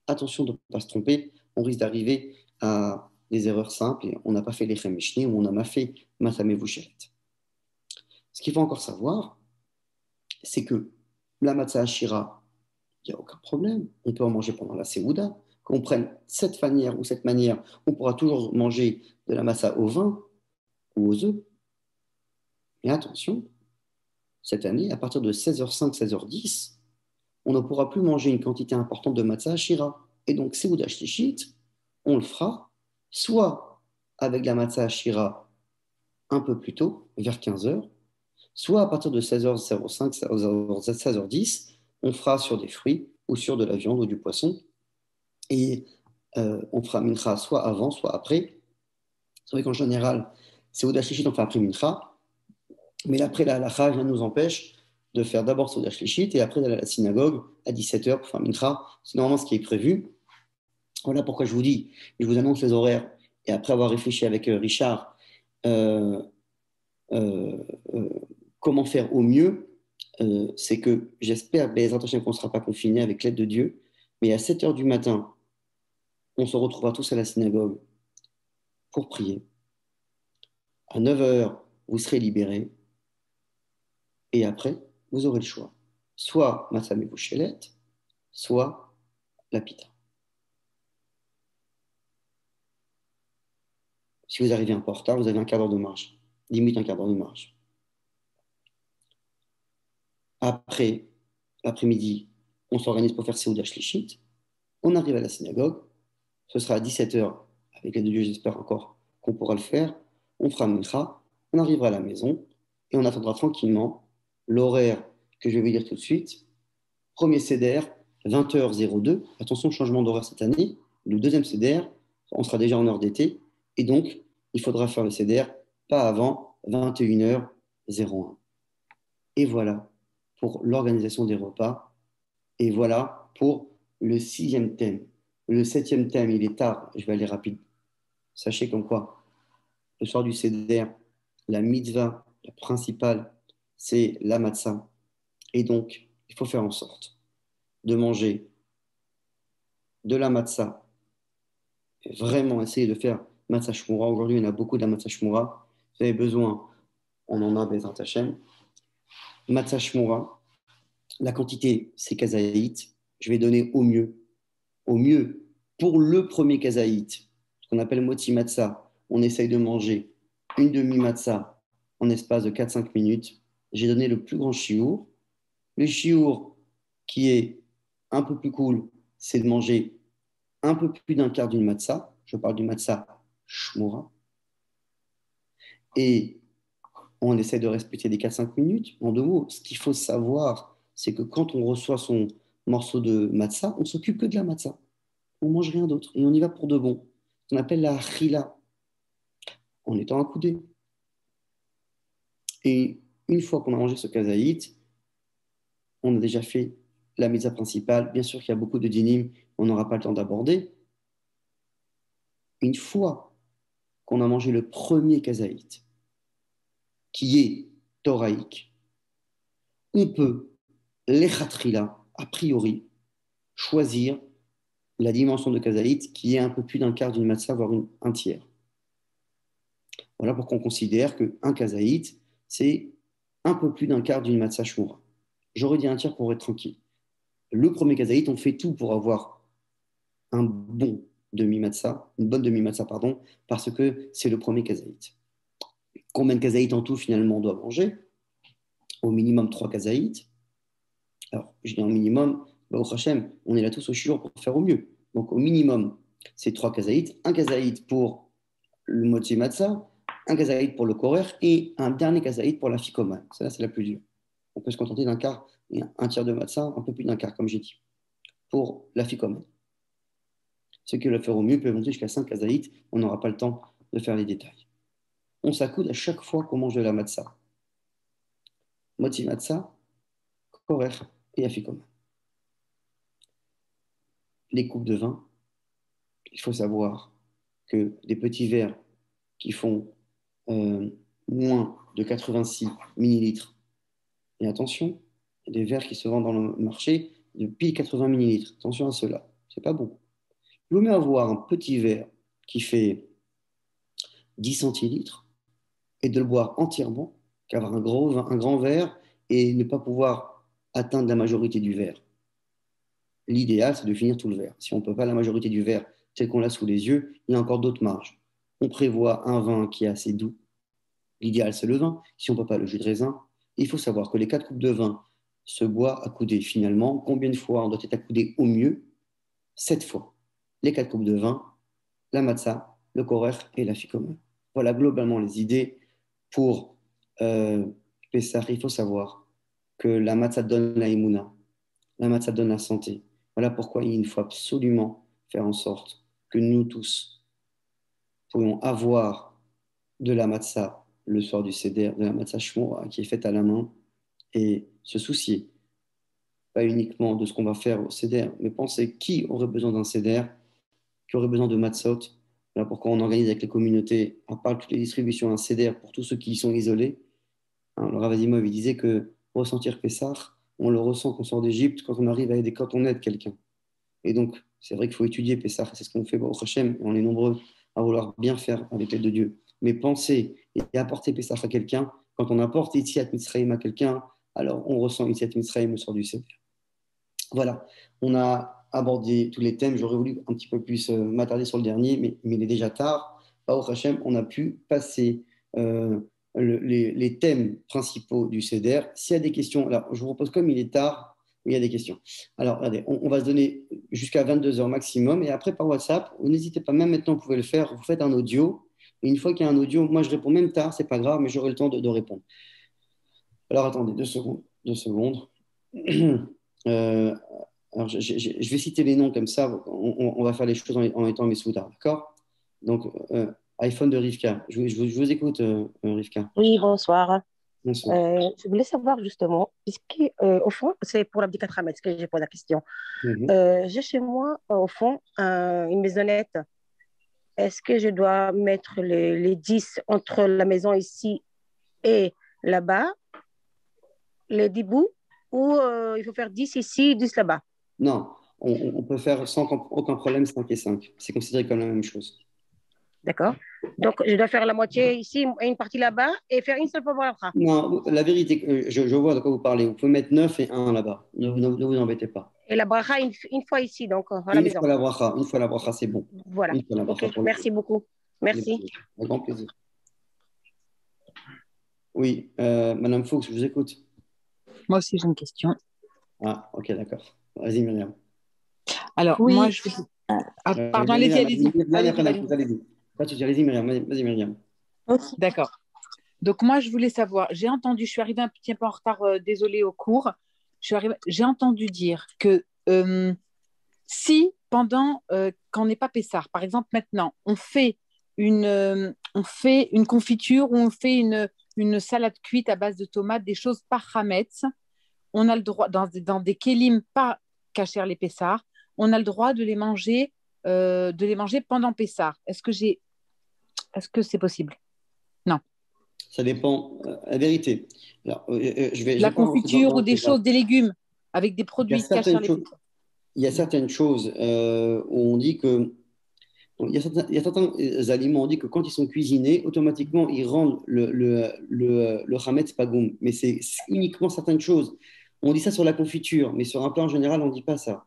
attention de ne pas se tromper, on risque d'arriver à des erreurs simples, et on n'a pas fait l'Echem Mishni, ou on n'a pas fait Matzah Mevouchelet. Ce qu'il faut encore savoir, c'est que la Matzah Ashira, il n'y a aucun problème, on peut en manger pendant la séouda. Qu'on prenne cette manière ou cette manière, on pourra toujours manger de la massa au vin ou aux œufs. Mais attention, cette année, à partir de 16h05, 16h10, on ne pourra plus manger une quantité importante de matzah ashira. Et donc, Seouda Shlichit, on le fera soit avec la matzah ashira un peu plus tôt, vers 15h, soit à partir de 16h05, 16h10, on fera sur des fruits ou sur de la viande ou du poisson. Et on fera mincha soit avant, soit après. C'est vrai qu'en général, Seouda Shlichit, on fait après mincha. Mais après, la halakha nous empêche de faire d'abord Seudah Shlichit et après d'aller à la synagogue à 17h pour faire mincha. C'est normalement ce qui est prévu. Voilà pourquoi je vous dis, je vous annonce les horaires. Et après avoir réfléchi avec Richard, euh, euh, euh, comment faire au mieux, c'est que j'espère, Bézrat Hashem, qu'on ne sera pas confinés avec l'aide de Dieu. Mais à 7h du matin, on se retrouvera tous à la synagogue pour prier. À 9h, vous serez libérés. Et après, vous aurez le choix. Soit Matzah Mevouchelet, soit la pita. Si vous arrivez un peu en retard, vous avez un quart d'heure de marge. Limite un quart d'heure de marge. Après, l'après-midi, on s'organise pour faire Seouda Shlichit. On arrive à la synagogue. Ce sera à 17h. Avec l'aide de Dieu, j'espère encore qu'on pourra le faire. On fera Mincha. On arrivera à la maison. Et on attendra tranquillement l'horaire que je vais vous dire tout de suite. Premier CDR, 20h02. Attention, changement d'horaire cette année. Le deuxième CDR, on sera déjà en heure d'été. Et donc, il faudra faire le CDR pas avant 21h01. Et voilà pour l'organisation des repas. Et voilà pour le 6e thème. Le 7e thème, il est tard. Je vais aller rapide. Sachez comme quoi, le soir du CDR, la mitzvah, la principale, c'est la matzah. Et donc, il faut faire en sorte de manger de la matzah. Vraiment essayer de faire matzah shmura. Aujourd'hui, il y en a beaucoup de la matzah shmura. Vous avez besoin, on en a Bezrat Hashem, matzah shmura. La quantité, c'est kazaït. Je vais donner au mieux, pour le premier kazaït, ce qu'on appelle moti matzah. On essaye de manger une demi-matzah en espace de 4-5 minutes. J'ai donné le plus grand chiour. Le chiour qui est un peu plus cool, c'est de manger un peu plus d'un quart d'une matzah. Je parle du matzah shmura. Et on essaie de respecter des 4-5 minutes. En 2 mots, ce qu'il faut savoir, c'est que quand on reçoit son morceau de matzah, on ne s'occupe que de la matzah. On ne mange rien d'autre. Et on y va pour de bon. On appelle la chila, en étant accoudé. Et une fois qu'on a mangé ce kazaït, on a déjà fait la mitzvah principale. Bien sûr qu'il y a beaucoup de dinim, on n'aura pas le temps d'aborder. Une fois qu'on a mangé le premier kazaït, qui est thoraïque, on peut, l'échatrila, a priori, choisir la dimension de kazaït qui est un peu plus d'un quart d'une matzah, voire un tiers. Voilà pourquoi on considère qu'un kazaït, c'est un peu plus d'un quart d'une matzah shmura. J'aurais dit un tiers pour être tranquille. Le premier kazaït, on fait tout pour avoir un bon demi-matzah, une bonne demi-matzah, pardon, parce que c'est le premier kazaït. Combien de kazaït en tout, finalement, on doit manger? Au minimum 3 kazaït. Alors, je dis en minimum, au Hachem, on est là tous au shiur pour faire au mieux. Donc, au minimum, c'est 3 kazaït. Un kazaït pour le moti matzah, un kazaït pour le korer et un dernier kazaït pour la fikoma. Celle-là, c'est la plus dure. On peut se contenter d'un quart, un tiers de matzah, un peu plus d'un quart, comme j'ai dit, pour la fikoma. Ceux qui veulent faire au mieux peuvent monter jusqu'à 5 kazaït. On n'aura pas le temps de faire les détails. On s'accoude à chaque fois qu'on mange de la matzah. Moti matzah, korer et afikoma. Les coupes de vin, il faut savoir que des petits verres qui font moins de 86 millilitres, et attention, il y a des verres qui se vendent dans le marché de pile 80 millilitres. Attention à cela, c'est pas bon. Il vaut mieux avoir un petit verre qui fait 10 centilitres et de le boire entièrement qu'avoir un grand verre et ne pas pouvoir atteindre la majorité du verre. L'idéal, c'est de finir tout le verre. Si on ne peut pas la majorité du verre tel qu'on l'a sous les yeux, il y a encore d'autres marges. On prévoit un vin qui est assez doux. L'idéal, c'est le vin. Si on ne peut pas le jus de raisin, il faut savoir que les 4 coupes de vin se boivent accoudées finalement. Combien de fois on doit être accoudé au mieux? 7 fois. Les 4 coupes de vin, la matzah, le korer et la fikoma. Voilà globalement les idées pour Pessah. Il faut savoir que la matzah donne la émouna, la matzah donne la santé. Voilà pourquoi il faut absolument faire en sorte que nous tous pourrions avoir de la matzah le soir du seder, de la matzah shmura qui est faite à la main et se soucier pas uniquement de ce qu'on va faire au seder, mais penser qui aurait besoin d'un seder, qui aurait besoin de matzot. Voilà pourquoi on organise avec les communautés, à part toutes les distributions, un seder pour tous ceux qui y sont isolés. Hein, le Rav Azimov, il disait que ressentir Pessah, on le ressent quand on sort d'Égypte, quand on arrive à aider, quand on aide quelqu'un. Et donc, c'est vrai qu'il faut étudier Pessah, c'est ce qu'on fait au Hachem, et on est nombreux à vouloir bien faire avec l'aide de Dieu. Mais penser et apporter Pessah à quelqu'un, quand on apporte Yetziat Mitzrayim à quelqu'un, alors on ressent Yetziat Mitzrayim au sort du Seder. Voilà, on a abordé tous les thèmes. J'aurais voulu un petit peu plus m'attarder sur le dernier, mais il est déjà tard. Au Hachem, on a pu passer les thèmes principaux du CEDER. S'il y a des questions, alors je vous propose, comme il est tard, il y a des questions. Alors, regardez, on va se donner jusqu'à 22 heures maximum. Et après, par WhatsApp, n'hésitez pas, même maintenant, vous pouvez le faire. Vous faites un audio. Et une fois qu'il y a un audio, moi, je réponds même tard, c'est pas grave, mais j'aurai le temps de répondre. Alors, attendez, 2 secondes. 2 secondes. Euh, alors, je vais citer les noms comme ça, on va faire les choses en étant Mesouda, d'accord? Donc, iPhone de Rivka. Je vous écoute, Rivka. Oui, bonsoir. Bonsoir. Je voulais savoir justement, puisque au fond, c'est pour l'abdi Hametz que j'ai posé la question. Mhm. J'ai chez moi, au fond, une maisonnette. Est-ce que je dois mettre les 10 entre la maison ici et là-bas, les 10 bouts, ou il faut faire 10 ici, 10 là-bas? Non, on peut faire sans aucun problème 5 et 5. C'est considéré comme la même chose. D'accord? Donc, je dois faire la moitié ici et une partie là-bas et faire une seule fois bracha. Non, la vérité, je vois de quoi vous parlez. Vous pouvez mettre 9 et 1 là-bas. Ne vous embêtez pas. Et la bracha une fois ici, donc à la maison. Une fois la bracha, c'est bon. Voilà. Une fois la bracha Ok, merci beaucoup. Merci. Avec grand plaisir. Oui, Madame Fuchs, je vous écoute. Moi aussi, j'ai une question. Ah, ok, d'accord. Vas-y, Myriam. Alors, Oui. moi, je... pardon, allez-y. Allez-y, pas de souci, allez-y, Myriam. Vas-y, Myriam. D'accord. Donc, moi, je voulais savoir, j'ai entendu, je suis arrivée un petit peu en retard, désolée, au cours. J'ai entendu dire que si pendant, quand on n'est pas Pessar, par exemple maintenant, on fait une confiture ou on fait une salade cuite à base de tomates, des choses par Hametz, on a le droit, dans des kélim pas cachers les Pessar, on a le droit de les manger pendant Pessar. Est-ce que c'est possible? Non. Ça dépend, la vérité. Alors, La confiture ou des choses, des légumes avec des produits cachers les Pessar. Il y a certaines choses où on dit que il y a certains aliments, on dit que quand ils sont cuisinés, automatiquement, ils rendent le hametz pagoum. Mais c'est uniquement certaines choses. On dit ça sur la confiture, mais sur un plat en général, on ne dit pas ça.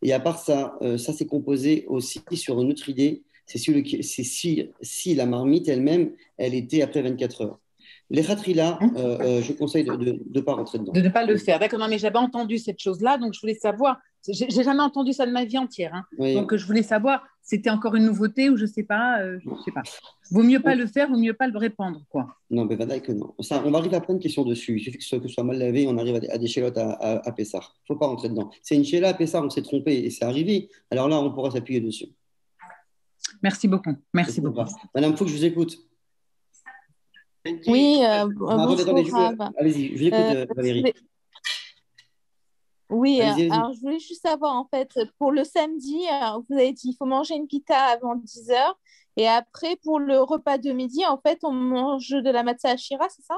Et à part ça, ça c'est composé aussi sur une autre idée, c'est si la marmite elle-même, elle était après 24 heures. Les khatrila, je conseille de ne pas rentrer dedans. De ne pas le faire. D'accord, non, mais j'avais entendu cette chose-là, donc je voulais savoir. J'ai jamais entendu ça de ma vie entière. Hein. Oui. Donc je voulais savoir, c'était encore une nouveauté ou je sais pas. Vaut mieux pas le faire, vaut mieux pas le répandre, quoi. Non, mais que non. Ça, on va arriver à plein de questions dessus. Il suffit que ce soit mal lavé, on arrive à des chélotes à Pessar. Il ne faut pas rentrer dedans. C'est une chéla à Pessar, on s'est trompé et c'est arrivé. Alors là, on pourra s'appuyer dessus. Merci beaucoup. Merci beaucoup. Madame Fouque, je vous écoute. Oui, bonjour. Allez-y, je vous écoute, Valérie. Oui, alors je voulais juste savoir, en fait, pour le samedi, vous avez dit qu'il faut manger une pita avant 10 heures. Et après, pour le repas de midi, en fait, on mange de la matzah ashira, c'est ça?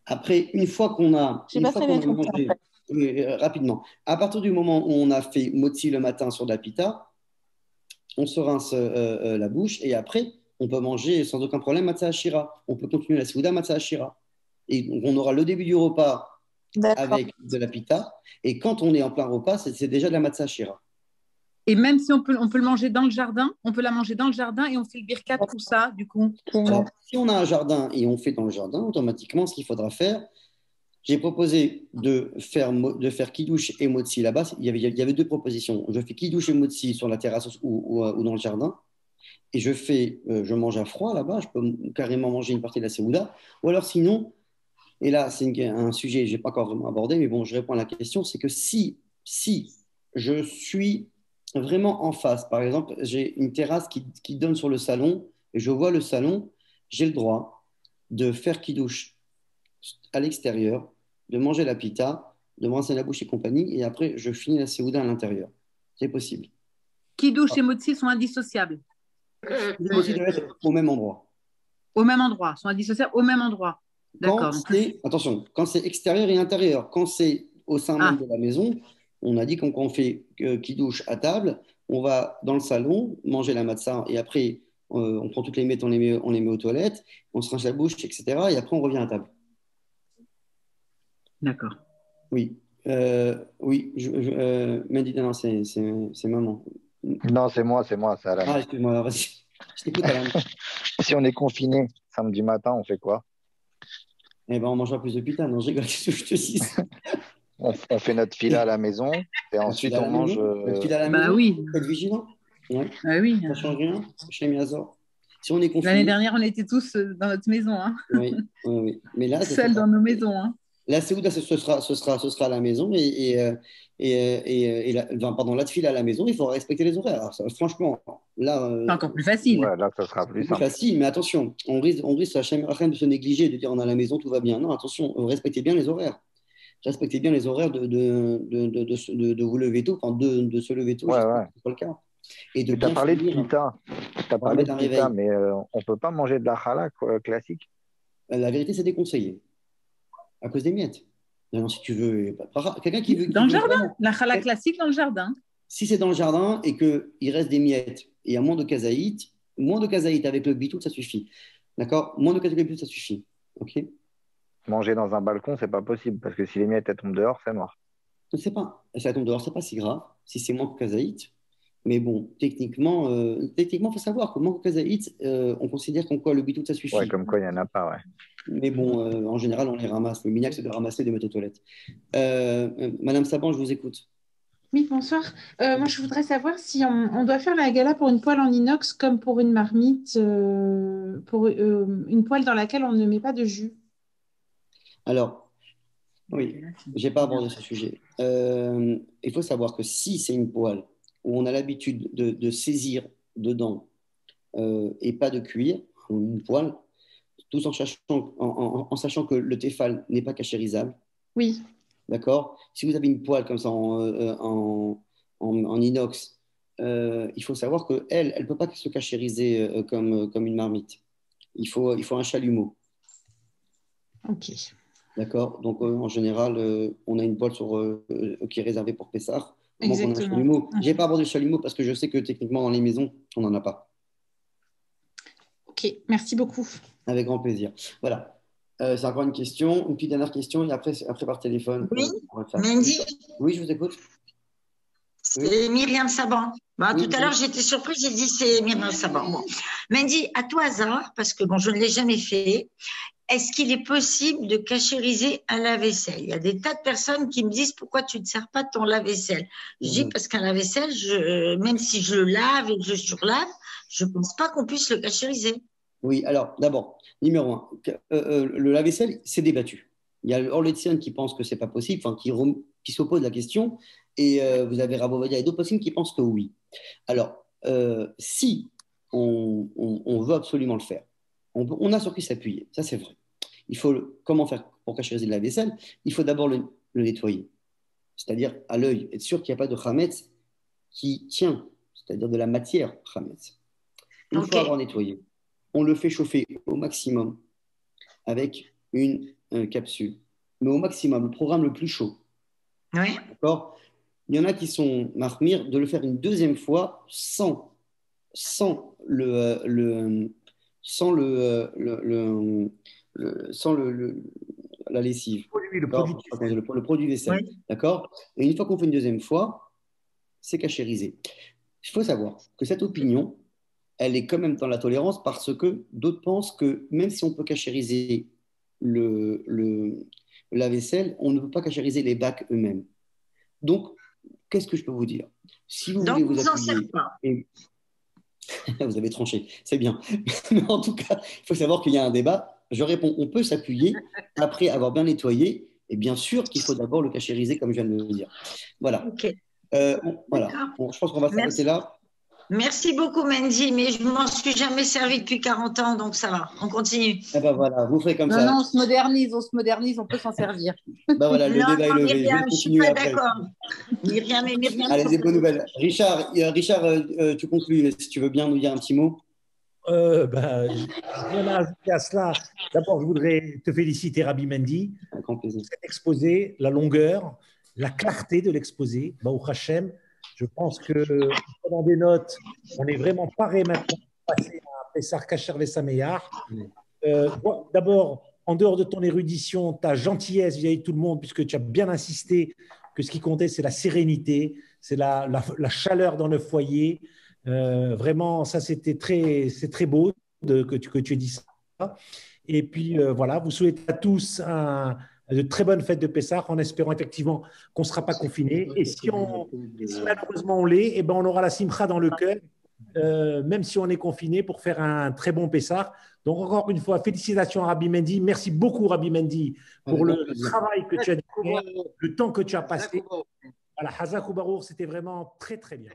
Après, une fois qu'on a, mangé, rapidement, à partir du moment où on a fait motzi le matin sur de la pita, on se rince la bouche et après, on peut manger sans aucun problème matzah ashira. On peut continuer la souda matzah ashira. Et donc, on aura le début du repas avec de la pita. Et quand on est en plein repas, c'est déjà de la matzah ashira. Et même si on peut le manger dans le jardin, on peut la manger dans le jardin et on fait le birkat tout ça, du coup. Alors, si on a un jardin et on fait dans le jardin, automatiquement, ce qu'il faudra faire, j'ai proposé de faire kidouche et motzi là-bas. Il y avait deux propositions. Je fais kidouche et motzi sur la terrasse ou dans le jardin. Et je mange à froid là-bas. Je peux carrément manger une partie de la seouda. Ou alors sinon, et là, c'est un sujet que je n'ai pas encore vraiment abordé, mais bon, je réponds à la question, c'est que si je suis vraiment en face, par exemple, j'ai une terrasse qui donne sur le salon, et je vois le salon, j'ai le droit de faire kidouche à l'extérieur, de manger la pita, de me rincer la bouche et compagnie, et après, je finis la seouda à l'intérieur. C'est possible. Kidouche et motzi sont indissociables. Les motzi doivent être au même endroit. Au même endroit, sont indissociables au même endroit. D'accord. Attention, quand c'est extérieur et intérieur, quand c'est au sein même de la maison, on a dit qu'on fait kidouche à table, on va dans le salon manger la matzah et après on prend toutes les miettes, on les met aux toilettes, on se rince la bouche, etc. Et après on revient à table. D'accord. Oui. Oui. Mehdi, non, c'est maman. Non, c'est moi, c'est Alain. Ah, excuse-moi, vas-y. Je t'écoute, Alain. Si on est confiné samedi matin, on fait quoi? Eh ben, on mangera plus de pita. Non, je rigole, qu'est-ce que je te dis? On fait notre fila à la maison et ensuite on mange. Notre fila à la maison, oui. Faites vigilant. Ouais. Oui. Ça ne change rien. Chez Miazor. Si on est confiné. L'année dernière, on était tous dans notre maison. Hein. Oui. Mais là, seuls dans nos maisons. Hein. La seouda, ce sera à la maison la tefila à la maison, il faudra respecter les horaires. Alors, franchement, là. C'est encore plus facile. Ouais, là, ça sera plus simple. Facile, mais attention, on risque à Hachem de se négliger et de dire on est à la maison, tout va bien. Non, attention, respectez bien les horaires. Respectez bien les horaires de vous lever tôt, de se lever tôt, ouais. c'est pas le cas. Et tu as parlé de pita, mais on ne peut pas manger de la challah classique. La vérité, c'est déconseillé. À cause des miettes. Non, si tu veux. Quelqu'un qui veut. Dans le jardin. La challah classique dans le jardin. Si c'est dans le jardin et qu'il reste des miettes et il y a moins de kazaït, Moins de kazaït avec le bitout, ça suffit. D'accord? Moins de kazaït avec le bitout, ça suffit. OK? Manger dans un balcon, c'est pas possible parce que si les miettes elles tombent dehors, c'est noir. Je ne sais pas. Si ça tombe dehors, c'est pas si grave, si c'est moins que kazaït. Mais bon, techniquement, il faut savoir que manque de kazaït, on considère comme quoi le bitout, ça suffit. Ouais, comme quoi il n'y en a pas, ouais. Mais bon, en général, on les ramasse. Le minac, c'est de ramasser et de mettre aux toilettes. Madame Saban, je vous écoute. Oui, bonsoir. Moi, je voudrais savoir si on doit faire la gala pour une poêle en inox comme pour une marmite, pour une poêle dans laquelle on ne met pas de jus. Alors, oui, je n'ai pas abordé ce sujet. Il faut savoir que si c'est une poêle où on a l'habitude de saisir dedans et pas de cuire, une poêle, tout en sachant que le téfal n'est pas cachérisable. Oui. D'accord? Si vous avez une poêle comme ça en inox, il faut savoir qu'elle ne peut pas se cachériser comme une marmite. Il faut un chalumeau. Ok. D'accord? Donc, en général, on a une poêle qui est réservée pour Pessah. Exactement. Je n'ai pas abordé le chalumeau parce que je sais que techniquement, dans les maisons, on n'en a pas. Ok, merci beaucoup. Avec grand plaisir. Voilà. C'est encore une question, une petite dernière question, et après par téléphone. Oui, Mendy. Oui, je vous écoute. C'est Myriam Saban. Bah, Oui, tout à l'heure, j'étais surprise, j'ai dit c'est Myriam Saban. Bon. Mendy, à tout hasard, parce que bon, je ne l'ai jamais fait, est-ce qu'il est possible de cachériser un lave-vaisselle? Il y a des tas de personnes qui me disent pourquoi tu ne sers pas ton lave-vaisselle. Je dis parce qu'un lave-vaisselle, même si je le lave et que je surlave, je ne pense pas qu'on puisse le cachériser. Oui, alors d'abord, numéro 1, le lave-vaisselle, c'est débattu. Il y a Orletzian qui pense que ce n'est pas possible, enfin, qui s'oppose à la question, et vous avez Rabovadia et d'autres personnes qui pensent que oui. Alors, si on veut absolument le faire, on a sur qui s'appuyer, ça c'est vrai. Comment faire pour cachériser le lave-vaisselle? Il faut d'abord le nettoyer, c'est-à-dire à l'œil, être sûr qu'il n'y a pas de chametz qui tient, c'est-à-dire de la matière chametz. Une fois avoir nettoyé, on le fait chauffer au maximum avec une capsule, mais au maximum, le programme le plus chaud. Oui. D'accord? Il y en a qui sont marmire de le faire une deuxième fois sans la lessive. Le produit vaisselle. Oui. D'accord? Et une fois qu'on fait une deuxième fois, c'est cachérisé. Il faut savoir que cette opinion, elle est quand même dans la tolérance parce que d'autres pensent que même si on peut cachériser la vaisselle, on ne peut pas cachériser les bacs eux-mêmes. Donc, qu'est-ce que je peux vous dire? Si vous voulez vous appuyer, vous avez tranché, c'est bien. Mais en tout cas, il faut savoir qu'il y a un débat. Je réponds, on peut s'appuyer après avoir bien nettoyé, et bien sûr qu'il faut d'abord le cachériser, comme je viens de le dire. Voilà. Okay. Voilà. Bon, je pense qu'on va s'arrêter là. Merci beaucoup, Mendy, mais je ne m'en suis jamais servi depuis 40 ans, donc ça va, on continue. Eh ben voilà, vous ferez comme ça. Non, on se modernise, on peut s'en servir. Ben voilà, le débat est levé. Myriam, je ne suis pas d'accord. Myriam. Allez, des bonnes nouvelles. Richard, tu conclus, si tu veux bien nous dire un petit mot. Rien à ajouter à cela. D'abord, je voudrais te féliciter, Rabbi Mendy, pour cet exposé, la longueur, la clarté de l'exposé. Baruch Hashem. Je pense que dans des notes, on est vraiment paré maintenant pour passer à Pessar Kasher Vesameyar. D'abord, en dehors de ton érudition, ta gentillesse vis-à-vis de tout le monde, puisque tu as bien insisté que ce qui comptait, c'est la sérénité, c'est la chaleur dans le foyer. Vraiment, ça, c'est très beau que tu aies dit ça. Et puis, voilà, vous souhaitez à tous de très bonnes fêtes de Pessah, en espérant effectivement qu'on ne sera pas confiné. Et si malheureusement on l'est, eh ben on aura la simcha dans le cœur, même si on est confiné, pour faire un très bon Pessah. Donc encore une fois, félicitations à Rabbi Mendy. Merci beaucoup Rabbi Mendy pour le travail que tu as fait, le temps que tu as passé. Voilà, Hazak ou Barour, c'était vraiment très très bien.